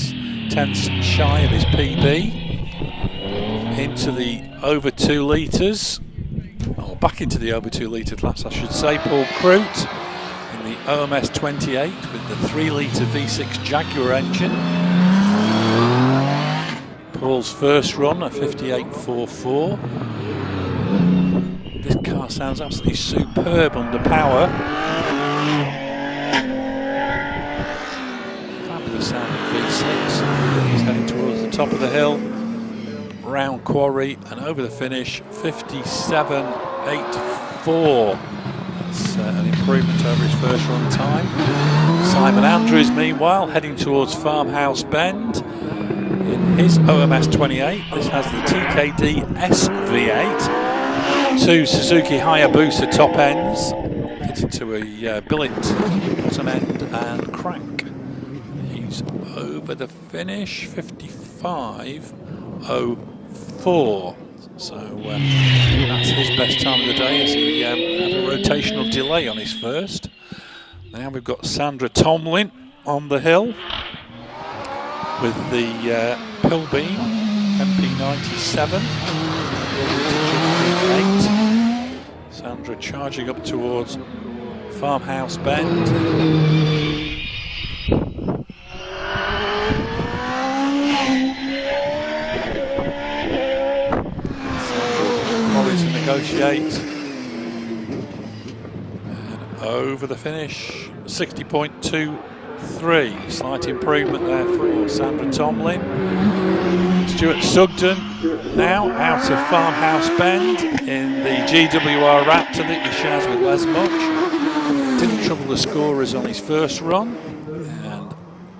tenths shy of his PB. Into the over 2 litres. Or back into the over 2 litre class, I should say. Paul Crute in the OMS 28 with the 3 litre V6 Jaguar engine. Paul's first run, a 58.44. This car sounds absolutely superb under power. Fabulous sounding V6. He's heading towards the top of the hill. Round Quarry and over the finish, 57.84. That's an improvement over his first run time. Simon Andrews, meanwhile, heading towards Farmhouse Bend in his OMS 28. This has the TKD SV8, 2 Suzuki Hayabusa top ends, fitted to a billet bottom end and crank. He's over the finish, 55.04. So that's his best time of the day, as he had a rotational delay on his first. Now we've got Sandra Tomlin on the hill with the Pilbeam MP97. 8. Sandra charging up towards Farmhouse Bend. To negotiate, and over the finish, 60.23. Slight improvement there for Sandra Tomlin. Stuart Sugden now out of Farmhouse Bend in the GWR Raptor that he shares with Les Much. Didn't trouble the scorers on his first run, and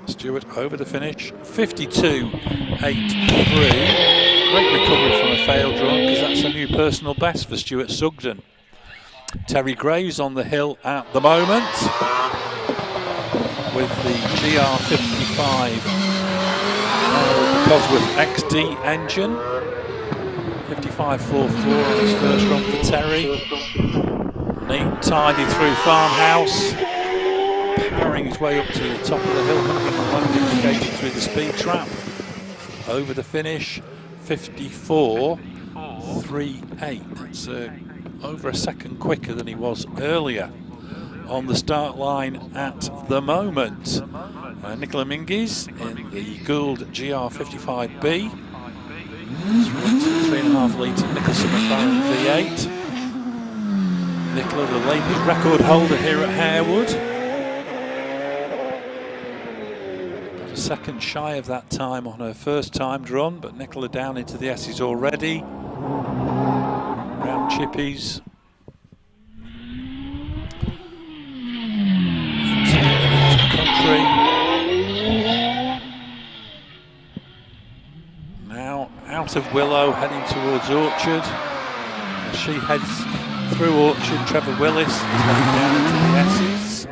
Stuart over the finish, 52.83. Great recovery from a failed run, because that's a new personal best for Stuart Sugden. Terry Graves on the hill at the moment with the GR55 Cosworth XD engine. 55.44 on his first run for Terry. Neat and tidy through Farmhouse, powering his way up to the top of the hill, indicated through the speed trap. Over the finish, 54.38. It's over a second quicker than he was earlier on the start line at the moment. Nicola Minguez in the Gould GR55B. 3.5 litre Nicholson McLaren V8. Nicola, the latest record holder here at Harewood. A second shy of that time on her first timed run, but Nicola down into the S's already. Round chippies. Into country. out of Willow, heading towards Orchard. As she heads through Orchard, Trevor Willis is heading down into the S's.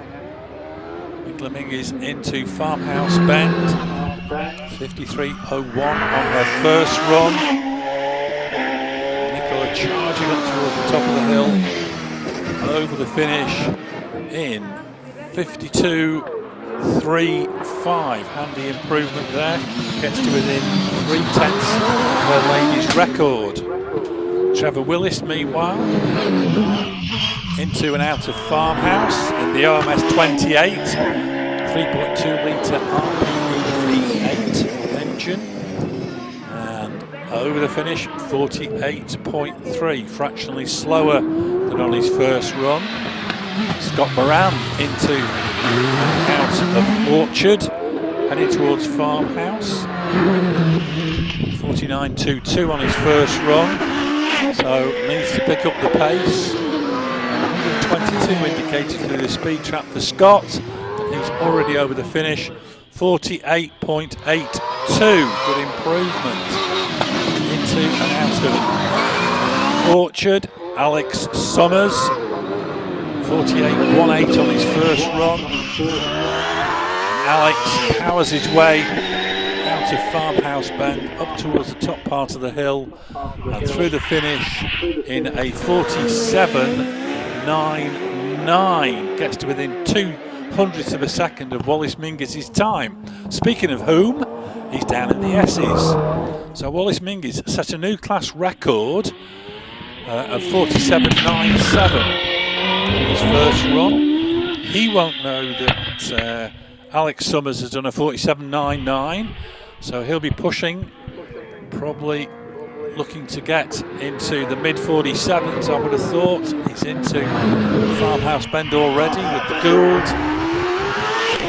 Nicola Mingus into Farmhouse Bend. 53.01 on her first run. Nicola charging up towards the top of the hill. Over the finish in 52.35. Handy improvement there. Gets to within 0.3 of her ladies' record. Trevor Willis, meanwhile, into and out of Farmhouse in the OMS 28. 3.2 litre RPE V8 engine. And over the finish, 48.3. Fractionally slower than on his first run. Scott Moran into and out of Orchard, heading towards Farmhouse. 49.22 on his first run, so needs to pick up the pace. 122 indicated through the speed trap for Scott. He's already over the finish. 48.82, good improvement. Into and out of Orchard, Alex Summers. 48.18 on his first run. Alex powers his way out of Farmhouse Bend, up towards the top part of the hill, and through the finish in a 47.99. Gets to within 0.02 of a second of Wallace Mingus' time. Speaking of whom, he's down in the S's. So Wallace Mingus set a new class record of 47.97. His first run. He won't know that Alex Summers has done a 47.99, so he'll be pushing, probably looking to get into the mid 47s. I would have thought. He's into Farmhouse Bend already with the Gould.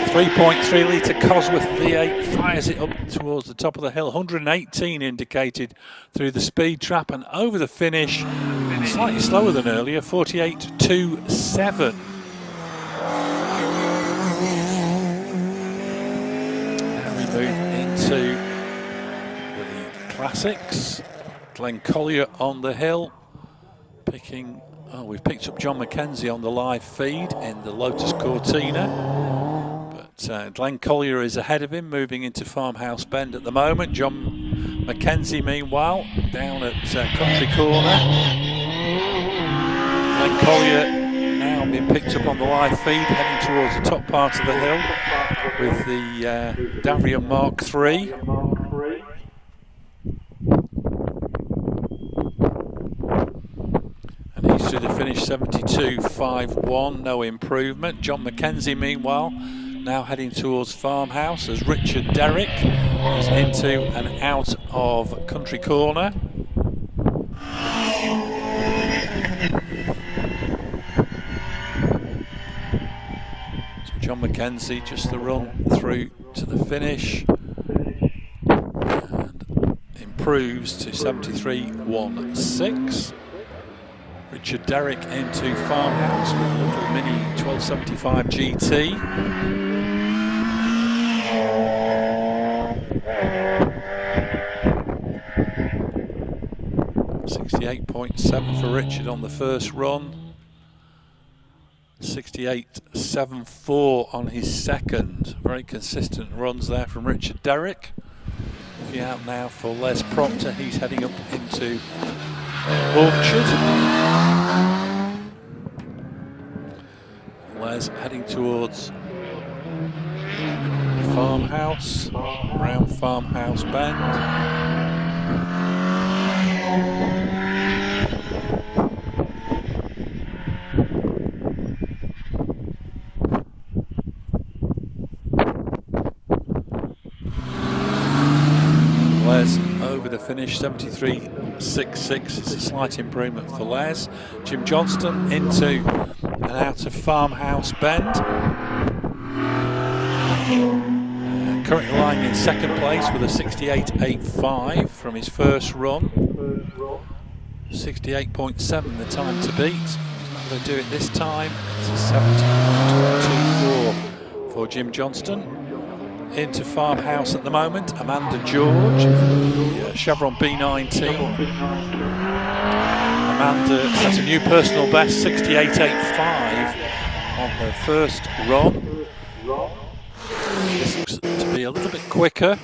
3.3 litre Cosworth V8 fires it up towards the top of the hill. 118 indicated through the speed trap, and over the finish, slightly slower than earlier, 48.27. Now we move into the classics. Glenn Collier on the hill, picking. Oh, we've picked up John McKenzie on the live feed in the Lotus Cortina. Glenn Collier is ahead of him, moving into Farmhouse Bend at the moment. John McKenzie, meanwhile, down at Country Corner. Glenn Collier now being picked up on the live feed, heading towards the top part of the hill with the Davrian Mark III. And he's through the finish 72.51, no improvement. John McKenzie, meanwhile, now heading towards Farmhouse as Richard Derrick is into and out of Country Corner. So John McKenzie just the run through to the finish and improves to 73.16. Richard Derrick into Farmhouse with a little mini 1275 GT. 68.7 for Richard on the first run. 68.74 on his second. Very consistent runs there from Richard Derrick. Looking out now for Les Proctor. He's heading up into Orchard. Les heading towards Farmhouse, around Farmhouse Bend. Les over the finish, 73.66. It's a slight improvement for Les. Jim Johnston into and out of Farmhouse Bend. Currently lying in second place with a 68.85 from his first run. 68.7 the time to beat. He's not going to do it this time. It's a 70.24 for Jim Johnston. into Farmhouse at the moment. Amanda George, the Chevron B19. Amanda set a new personal best, 68.85 on her first run. This looks to be a little bit quicker.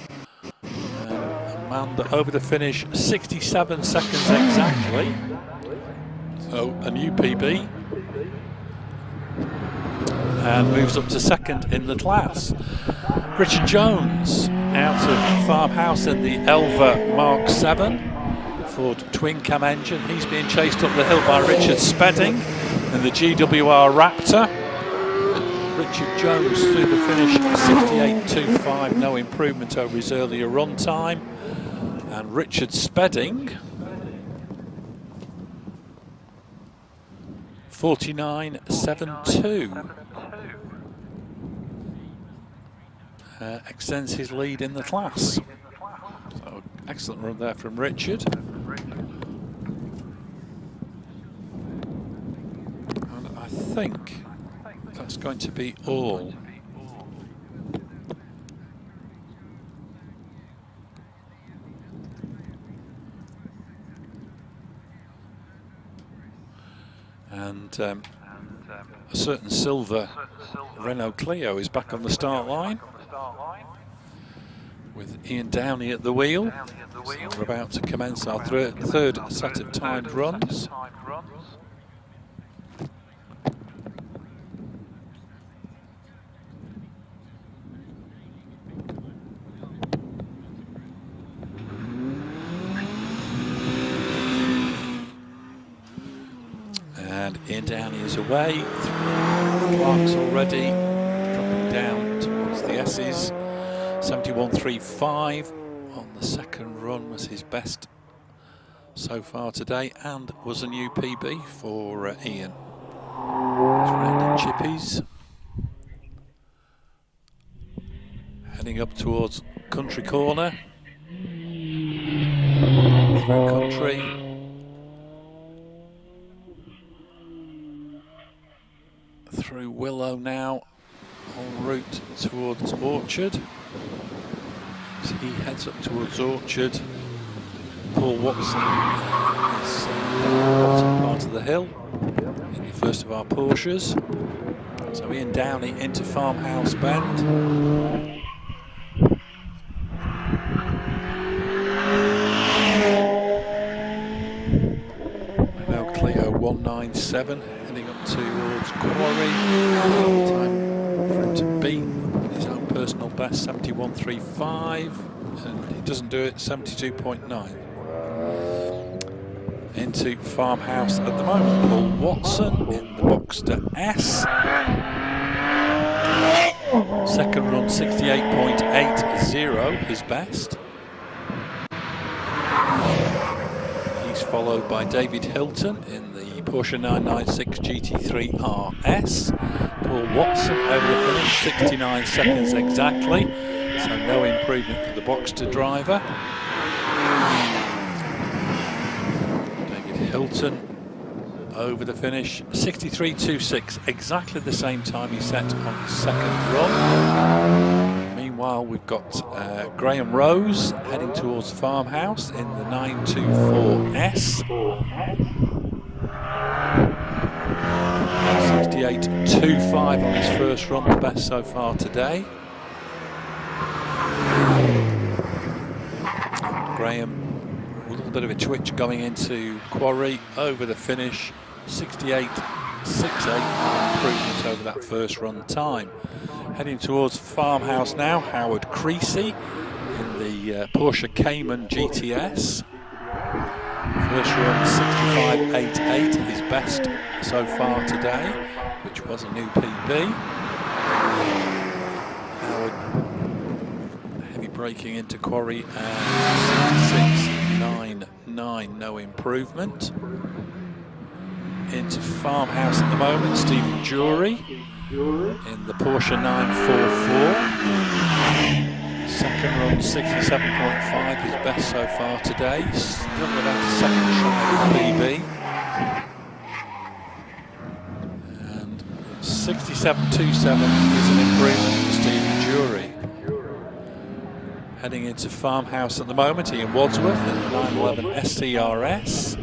Amanda over the finish, 67 seconds exactly. So a new PB. And moves up to second in the class. Richard Jones out of Farmhouse in the Elva Mark 7 Ford twin cam engine. He's being chased up the hill by Richard Spedding in the GWR Raptor. Richard Jones through the finish, 68.25, no improvement over his earlier run time. And Richard Spedding, 49.72. Extends his lead in the class. So, excellent run there from Richard. And I think that's going to be all. And a certain silver Renault Clio is back on the start line with Ian Downey at the wheel. So we're about to commence our third set of timed runs. And Ian Downey is away. Clark's already dropping down towards the S's. 71.35 on the second run was his best so far today, and was a new PB for Ian. He's rounding Chippies, heading up towards Country Corner. Through Country. Through Willow now, en route towards Orchard. As he heads up towards Orchard, Paul Watson is down the bottom part of the hill in the first of our Porsches. So Ian Downey into Farmhouse Bend. Renault Clio 197 heading up towards Quarry. Time for him to beat his own personal best, 71.35, and he doesn't do it, 72.9. Into Farmhouse at the moment, Paul Watson in the Boxster S. Second run, 68.80, his best. He's followed by David Hilton in the Porsche 996 GT3 RS. Paul Watson over the finish, 69 seconds exactly, so no improvement for the Boxster driver. David Hilton over the finish, 63.26, exactly the same time he set on his second run. Meanwhile, we've got Graham Rose heading towards Farmhouse in the 924S. 68.25 on his first run, the best so far today. Graham, a little bit of a twitch going into Quarry over the finish, 68.68, improvement over that first run time. Heading towards Farmhouse now, Howard Creasy in the Porsche Cayman GTS. First run 65.88, his best so far today, which was a new PB. Howard heavy braking into Quarry and 66.99, no improvement. Into Farmhouse at the moment, Stephen Jury in the Porsche 944. Second run 67.5, his best so far today. Still without a second try at the PB. And 67.27 is an improvement for Stephen Jury. Heading into Farmhouse at the moment, Ian Wadsworth in the 911 SCRS.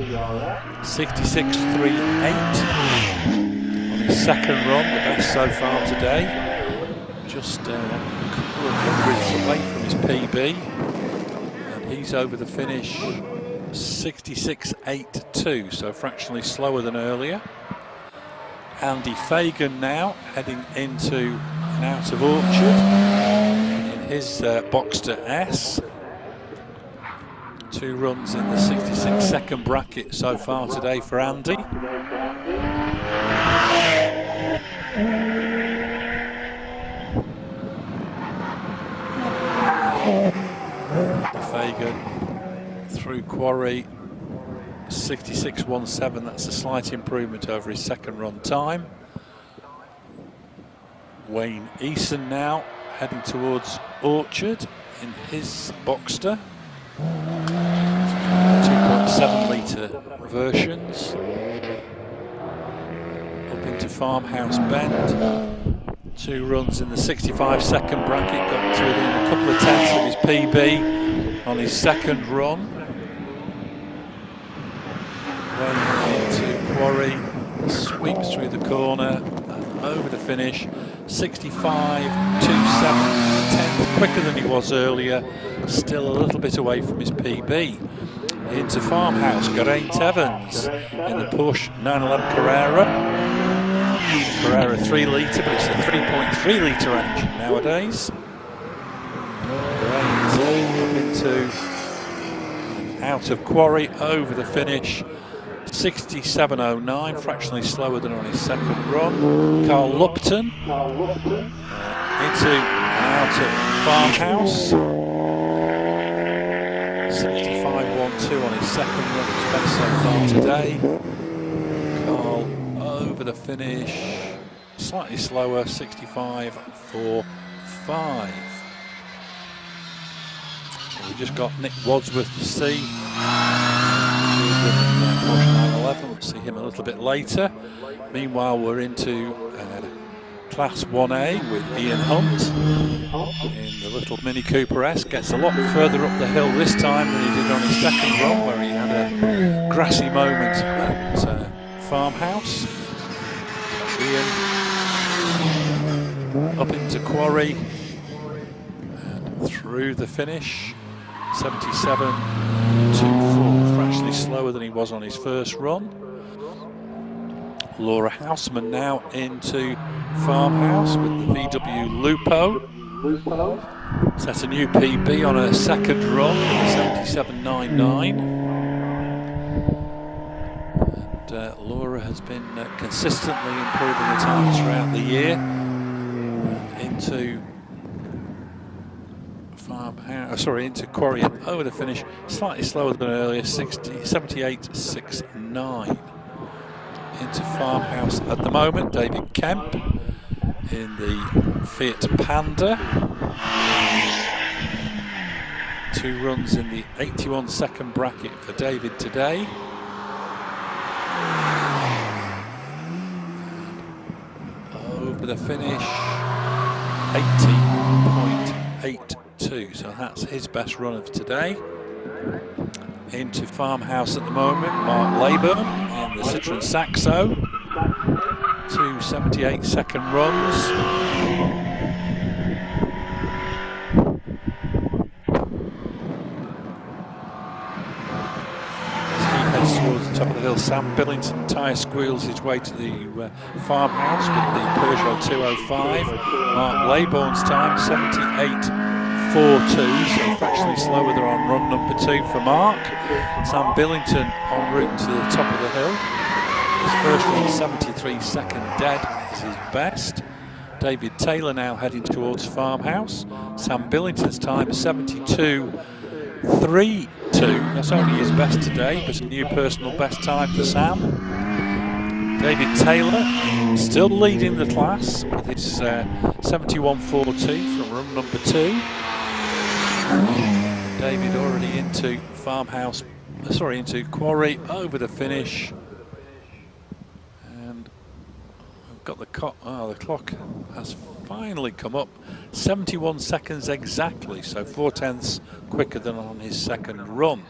66.38 on his second run, the best so far today. Just a couple of hundredths away from his PB. And he's over the finish 66.82, so fractionally slower than earlier. Andy Fagan now heading into and out of Orchard in his Boxster S. 2 runs in the 66-second bracket so far today for Andy. Fagan through quarry 66.17, that's a slight improvement over his second run time. Wayne Eason now heading towards Orchard in his Boxster. 2.7 litre versions. Up into Farmhouse Bend. 2 runs in the 65-second bracket, got to within a couple of tenths of his PB on his second run. Wayne into quarry, sweeps through the corner and over the finish. 65.27, 10th quicker than he was earlier, still a little bit away from his PB. Into Farmhouse, Geraint Evans in the Porsche 911 Carrera. Carrera 3 litre, but it's a 3.3 litre engine nowadays. Geraint up into out of quarry, over the finish. 67.09, fractionally slower than on his second run. Carl Lupton into and out of Farmhouse. 65.12 on his second run, his best so far today. Carl over the finish, slightly slower, 65.45. We've just got Nick Wadsworth to see. Porsche 911, we'll see him a little bit later. Meanwhile, we're into Class 1A with Ian Hunt in the little Mini Cooper S. Gets a lot further up the hill this time than he did on his second run, where he had a grassy moment at Farmhouse. Ian up into quarry and through the finish. 77.24, fractionally slower than he was on his first run. Laura Houseman now into Farmhouse with the VW Lupo. Set a new PB on her second run with a 77.99. And Laura has been consistently improving the times throughout the year. Into into quarry and over the finish, slightly slower than earlier, 78.69. Into Farmhouse at the moment, David Kemp in the Fiat Panda. 2 runs in the 81-second bracket for David today. Over the finish, 80.82. So that's his best run of today. Into Farmhouse at the moment, Mark Leyburn in the Citroen Saxo. 2 78-second runs. As he heads towards the top of the hill, Sam Billington tyre squeals his way to the Farmhouse with the Peugeot 205. Mark Leyburn's time, 78.42, so fractionally slower than on run number 2 for Mark. Sam Billington en route to the top of the hill. His first run, 73-second dead, is his best. David Taylor now heading towards Farmhouse. Sam Billington's time, 72.32. Not only his best today, but a new personal best time for Sam. David Taylor still leading the class with his 71.42 from run number 2. David already into Farmhouse, into quarry, over the finish. And got the clock has finally come up. 71 seconds exactly, so 4/10 quicker than on his second run.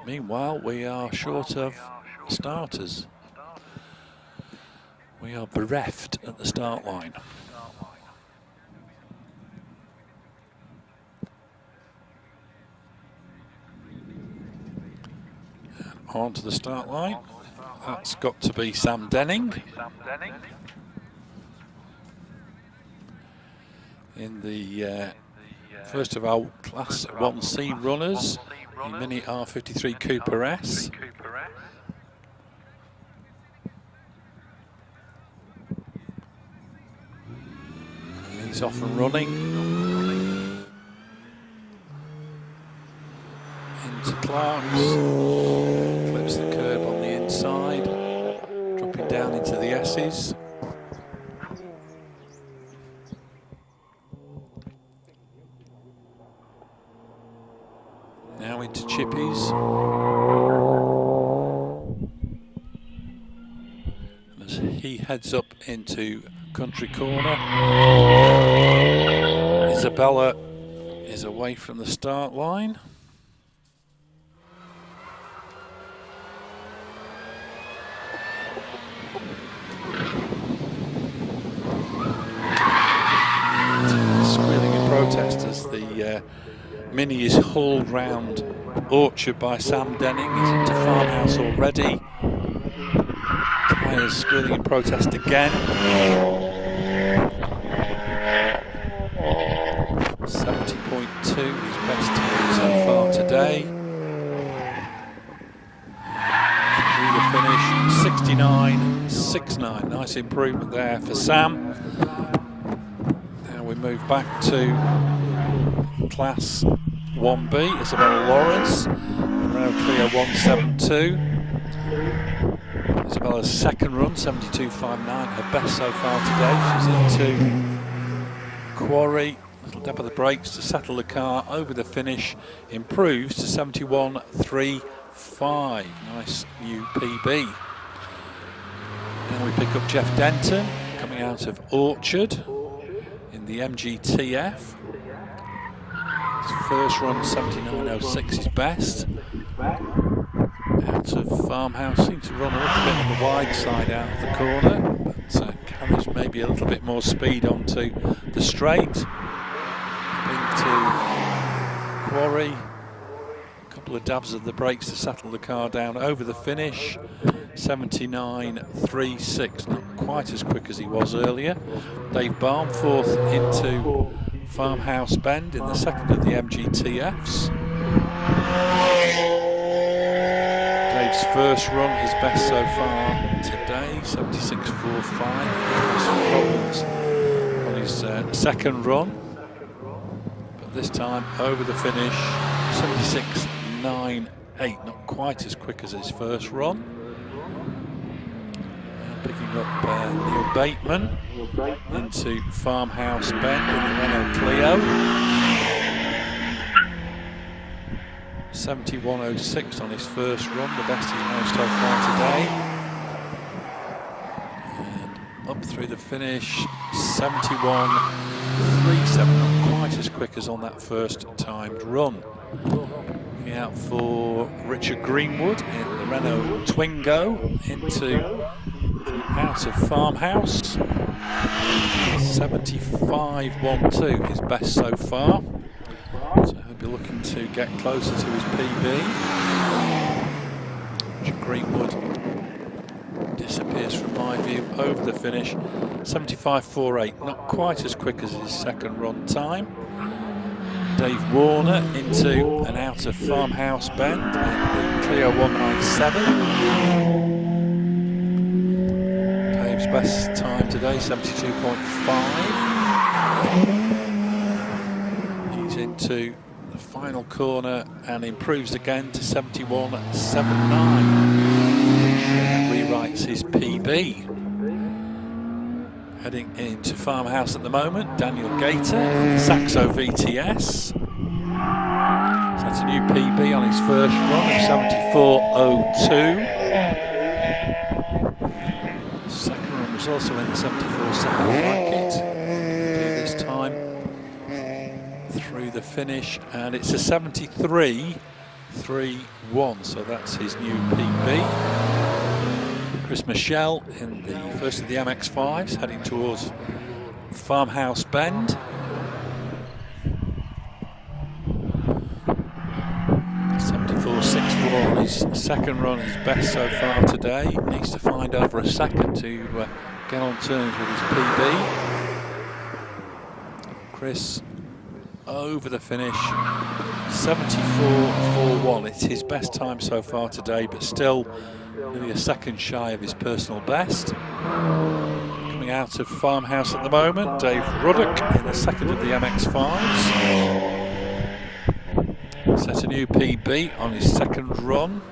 Meanwhile, we are short of starters. We are bereft at the start line. On to the start line. That's got to be Sam Denning. In the first of our Class 1C runners, the Mini R53 Cooper S. He's off and running. Into Clark's. Flips the curb on the inside. Dropping down into the S's. Now into Chippies. And as he heads up into Country Corner, Isabella is away from the start line. Squealing in protest as the Mini is hauled round Orchard by Sam Denning. He's into Farmhouse already. Tyres squealing in protest again. 70.2, his best time so far today. Through the finish, 69.69. Nice improvement there for Sam. Now we move back to Class 1B, Isabella Lawrence, Renault Clio 172. Isabella's second run, 72.59, her best so far today. She's into Quarry, little dab of the brakes to settle the car over the finish, improves to 71.35. Nice new PB. Now we pick up Jeff Denton, coming out of Orchard in the MGTF. His first run, 79.06, his best. Out of Farmhouse, seemed to run a little bit on the wide side out of the corner, but carries maybe a little bit more speed onto the straight. Into Quarry, a couple of dabs of the brakes to settle the car down over the finish. 79.36, not quite as quick as he was earlier. Dave Barnforth into Farmhouse Bend in the second of the MGTFs. Dave's first run, his best so far today, 76.45. Problems on his second run, but this time over the finish, 76.98, not quite as quick as his first run. Picking up Neil Bateman into Farmhouse Bend in the Renault Clio. 71.06 on his first run, the best he's managed so far today. And up through the finish, 71.37, not quite as quick as on that first timed run. Looking out for Richard Greenwood in the Renault Twingo into and out of Farmhouse. 75.12, his best so far. So he'll be looking to get closer to his PB. Richard Greenwood disappears from my view over the finish. 75.48, not quite as quick as his second run time. Dave Warner into and out of Farmhouse Bend in the Clio 197. Dave's best time today, 72.5. He's into the final corner and improves again to 71.79. Rewrites his PB. Heading into Farmhouse at the moment, Daniel Gator, Saxo VTS. That's a new PB on his first run of 74.02. Second run was also in the 74 second bracket. This time through the finish, and it's a 73.31, so that's his new PB. Chris Michelle in the first of the MX5s, heading towards Farmhouse Bend. 74.64 on his second run, his best so far today. Needs to find over a second to get on terms with his PB. Chris over the finish, 74.41. It's his best time so far today, but still nearly a second shy of his personal best. Coming out of Farmhouse at the moment, Dave Ruddock in the second of the MX5s. Set a new PB on his second run.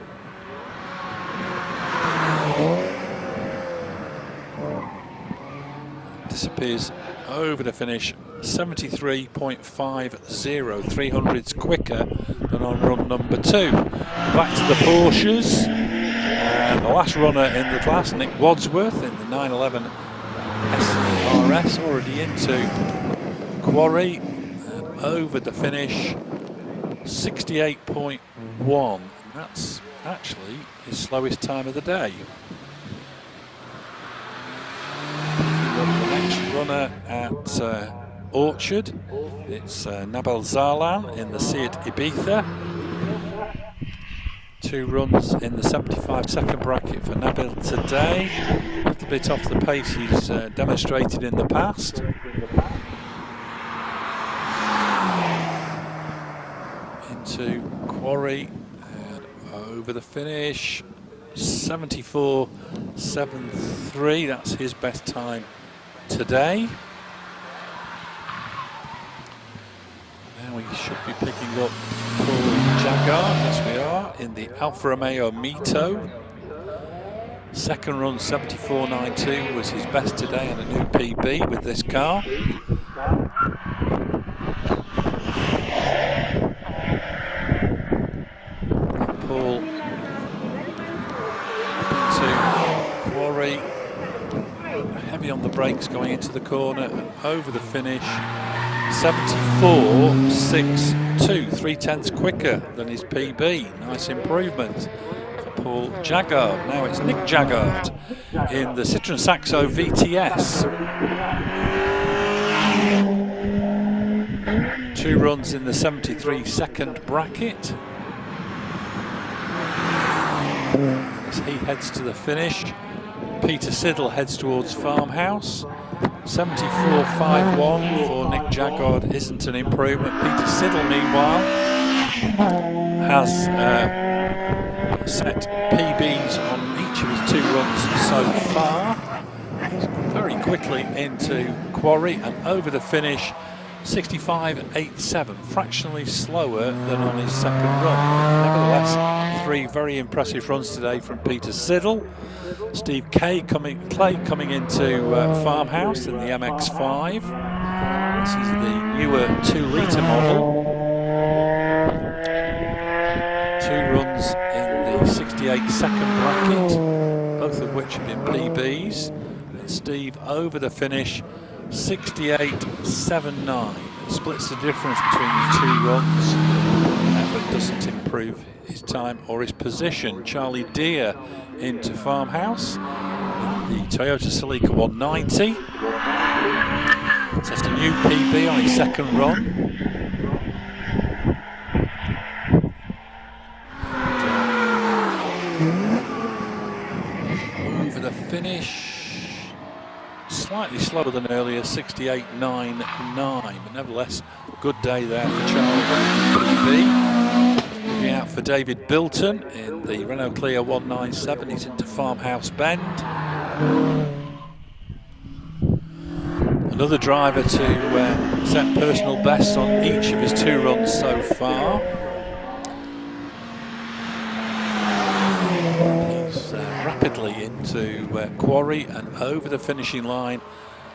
Disappears over the finish, 73.50, 300s quicker than on run number 2. Back to the Porsches. And the last runner in the class, Nick Wadsworth in the 911 SRS, already into Quarry. And over the finish, 68.1. That's actually his slowest time of the day. The next runner at Orchard, it's Nabil Zarlan in the Seat Ibiza. 2 runs in the 75 second bracket for Nabil today. A little bit off the pace he's demonstrated in the past. Into Quarry and over the finish, 74.73. That's his best time today. Now we should be picking up Paul Jaguar, yes we are, in the Alfa Romeo Mito. Second run 74.92 was his best today, and a new PB with this car. Paul into Quarry, heavy on the brakes going into the corner, and over the finish, 74.62, 3/10 quicker than his PB. Nice improvement for Paul Jaguar. Now it's Nick Jaguar in the Citroen Saxo VTS. 2 runs in the 73 second bracket. As he heads to the finish, Peter Siddle heads towards Farmhouse. 74.51 for Nick Jaguar isn't an improvement. Peter Siddle, meanwhile, has set PBs on each of his 2 runs so far. He's very quickly into Quarry and over the finish, 65.87, fractionally slower than on his second run. Nevertheless, 3 very impressive runs today from Peter Siddle. Steve Clay coming into Farmhouse in the MX5. This is the newer 2-litre model. 2 runs in the 68 second bracket, both of which have been PBs. And Steve over the finish, 68.79. It splits the difference between the 2 runs, but doesn't improve his time or his position. Charlie Deere into Farmhouse in the Toyota Celica 190. Sets a new PB on his second run. Over the finish, slightly slower than earlier, 68.99, but nevertheless, good day there for Charlie PB. Looking out for David Bilton in the Renault Clio 197. He's into Farmhouse Bend. Another driver to set personal bests on each of his 2 runs so far. He's rapidly into Quarry and over the finishing line,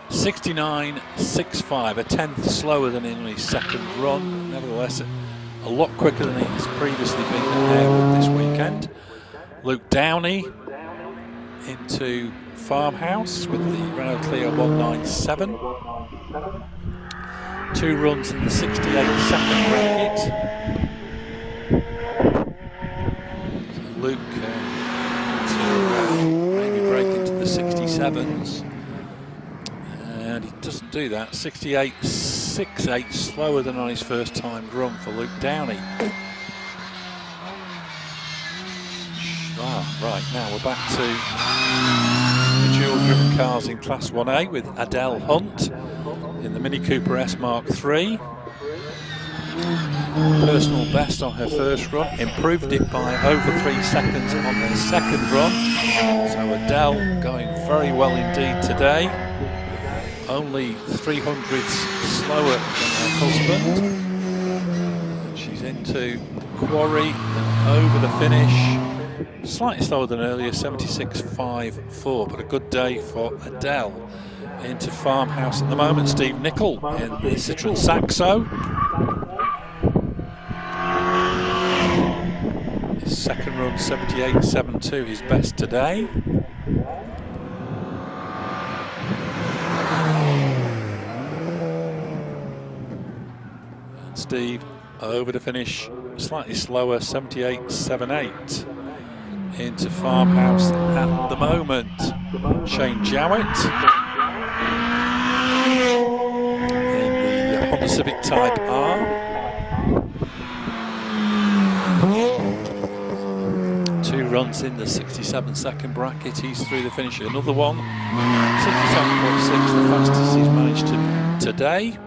69.65, a 10th slower than in his second run. Nevertheless, a lot quicker than he's previously been at Harewood this weekend. Luke Downey into Farmhouse with the Renault Clio 197. 2 runs in the 68-second bracket. So Luke maybe break into the 67s. And he doesn't do that. 68.68, slower than on his first time run for Luke Downey. Right, now we're back to the dual-driven cars in Class 1A with Adele Hunt in the Mini Cooper S Mark III. Personal best on her first run, improved it by over 3 seconds on her second run. So Adele going very well indeed today. Only 300ths slower than her husband. She's into Quarry and over the finish. Slightly slower than earlier, 76.54, but a good day for Adele. Into Farmhouse at the moment, Steve Nicol in the Citroen Saxo. His second run, 78.72, his best today. And Steve over the finish, slightly slower, 78.78. Into Farmhouse at the moment, Shane Jowett in the Honda Civic Type R. 2 runs in the 67-second bracket, he's through the finish. Another one, 67.6, the fastest he's managed today.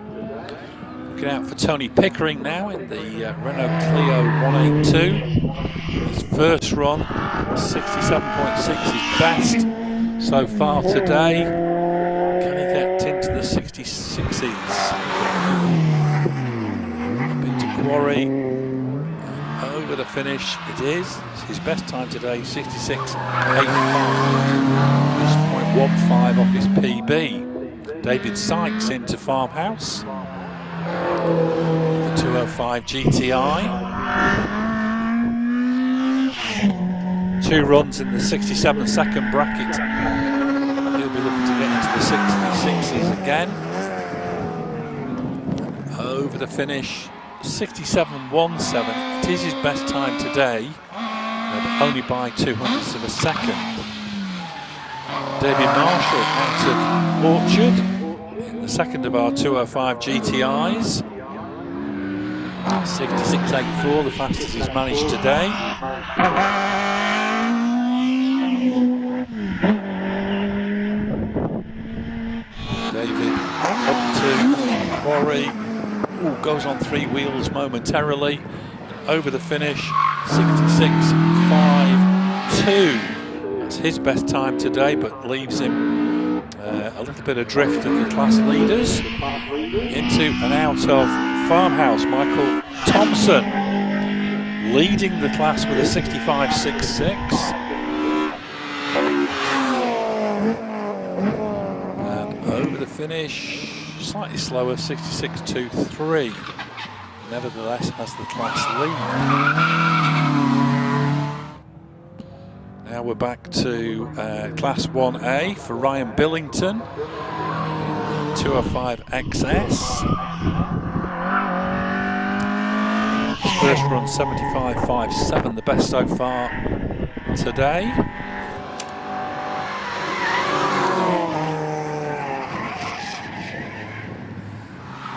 Looking out for Tony Pickering now in the Renault Clio 182. His first run, 67.6, his best so far today. Can he get into the 66s? Up into Quarry, over the finish it is. It's his best time today, 66.85. Just 0.15 off his PB. David Sykes into Farmhouse. The 205 GTI. 2 runs in the 67-second bracket. He'll be looking to get into the 66s again. Over the finish, 67.17. It is his best time today, but only by 200ths of a second. David Marshall out of Orchard in the second of our 205 GTIs. 66.84, the fastest he's managed today. David up to Quarry. Ooh, goes on 3 wheels momentarily. Over the finish, 66.52. That's his best time today, but leaves him a little bit adrift of the class leaders. Into and out of Farmhouse, Michael Thompson leading the class with a 65.66. And over the finish, slightly slower, 66.23. Nevertheless has the class lead. Now we're back to Class 1A for Ryan Billington, 205 XS. His first run 75.57, the best so far today.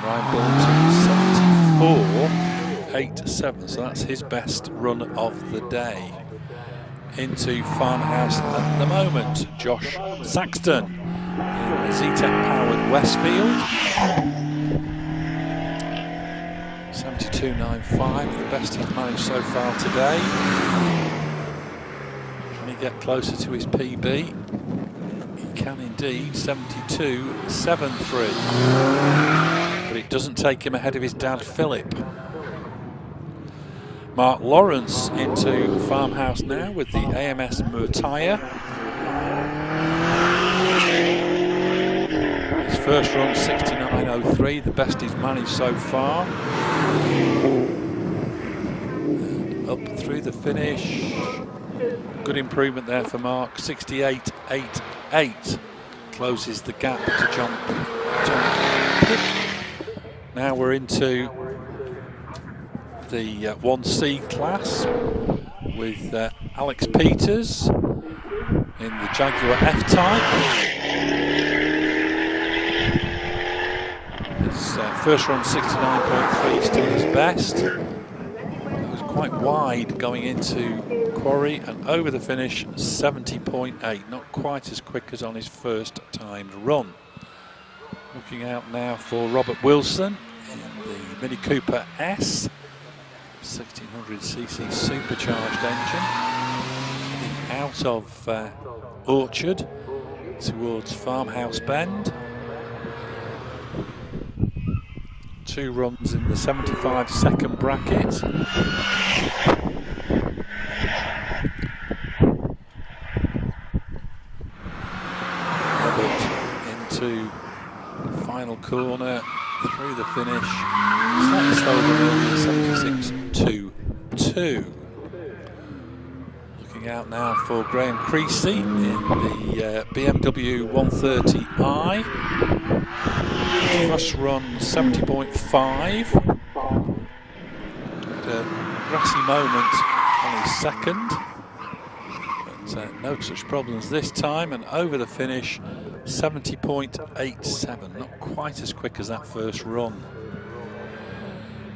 Ryan Billington 74.87, so that's his best run of the day. Into Farmhouse at the moment, Josh Saxton in the Z-Tech powered Westfield. 72.95, the best he's managed so far today. Can he get closer to his PB? He can indeed, 72.73. But it doesn't take him ahead of his dad, Philip. Mark Lawrence into Farmhouse now with the AMS Murtaya. His first run 69.03, the best he's managed so far. And up through the finish. Good improvement there for Mark, 68.8 77.8 closes the gap to John Pick. Now we're into the 1C class with Alex Peters in the Jaguar F-Type. His first run 69.3, still his best. It was quite wide going into quarry, and over the finish 70.8, not quite as quick as on his first timed run. Looking out now for Robert Wilson in the Mini Cooper S, 1600cc supercharged engine, out of Orchard towards Farmhouse Bend. 2 runs in the 75-second bracket. Robert into the final corner, through the finish, slightly slower than earlier, 76.22. Looking out now for Graham Creasy in the BMW 130i. First run 70.5. A grassy moment on his second, but no such problems this time, and over the finish 70.87, not quite as quick as that first run.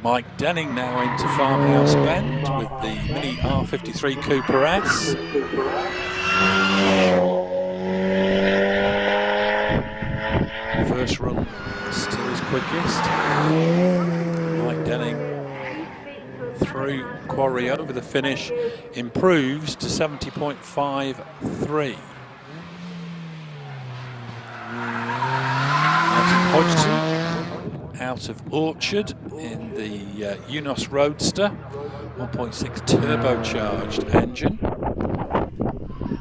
Mike Denning now into Farmhouse Bend with the Mini R53 Cooper S. First run still his quickest. Mike Denning through quarry, over the finish, improves to 70.53. Hodgson out of Orchard in the Unos Roadster, 1.6 turbocharged engine.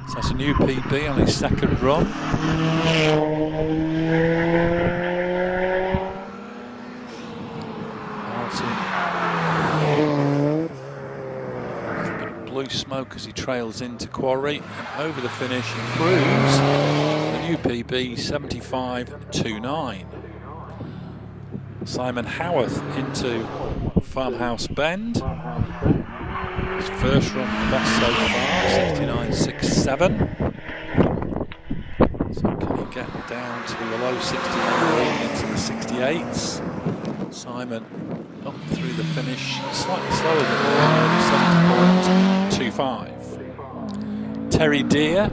So that's a new PB on his second run. Blue smoke as he trails into quarry, and over the finish improves the new PB 75.29. Simon Howarth into Farmhouse Bend. His first run the best so far, 69.67. So can he get down to the low 69 into the 68s? Simon up through the finish, slightly slower than the 70.25. Terry Deere,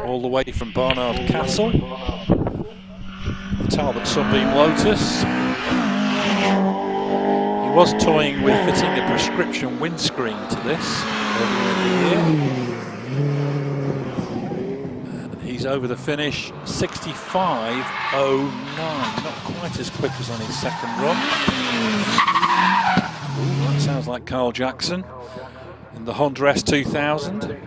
all the way from Barnard Castle. The Talbot Sunbeam Lotus. He was toying with fitting a prescription windscreen to this earlier in the year. And he's over the finish, 65.09, not quite as quick as on his second run. Ooh, that sounds like Carl Jackson in the Honda S2000.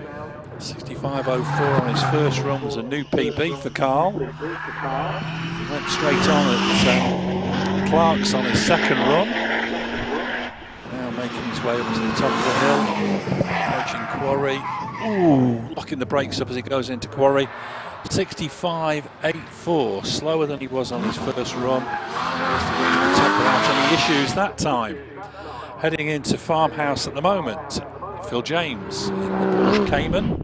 65.04 on his first run was a new PB for Carl. He went straight on at Clark's on his second run. Now making his way up to the top of the hill, approaching quarry. Ooh, locking the brakes up as he goes into quarry. 65.84, slower than he was on his first run. Top without any issues that time. Heading into Farmhouse at the moment, Phil James in the Porsche Cayman.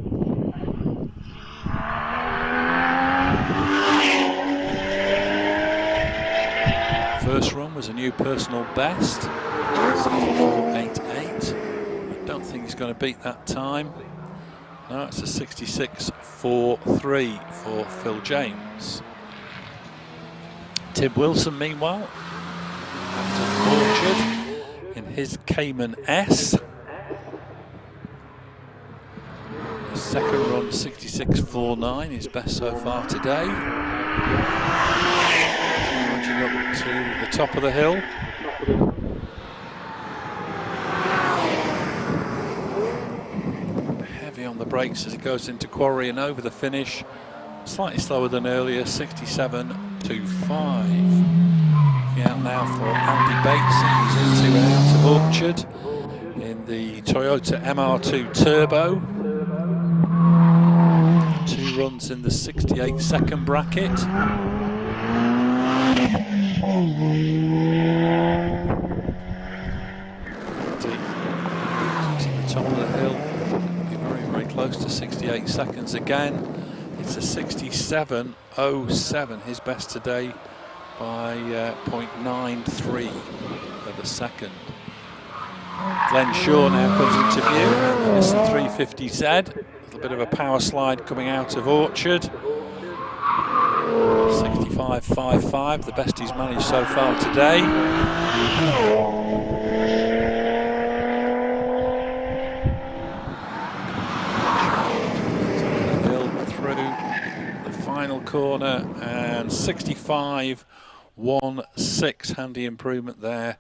First run was a new personal best, 64.88. I don't think he's going to beat that time. No, it's a 66.43 for Phil James. Tim Wilson, meanwhile, after Orchard in his Cayman S. His second run 66.49, his best so far today. Nudging up to the top of the hill. Heavy on the brakes as he goes into quarry, and over the finish, slightly slower than earlier, 67.25. Out now for Andy Bates, who's into and out of Orchard in the Toyota MR2 Turbo. 2 runs in the 68-second bracket. To the top of the hill, be very, very close to 68 seconds again. It's a 67.07, his best today by 0.93 of a second. Glenn Shaw now comes into view. This 350Z, a little bit of a power slide coming out of Orchard. 65.55, the best he's managed so far today. Through the final corner and 65.16, handy improvement there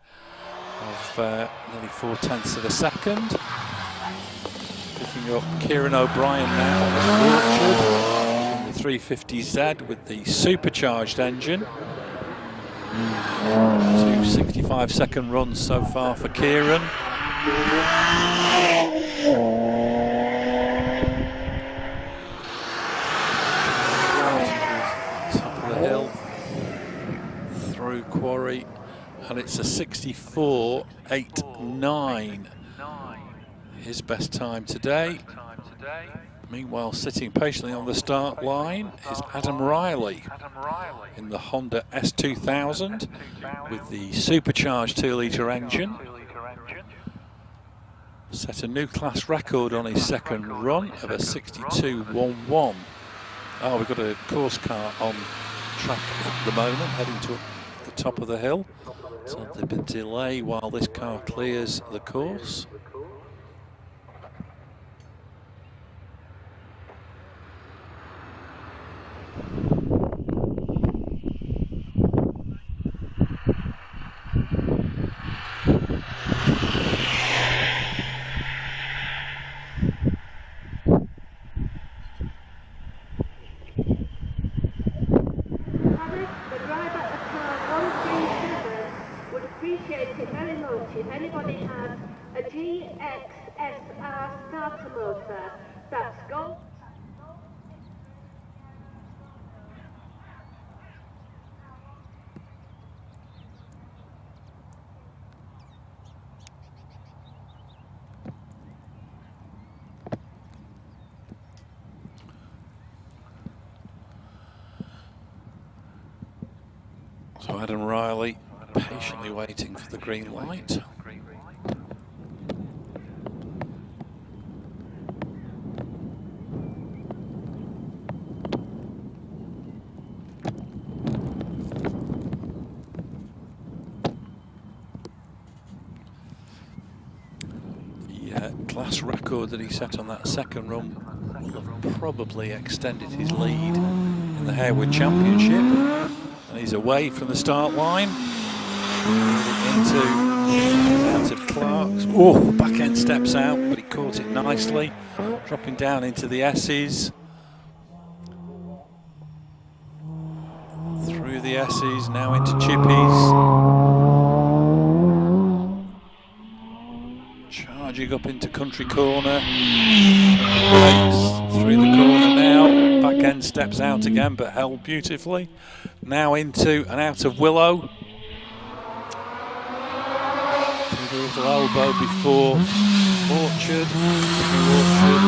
of nearly 4/10 of a second. Picking up Kieran O'Brien now at Orchard in the 350Z with the supercharged engine. 2 65-second runs so far for Kieran. Top of the hill through Quarry. And it's a 64.89, his best time today. Meanwhile, sitting patiently on the start line is Adam Riley in the Honda S2000 with the supercharged 2-litre engine. Set a new class record on his second run of a 62.11. Oh, we've got a course car on track at the moment, heading to the top of the hill. So there'll be a delay while this car clears the course. If anybody has a GXSR starter motor, that's gold. So Adam Riley patiently waiting for the green light. The class record that he set on that second run will have probably extended his lead in the Harewood Championship. And he's away from the start line. Out of Clark's. Oh, back end steps out, but he caught it nicely. Dropping down into the S's. Through the S's, now into Chippies. Charging up into Country Corner. Breaks through the corner now. Back end steps out again, but held beautifully. Now into and out of Willow. A little elbow before Orchard. Orchard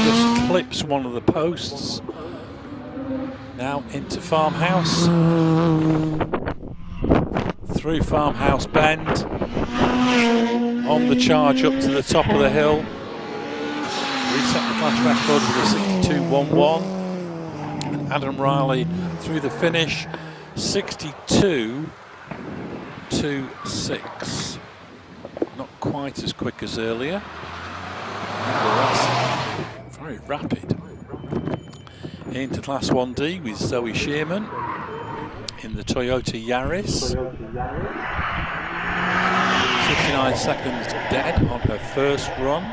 just clips one of the posts. Now into Farmhouse. Through Farmhouse Bend. On the charge up to the top of the hill. Reset the class record with a 62.11. And Adam Riley through the finish. 62.26. Not quite as quick as earlier. Very rapid. Into Class 1D with Zoe Shearman in the Toyota Yaris. 69 seconds dead on her first run.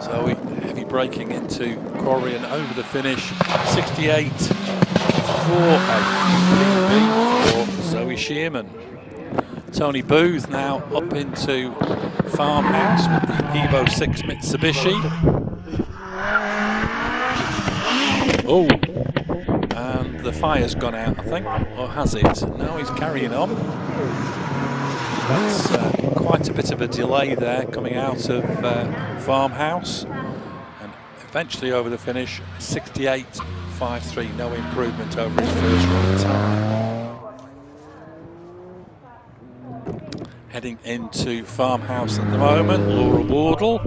Zoe heavy braking into Quarry and over the finish. 68.48 for Zoe Shearman. Tony Booth now up into Farmhouse with the Evo 6 Mitsubishi. Oh, and the fire's gone out, I think, or has it? No, he's carrying on. That's quite a bit of a delay there coming out of Farmhouse. And eventually over the finish, 68.53, no improvement over his first run time. Heading into Farmhouse at the moment, Laura Wardle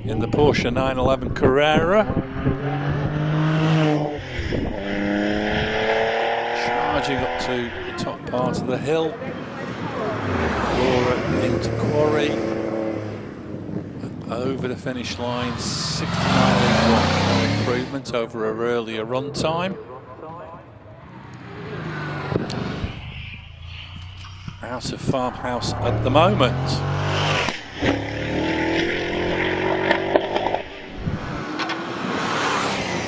in the Porsche 911 Carrera. Charging up to the top part of the hill. Laura into quarry. Over the finish line, 69.81, no improvement over her earlier run time. Out of Farmhouse at the moment.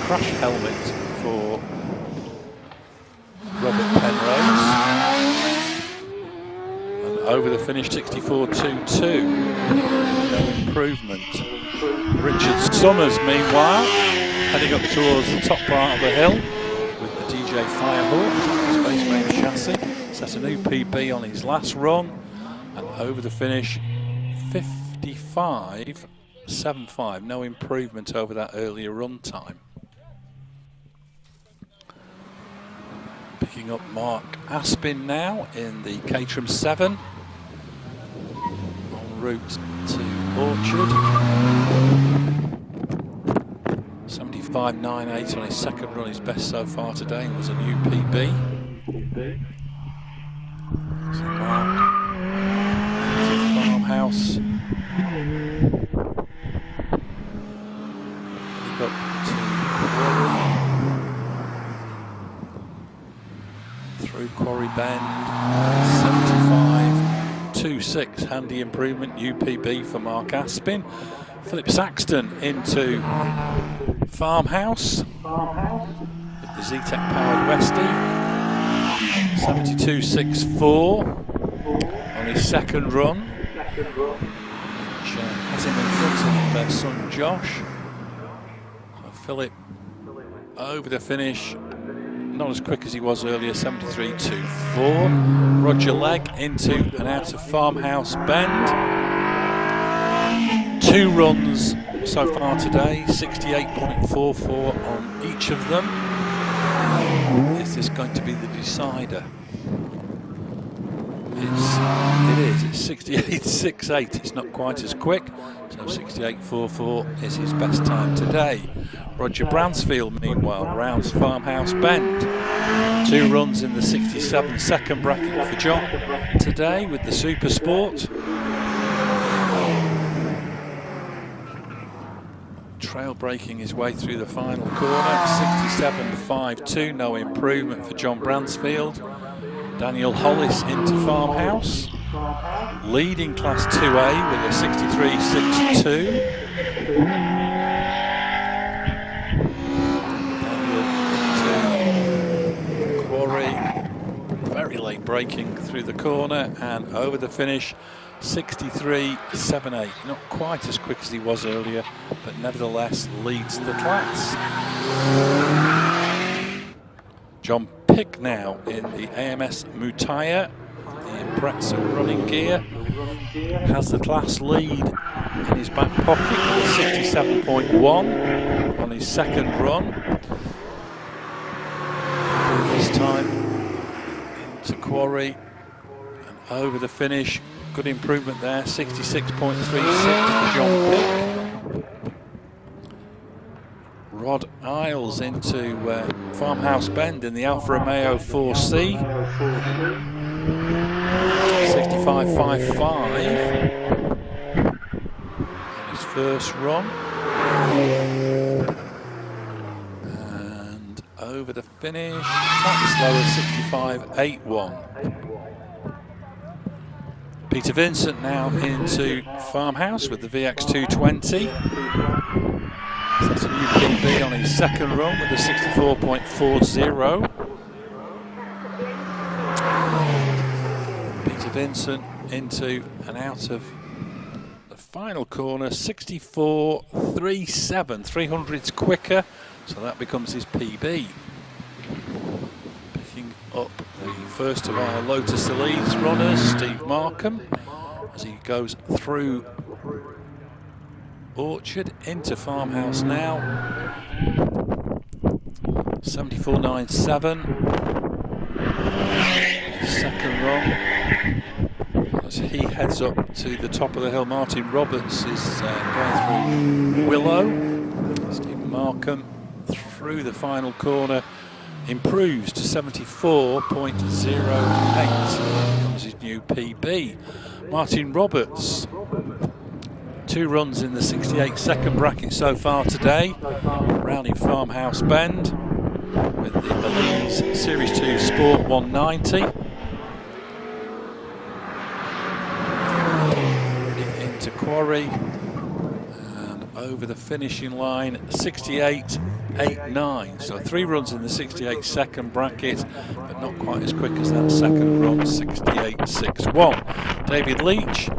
Crash helmet for Robert Penrose. And over the finish, 64.22. No improvement. Richard Summers, meanwhile, heading up towards the top part of the hill with the DJ Firehawk, Space Ranger chassis. Set a new PB on his last run, and over the finish, 55.75. No improvement over that earlier run time. Picking up Mark Aspin now in the Caterham 7 en route to Orchard. 75.98 on his second run, his best so far today, and was a new PB. So Mark into Farmhouse. Heading up to Quarry. Through Quarry Bend. 75.26. Handy improvement. UPB for Mark Aspin. Philip Saxton into Farmhouse. With the Z-Tech powered Westie. 72.64 on his second run, which has him in front of their son Josh. So Philip over the finish, not as quick as he was earlier, 73.24. Roger Legg into and out of Farmhouse Bend. 2 runs so far today, 68.44 on each of them. Is this going to be the decider? It is. It's 68.68. It's not quite as quick. So 68.44 is his best time today. Roger Bransfield, meanwhile, rounds Farmhouse Bend. 2 runs in the 67-second bracket for John today with the Super Sport. Trail breaking his way through the final corner, 67.52, no improvement for John Bransfield. Daniel Hollis into Farmhouse, leading Class 2A with a 63.62. Daniel into Quarry, very late braking through the corner and over the finish. 63.78, not quite as quick as he was earlier, but nevertheless leads the class. John Pick now in the AMS Mutaya, the Impreza running gear, has the class lead in his back pocket with a 67.1 on his second run. This time into Quarry and over the finish. Good improvement there, 66.36 for John Pick. Rod Isles into Farmhouse Bend in the Alfa Romeo 4C. 65.55 on his first run. And over the finish, slightly slower, 65.81. Peter Vincent now into Farmhouse with the VX220. That's a new PB on his second run with a 64.40. Peter Vincent into and out of the final corner, 64.37, 300s quicker, so that becomes his PB. Picking up the first of our Lotus Elise runners, Steve Markham, as he goes through Orchard into Farmhouse now. 74.97. Second run. As he heads up to the top of the hill, Martin Roberts is going through Willow. Stephen Markham through the final corner improves to 74.08. Comes his new PB. Martin Roberts, 2 runs in the 68-second bracket so far today, rounding Farmhouse Bend with the Elise Series 2 Sport 190. Into Quarry and over the finishing line, 68.89. So 3 runs in the 68-second bracket, but not quite as quick as that second run, 68.61. David Leach,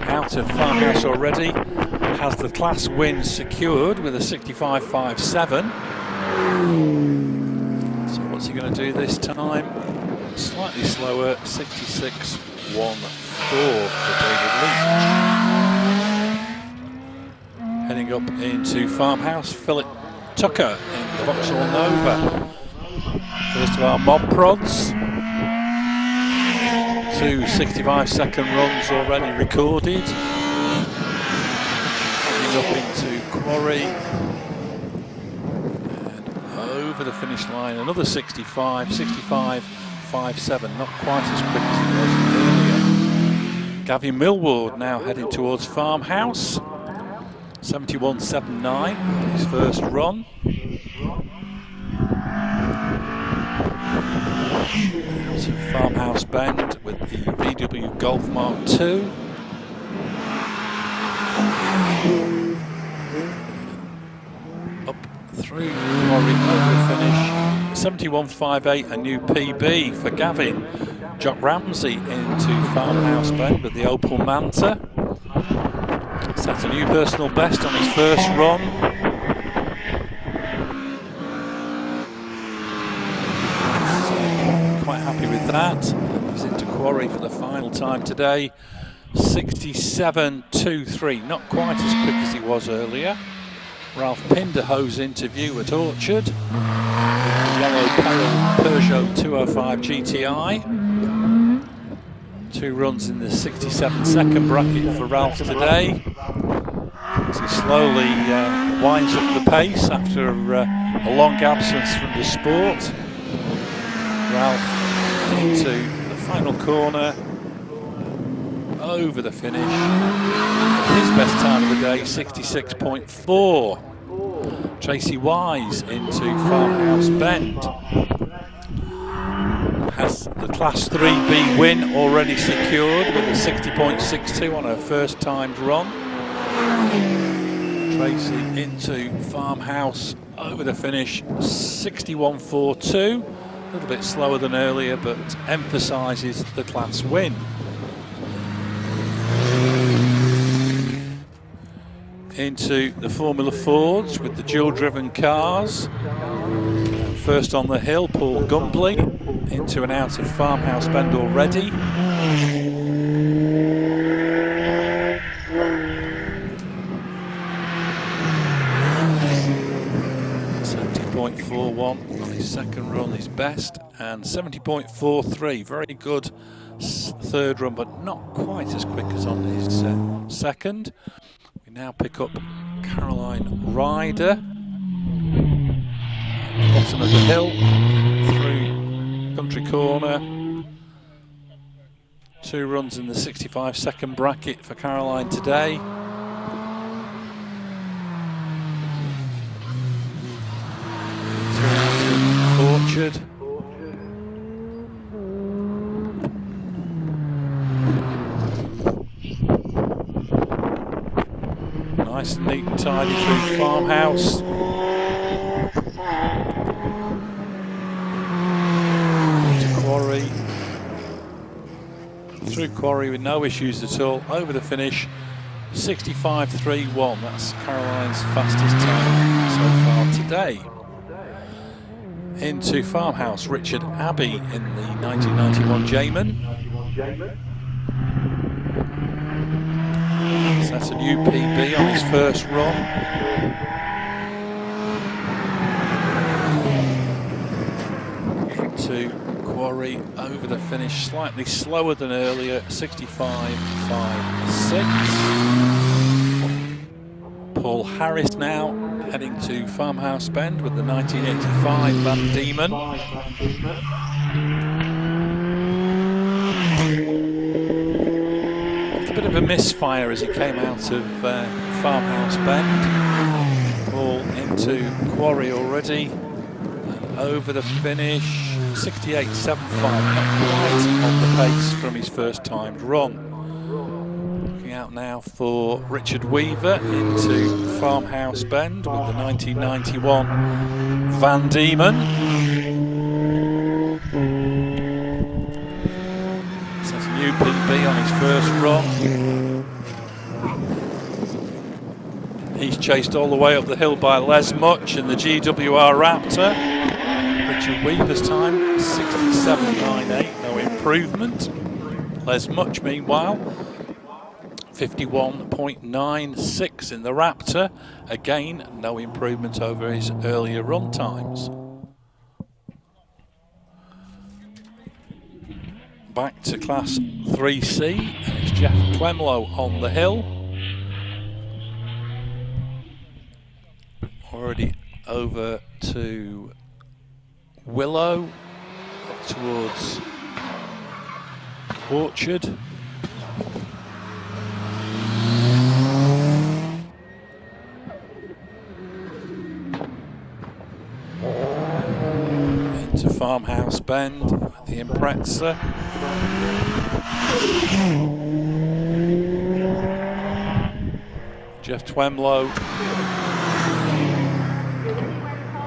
out of Farmhouse already, has the class win secured with a 65.57. So what's he going to do this time? Slightly slower, 66.14 for David Leach. Heading up into Farmhouse, Philip Tucker in the Vauxhall Nova. First of our mob prods. 2 65-second runs already recorded. Heading up into Quarry. And over the finish line, another 65.57. Not quite as quick as it was earlier. Gavin Millward now heading towards Farmhouse. 71.79, his first run. Out of Farmhouse Bend with the VW Golf Mark II. Up through Quarry over the finish. 71.58, a new PB for Gavin. Jock Ramsey into Farmhouse Bend with the Opel Manta. Set a new personal best on his first run. So, quite happy with that. He's into Quarry for the final time today. 67.23, not quite as quick as he was earlier. Ralph Pinderhoe's interview at Orchard. Yellow pale Peugeot 205 GTI. 2 runs in the 67-second bracket for Ralph today. As he slowly winds up the pace after a long absence from the sport. Ralph into the final corner, over the finish. His best time of the day, 66.4. Tracy Wise into Farmhouse Bend. Has the Class 3B win already secured with a 60.62 on her first timed run. Tracy into Farmhouse over the finish, 61.42. A little bit slower than earlier, but emphasises the class win. Into the Formula Fords with the dual-driven cars. First on the hill, Paul Gumbley, into and out of Farmhouse Bend already. 70.41 on his second run, his best, and 70.43, very good third run, but not quite as quick as on his second. We now pick up Caroline Ryder. Bottom of the hill, through Country Corner. 2 runs in the 65-second bracket for Caroline today. Orchard. Nice and neat and tidy through Farmhouse. Quarry, through through quarry with no issues at all. Over the finish, 65.31. That's Caroline's fastest time so far today. Into Farmhouse, Richard Abbey in the 1991 Jamin. Sets a new PB on his first run. To quarry over the finish, slightly slower than earlier, 65.56. Paul Harris now heading to Farmhouse Bend with the 1985 Van Diemen. It's a bit of a misfire as he came out of Farmhouse Bend. Paul into quarry already, and over the finish, 68.75, not quite on the pace from his first timed run. Looking out now for Richard Weaver into Farmhouse Bend with the 1991 Van Diemen. That's a new PB on his first run. He's chased all the way up the hill by Les Much in the GWR Raptor. Richard Weaver's time, 67.98, no improvement. Les Much, meanwhile, 51.96 in the Raptor. Again, no improvement over his earlier run times. Back to Class 3C, and it's Jeff Twemlow on the hill. Already over to Willow, up towards Orchard. Into Farmhouse Bend with the Impreza. Jeff Twemlow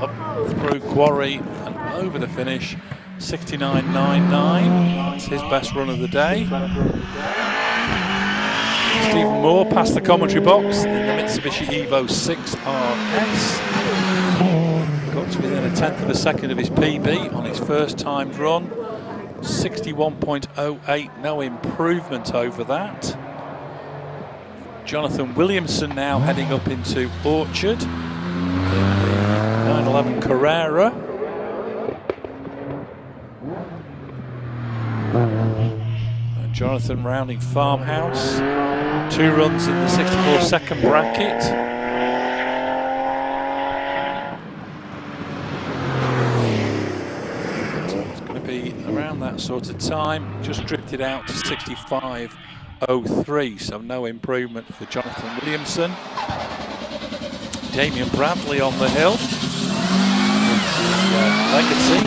up through quarry and over the finish, 69.99. That's his best run of the day. Stephen Moore past the commentary box in the Mitsubishi Evo 6 RS. Got to within a tenth of a second of his PB on his first timed run. 61.08, no improvement over that. Jonathan Williamson now heading up into Orchard in the 911 Carrera. And Jonathan rounding Farmhouse. 2 runs in the 64-second bracket. It's going to be around that sort of time. Just drifted out to 65.03, so no improvement for Jonathan Williamson. Damien Bradley on the hill. Legacy.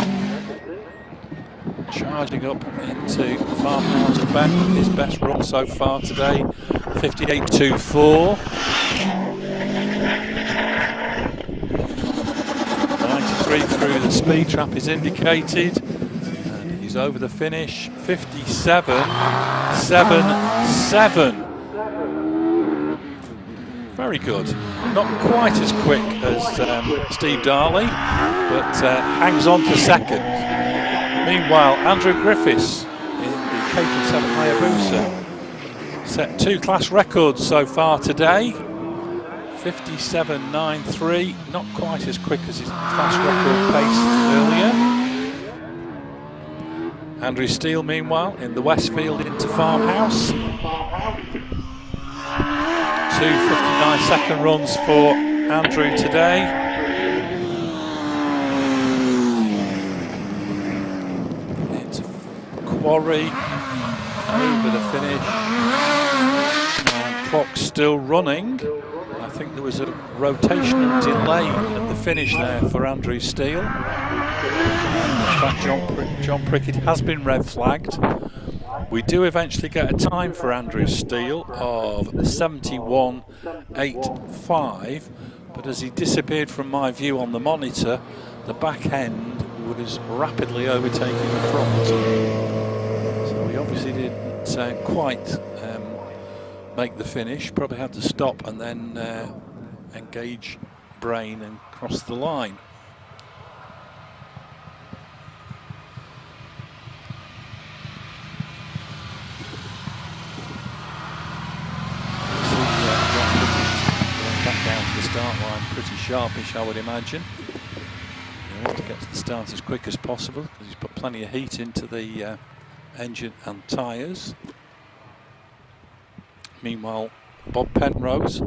Charging up into Farmhouse Bend with his best run so far today, 58.24. 93 through the speed trap is indicated, and he's over the finish, 57.77. Very good. Not quite as quick as Steve Darley, but hangs on to second. Meanwhile, Andrew Griffiths in the K7 Hayabusa set 2 class records so far today. 57.93, not quite as quick as his class record pace earlier. Andrew Steele, meanwhile, in the Westfield into Farmhouse. 2 59-second runs for Andrew today. Quarry over the finish, and clock still running. I think there was a rotational delay at the finish there for Andrew Steele. In fact, John Prickett has been red flagged. We do eventually get a time for Andrew Steele of 71.85, but as he disappeared from my view on the monitor, the back end was rapidly overtaking the front. So he obviously didn't quite make the finish. Probably had to stop and then engage brain and cross the line. Back down to the start line, pretty sharpish, I would imagine. He wants to get to the start as quick as possible because he's put plenty of heat into the engine and tyres. Meanwhile, Bob Penrose,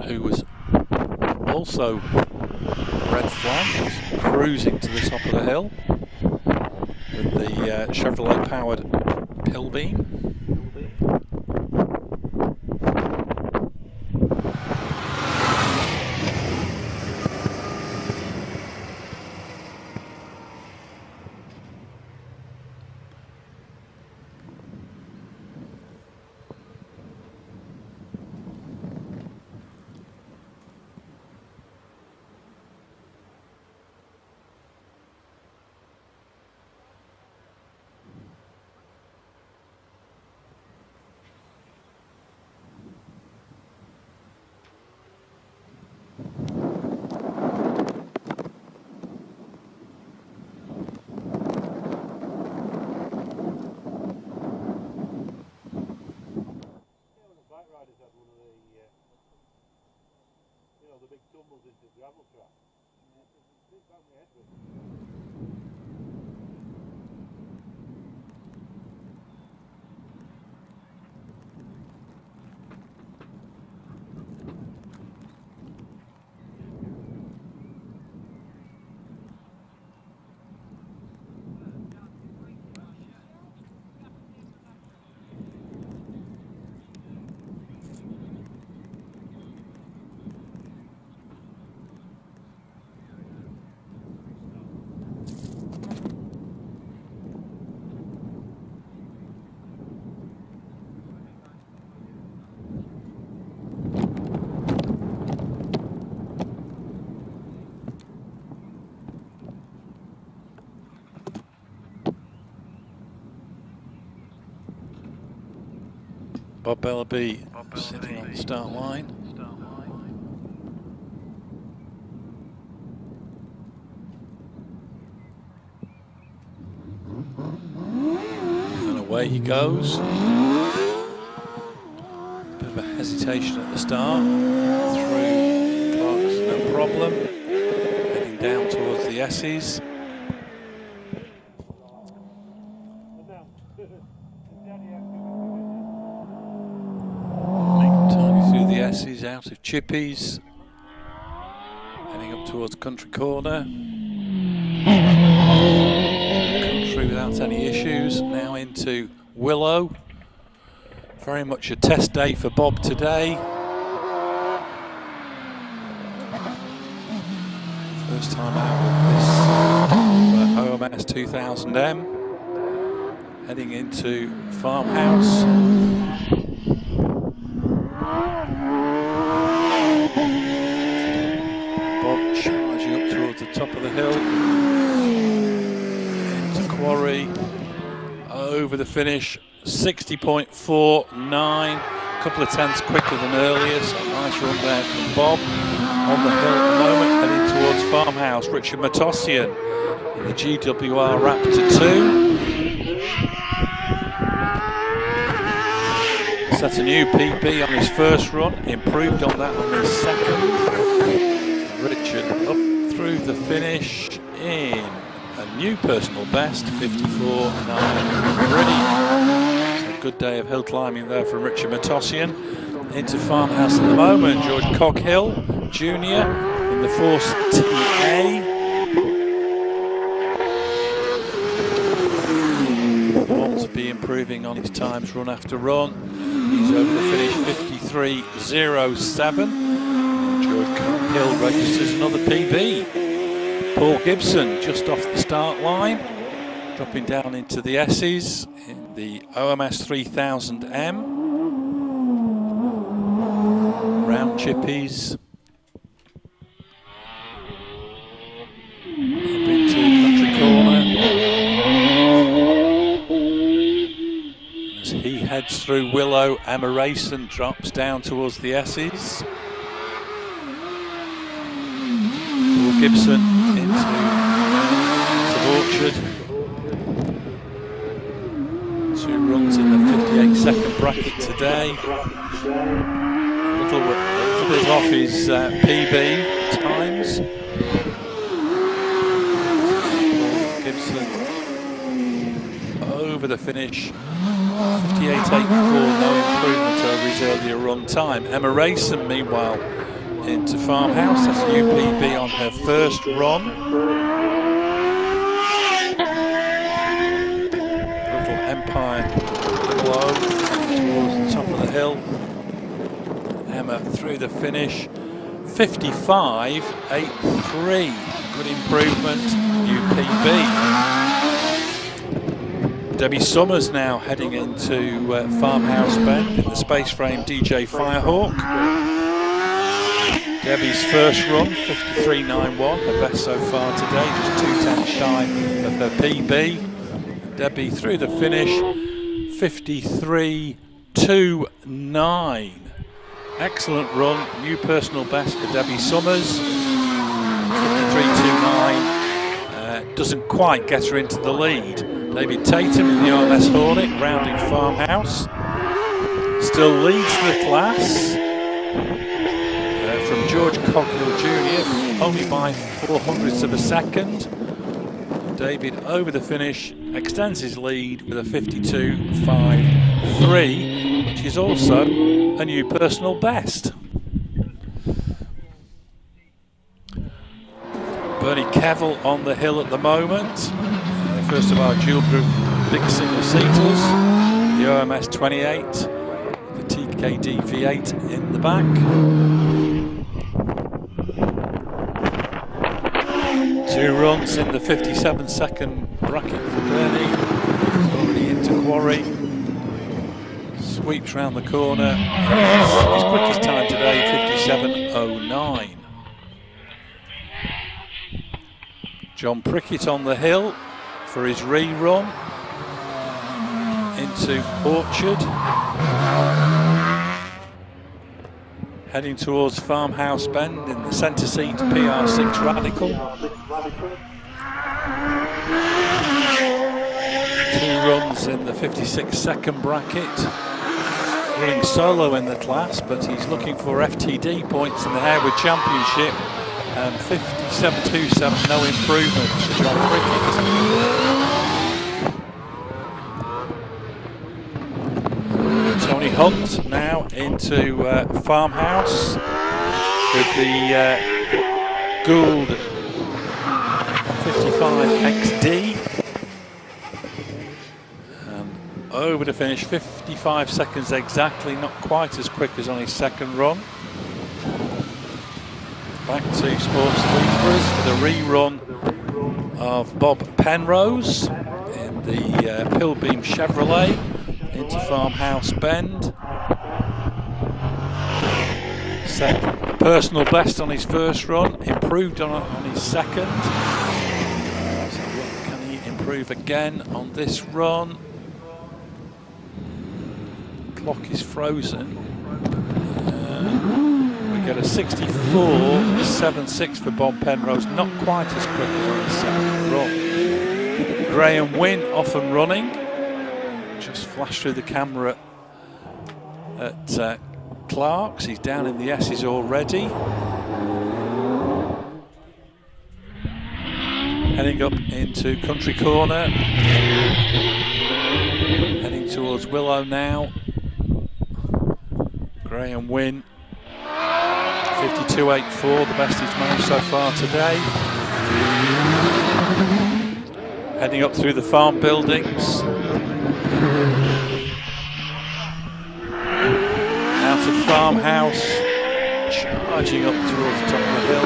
who was also red flag, is cruising to the top of the hill with the Chevrolet powered hill beam. Bob Bellaby sitting on the start line. And away he goes. Bit of a hesitation at the start. Through Clark's no problem. Heading down towards the S's. He's out of chippies, heading up towards Country Corner. Country without any issues. Now into Willow. Very much a test day for Bob today. First time out with this OMS 2000M. Heading into Farmhouse. Bob charging up towards the top of the hill, into Quarry, over the finish, 60.49, a couple of tenths quicker than earlier, so nice run there from Bob. On the hill at the moment, heading towards Farmhouse, Richard Matossian in the GWR Raptor 2. Set a new PB on his first run, improved on that on his second. Richard up through the finish in a new personal best, 54.93. So a good day of hill climbing there from Richard Matossian. Into Farmhouse at the moment, George Coghill Jr. in the Force TA. Wants to be improving on his times run after run. He's over the finish, 53.07. George Hill registers another PB. Paul Gibson just off the start line, dropping down into the S's in the OMS 3000M. Round chippies. Up into Country Corner. heads through Willow. Emma Rayson drops down towards the S's. Paul Gibson into Orchard. 2 runs in the 58-second bracket today. A little bit off his PB at times. Gibson over the finish. 58.84, no improvement over his earlier run time. Emma Rayson, meanwhile, into Farmhouse. That's a new PB on her first run. Little Empire below towards the top of the hill. Emma through the finish. 55.83, good improvement, new PB. Debbie Summers now heading into Farmhouse Bend in the space frame DJ Firehawk. Debbie's first run, 53.91, her best so far today, just 2 tenths shy of her PB. Debbie through the finish, 53.29. Excellent run, new personal best for Debbie Summers. 53.29 doesn't quite get her into the lead. David Tatum in the RMS Hornet, rounding Farmhouse. Still leads the class from George Coghill Jr., only by 0.04 of a second. David over the finish, extends his lead with a 52.53, which is also a new personal best. Bernie Kevill on the hill at the moment. First of our dual group big single seaters, the OMS 28, the TKD V8 in the back. 2 runs in the 57-second bracket for Bernie. Already into quarry. Sweeps round the corner. His quickest time today, 57.09. John Prickett on the hill for his rerun into Orchard. Heading towards Farmhouse Bend in the centre seat PR6 Radical. 2 runs in the 56-second bracket. Running solo in the class, but he's looking for FTD points in the Harewood Championship. 57.27, no improvement for John Prickett. Tony Hunt now into Farmhouse with the Gould 55XD. Over to finish, 55 seconds exactly, not quite as quick as on his second run. Back to Sports Leaders for the rerun of Bob Penrose in the Pilbeam Chevrolet into Farmhouse Bend. Set a personal best on his first run, improved on his second. So what can he improve again on this run? Clock is frozen. We get a 64.76 for Bob Penrose, not quite as quick as on his second run. Graham Wynn off and running. Just flashed through the camera at Clark's. He's down in the S's already. Heading up into Country Corner. Heading towards Willow now. Graham Wynn, 52.84, the best he's managed so far today. Heading up through the farm buildings. Out of Farmhouse, charging up towards the top of the hill.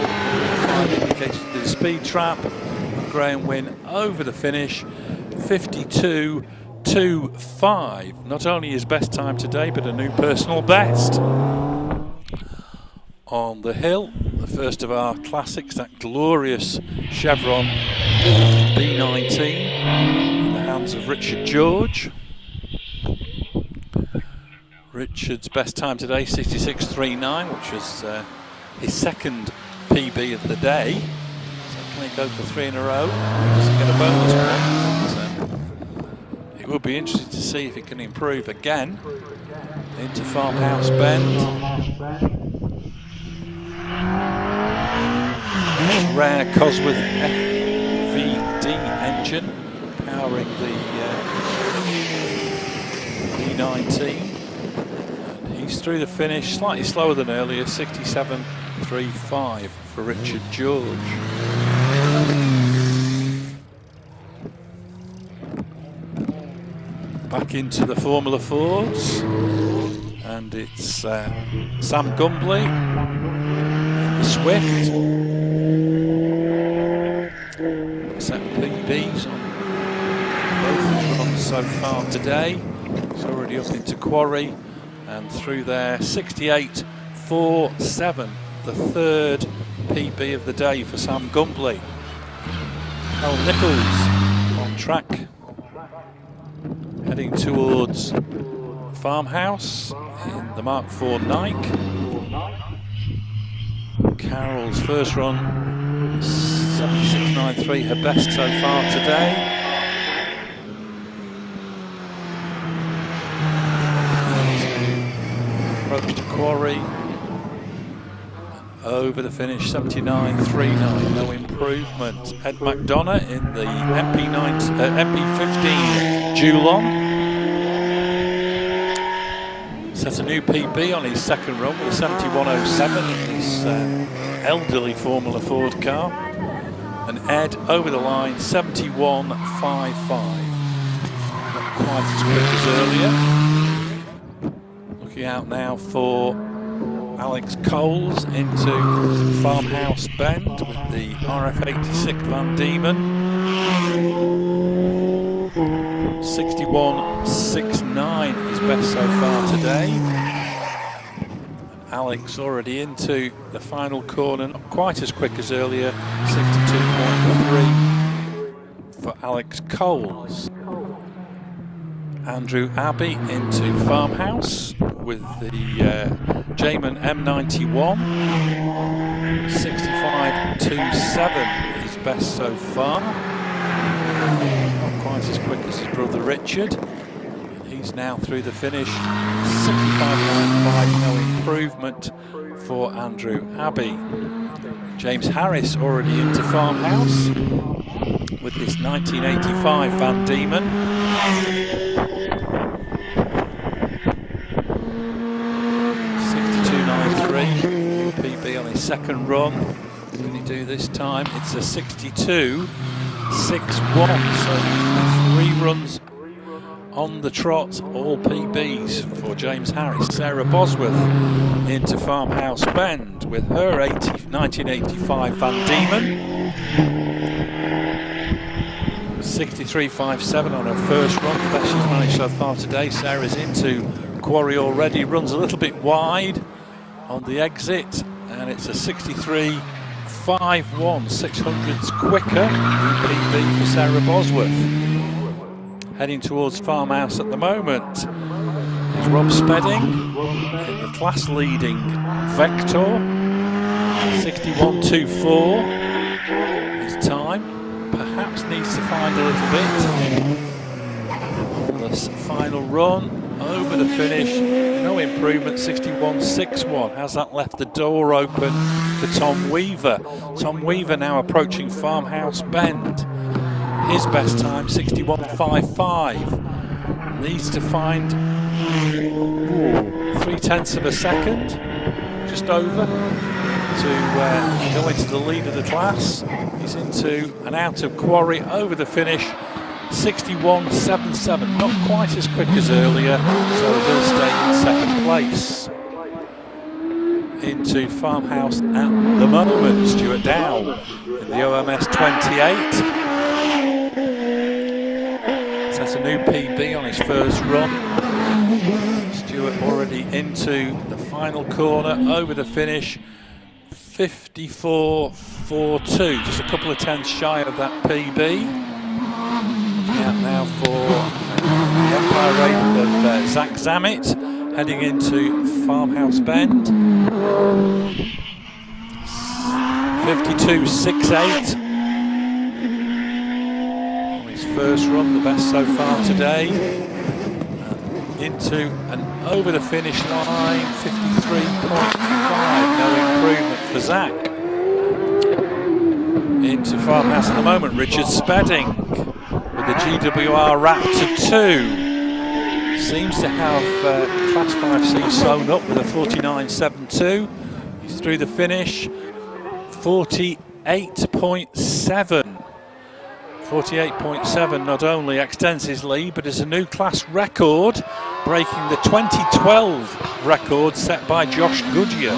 5 indications to the speed trap. Graham Wynn over the finish, 52.25. Not only his best time today, but a new personal best. On the hill, the first of our classics, that glorious Chevron B19 in the hands of Richard George. Richard's best time today, 66.39, which was his second PB of the day. So can he go for 3 in a row? He doesn't get a bonus point. It would be interesting to see if he can improve again. Into Farmhouse Bend. Rare Cosworth FVD engine powering the E19. And he's through the finish, slightly slower than earlier, 67.35 for Richard George. Back into the Formula Fords, and it's Sam Gumbley in the Swift. Set PBs on both runs so far today. It's already up into Quarry and through there, 68.47, the third PB of the day for Sam Gumbley. Al Nichols on track, heading towards Farmhouse in the Mark IV Nike. Carol's first run, 76.93, her best so far today. Approach to Quarry. Over the finish, 79.39, no improvement. Ed McDonough in the MP15 Geelong. Set a new PB on his second run with a 71.07 in his elderly Formula Ford car. And Ed over the line, 71.55. Not quite as quick as earlier. Looking out now for Alex Coles into Farmhouse Bend with the RF86 Van Diemen. 61.69 his best so far today. Alex already into the final corner, not quite as quick as earlier, 62.3 for Alex Coles. Andrew Abbey into Farmhouse with the Jamin M91, 65.27 his best so far. Not quite as quick as his brother Richard. He's now through the finish, 65.95, no improvement for Andrew Abbey. James Harris already into Farmhouse with this 1985 Van Diemen. 62.93, PB on his second run. What can he do this time? It's a 62.61, so 3 runs on the trot, all PBs for James Harris. Sarah Bosworth into Farmhouse Bend with her 1985 Van Diemen. 63.57 on her first run, the best she's managed so far today. Sarah's into Quarry already, runs a little bit wide on the exit, and it's a 63.51, 600ths quicker PB for Sarah Bosworth. Heading towards Farmhouse at the moment is Rob Spedding in the class-leading Vector, 61.24 his time. Perhaps needs to find a little bit on this final run. Over the finish, no improvement, 61.61. Has that left the door open for Tom Weaver? Tom Weaver now approaching Farmhouse Bend. His best time, 61.55. Needs to find 0.3 of a second, just over, to go into the lead of the class. He's into and out of Quarry over the finish, 61.77. Not quite as quick as earlier, so he'll stay in second place. Into Farmhouse at the moment, Stuart Dow in the OMS 28. That's a new PB on his first run. Stuart already into the final corner, over the finish, 54.42, just a couple of tenths shy of that PB. Looking out now for the Empire Raid of Zach Zammit, heading into Farmhouse Bend. 52.68 on his first run, the best so far today. Into and over the finish line, 53.5, no improvement for Zach. Into Farmhouse at the moment, Richard Spedding with the GWR Raptor 2. Seems to have Class 5C sewn up with a 49.72. He's through the finish, 48.7. 48.7 not only extends his lead, but is a new class record, breaking the 2012 record set by Josh Goodyear.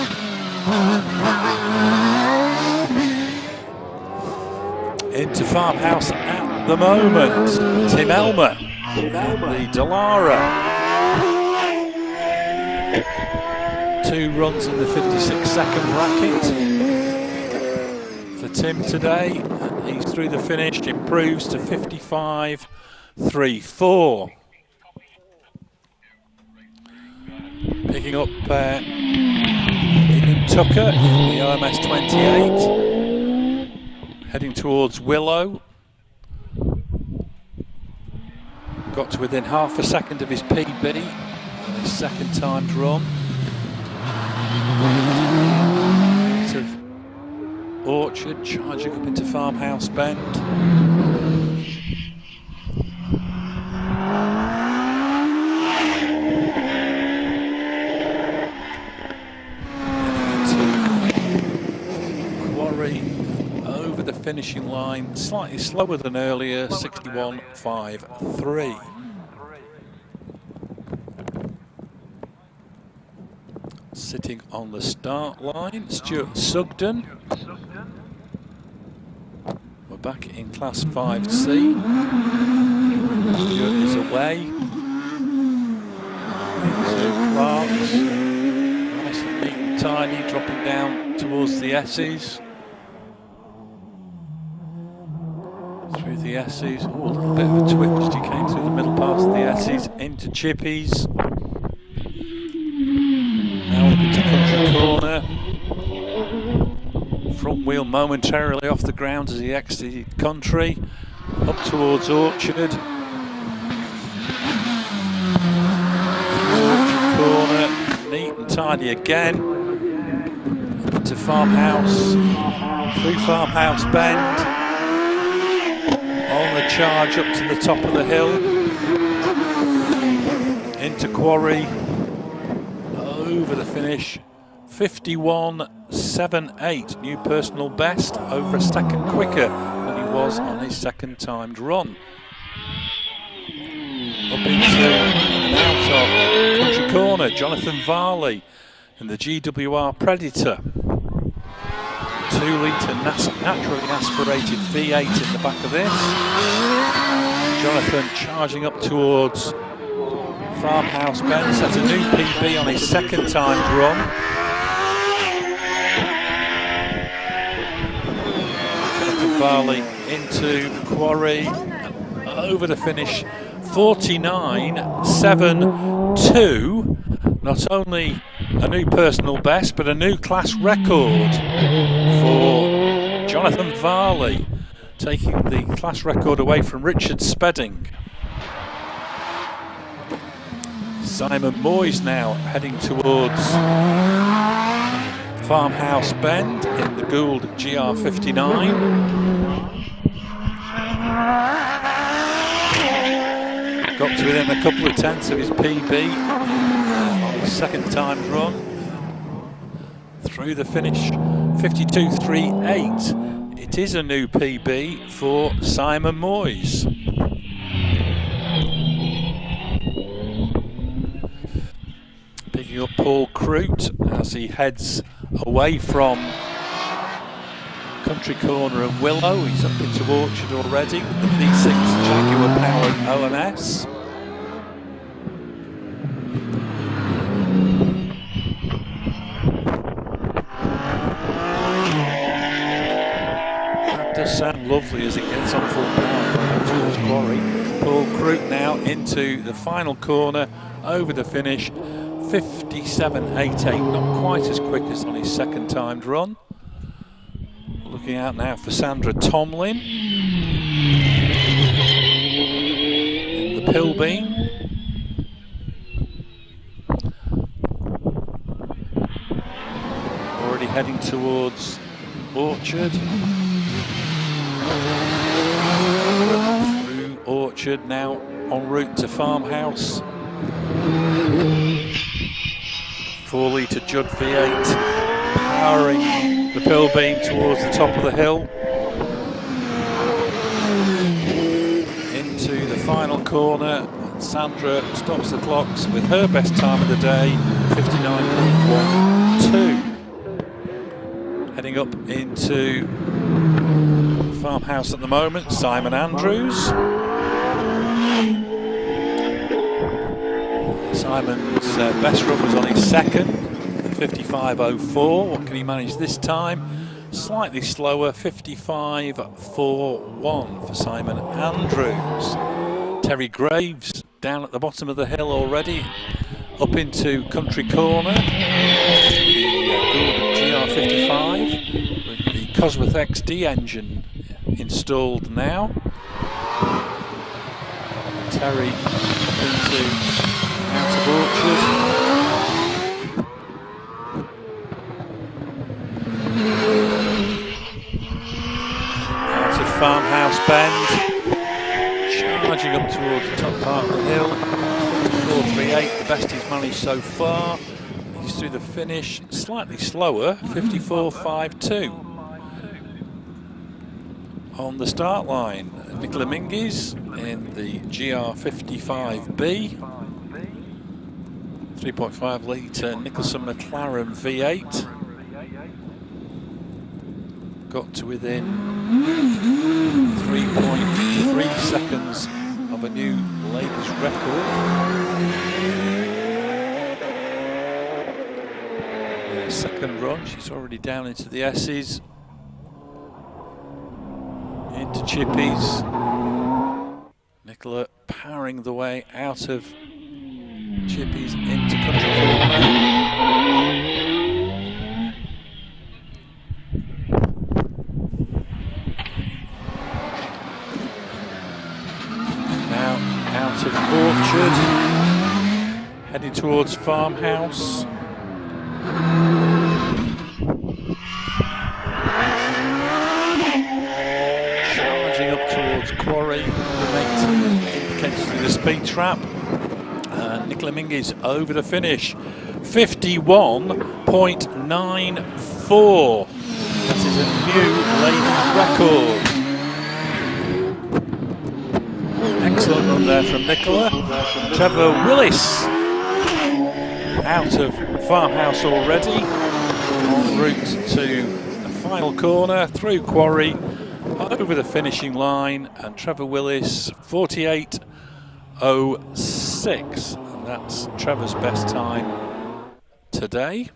Into Farmhouse at the moment, Tim Elmer, the Dallara. 2 runs in the 56-second bracket for Tim today. He's through the finish, improves to 55.34. Picking up Ian Tucker in the OMS 28. Heading towards Willow. Got to within half a second of his PB in his second timed run. Out of Orchard, charging up into Farmhouse Bend. Over the finishing line, slightly slower than earlier, 61.53. Sitting on the start line, Stuart Sugden. We're back in Class 5C. Stuart is away. Into Clark's. Nice and neat and tiny, dropping down towards the S's. Through the S's, oh, a little bit of a twitch as he came through the middle parts of the S's, into Chippies. Now up into Country Corner. Front wheel momentarily off the ground as he exited Country. Up towards Orchard. Orchard Corner, neat and tidy again. Up into Farmhouse, through Farmhouse Bend. On the charge up to the top of the hill, into Quarry, over the finish, 51.78, new personal best, over a second quicker than he was on his second timed run. Up into and out of Country Corner, Jonathan Varley and the GWR Predator. 2-litre naturally aspirated V8 in the back of this. Jonathan charging up towards Farmhouse Bend, set a new PB on his second timed run. Jonathan Varley into Quarry, over the finish, 49.72. Not only a new personal best, but a new class record for Jonathan Varley, taking the class record away from Richard Spedding. Simon Moyes now heading towards Farmhouse Bend in the Gould GR59. Got to within a couple of tenths of his PB on his second timed run. Through the finish, 52.38. It is a new PB for Simon Moyes. Picking up Paul Crute as he heads away from Country Corner and Willow. He's up into Orchard already with the V6 Jaguar powered OMS. That does sound lovely as it gets on full power towards Quarry. Paul Crute now into the final corner, over the finish, 57.88, not quite as quick as on his second timed run. Looking out now for Sandra Tomlin in the Pilbeam. Already heading towards Orchard. Through Orchard, now en route to Farmhouse. 4-litre Judd V8 powering the Pilbeam towards the top of the hill. Into the final corner. Sandra stops the clocks with her best time of the day, 59.12. Heading up into Farmhouse at the moment, Simon Andrews. Simon's best run was on his second, 55.04. What can he manage this time? Slightly slower, 55.41 for Simon Andrews. Terry Graves down at the bottom of the hill already, up into Country Corner. The good GR55 with the Cosworth XD engine installed now. Terry up into out of Orchard. Out of Farmhouse Bend. Charging up towards the top part of the hill. 54.38, the best he's managed so far. He's through the finish, slightly slower, 54.52. On the start line, Nicola Minguez in the GR55B. 3.5 litre Nicholson McLaren V8. Got to within 3.3 seconds of a new ladies record. Second run, she's already down into the S's. Into Chippies. Nicola powering the way out of Chippies into Country Corner. Now out of Orchard, heading towards Farmhouse. Charging up towards Quarry, indicates through the speed trap. Nicola Minguez over the finish, 51.94. That is a new ladies record. Excellent run there from Nicola. Trevor Willis out of Farmhouse already, en route to the final corner, through Quarry, over the finishing line, and Trevor Willis 48.06. That's Trevor's best time today.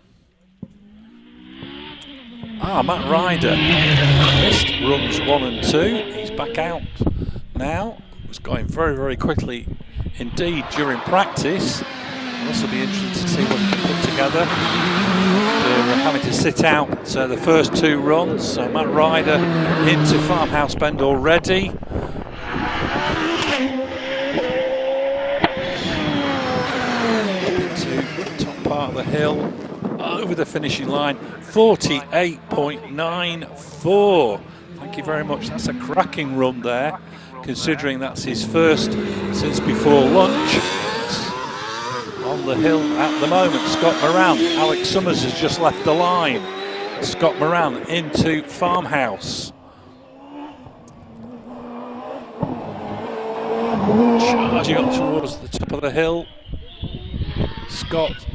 Matt Ryder missed runs 1 and 2. He's back out now. Was going very, very quickly indeed during practice. This will be interesting to see what he can put together. They're having to sit out the first 2 runs. So Matt Ryder into Farmhouse Bend already. Part of the hill, over the finishing line, 48.94. Thank you very much. That's a cracking run there, considering that's his first since before lunch. On the hill at the moment, Scott Moran. Alex Summers has just left the line. Scott Moran into Farmhouse. Charging up towards the top of the hill. Scott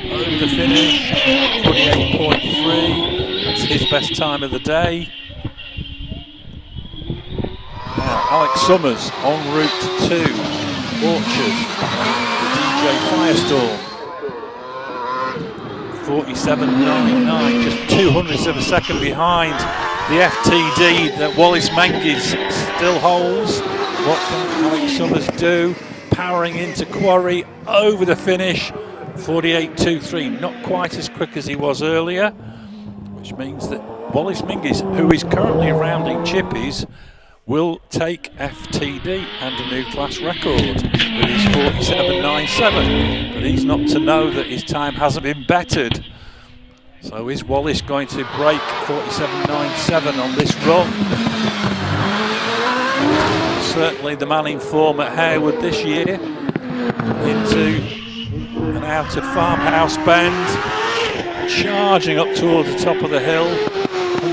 over the finish, 48.3. That's his best time of the day. Now Alex Summers en route to Orchard, the DJ Firestorm. 47.99, just 200ths of a second behind the FTD that Wallace Menges still holds. What can Alex Summers do? Powering into Quarry, over the finish, 48.23, not quite as quick as he was earlier, which means that Wallace Mingus, who is currently rounding chippies, will take FTD and a new class record with his 47.97. But he's not to know that his time hasn't been bettered. So is Wallace going to break 47.97 on this run? Certainly the man in form at Harewood this year. Into and out of Farmhouse Bend, charging up towards the top of the hill.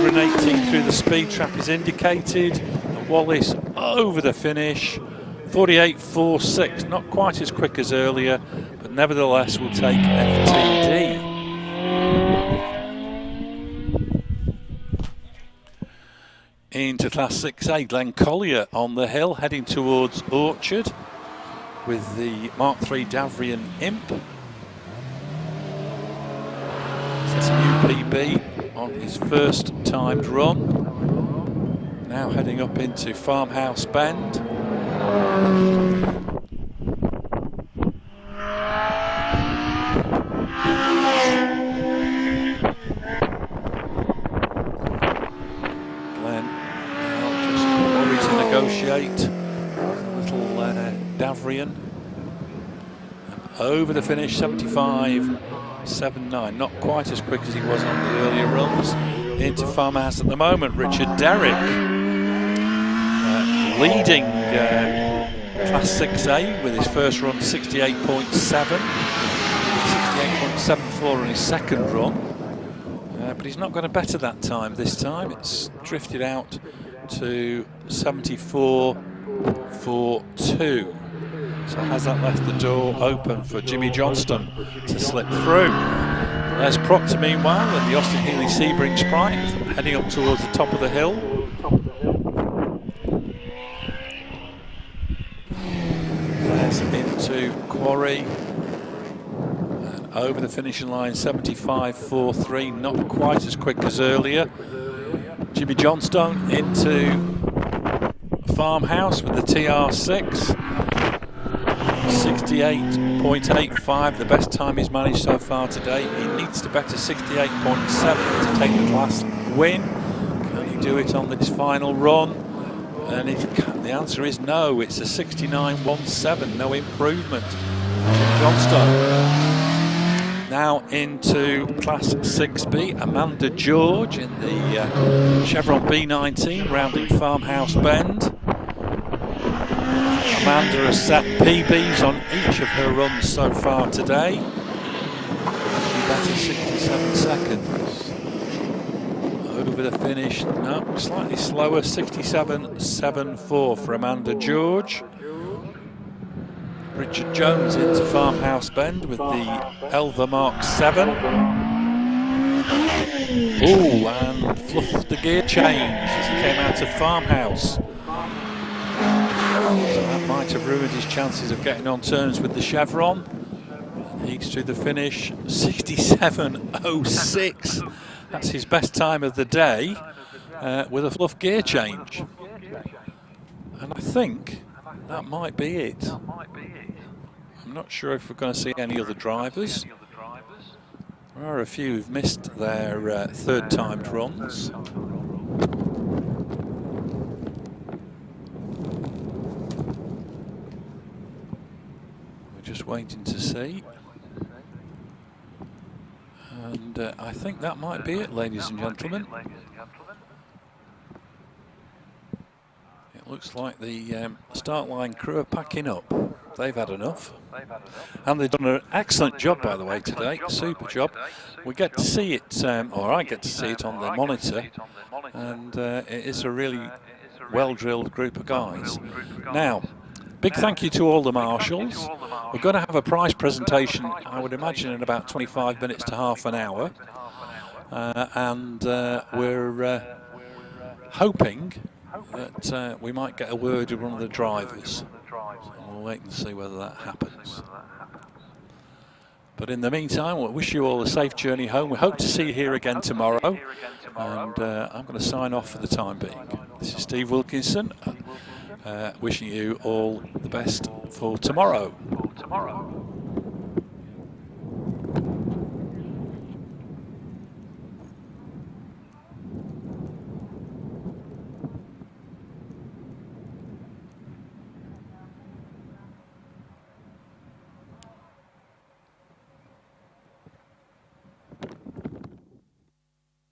118 through the speed trap is indicated. And Wallace over the finish. 48.46, not quite as quick as earlier, but nevertheless will take FTD. Into Class 6A, Glenn Collier on the hill, heading towards Orchard with the Mark III Davrian Imp. Sets a new PB on his first timed run. Now heading up into Farmhouse Bend. Glenn now just ready to negotiate a little Davrian. And over the finish, 75.79, not quite as quick as he was on the earlier runs. Into Farmhouse at the moment, Richard Derrick leading Class 6A with his first run 68.7, 68.74 on his second run, but he's not going to better that time this time. It's drifted out to 74.42. So has that left the door open for Jimmy Johnston to slip through? There's Proctor meanwhile in the Austin Healey Sebring Sprite, heading up towards the top of the hill. There's into Quarry and over the finishing line, 75.43, not quite as quick as earlier. Jimmy Johnstone into Farmhouse with the TR6. 68.85, the best time he's managed so far today. He needs to better 68.7 to take the class win. Can he do it on this final run? And the answer is no. It's a 69.17, no improvement. Johnstone. Now into Class 6B, Amanda George in the Chevron B19, rounding Farmhouse Bend. Amanda has set PBs on each of her runs so far today. She batted 67 seconds. Over the finish, no, slightly slower, 67.74 for Amanda George. Richard Jones into Farmhouse Bend with the Elva Mark 7. Oh, and fluffed the gear change as he came out of Farmhouse. So that might have ruined his chances of getting on terms with the Chevron. And he's to the finish, 67.06. That's his best time of the day with a fluff gear change. And I think that might be it. I'm not sure if we're going to see any other drivers. There are a few who've missed their third timed runs. Just waiting to see, and I think that might be it, ladies and gentlemen. It looks like the start line crew are packing up. They've had enough, and they've done an excellent job, by the way, today. Super job. We get to see it, or I get to see it on the monitor, and it is a really well-drilled group of guys. Now, big thank you to all the marshals. We're going to have a prize presentation, I would imagine, in about 25 minutes to half an hour. And we're hoping that we might get a word with one of the drivers. So we'll wait and see whether that happens. But in the meantime, we'll wish you all a safe journey home. We hope to see you here again tomorrow. And I'm going to sign off for the time being. This is Steve Wilkinson. Wishing you all the best for tomorrow.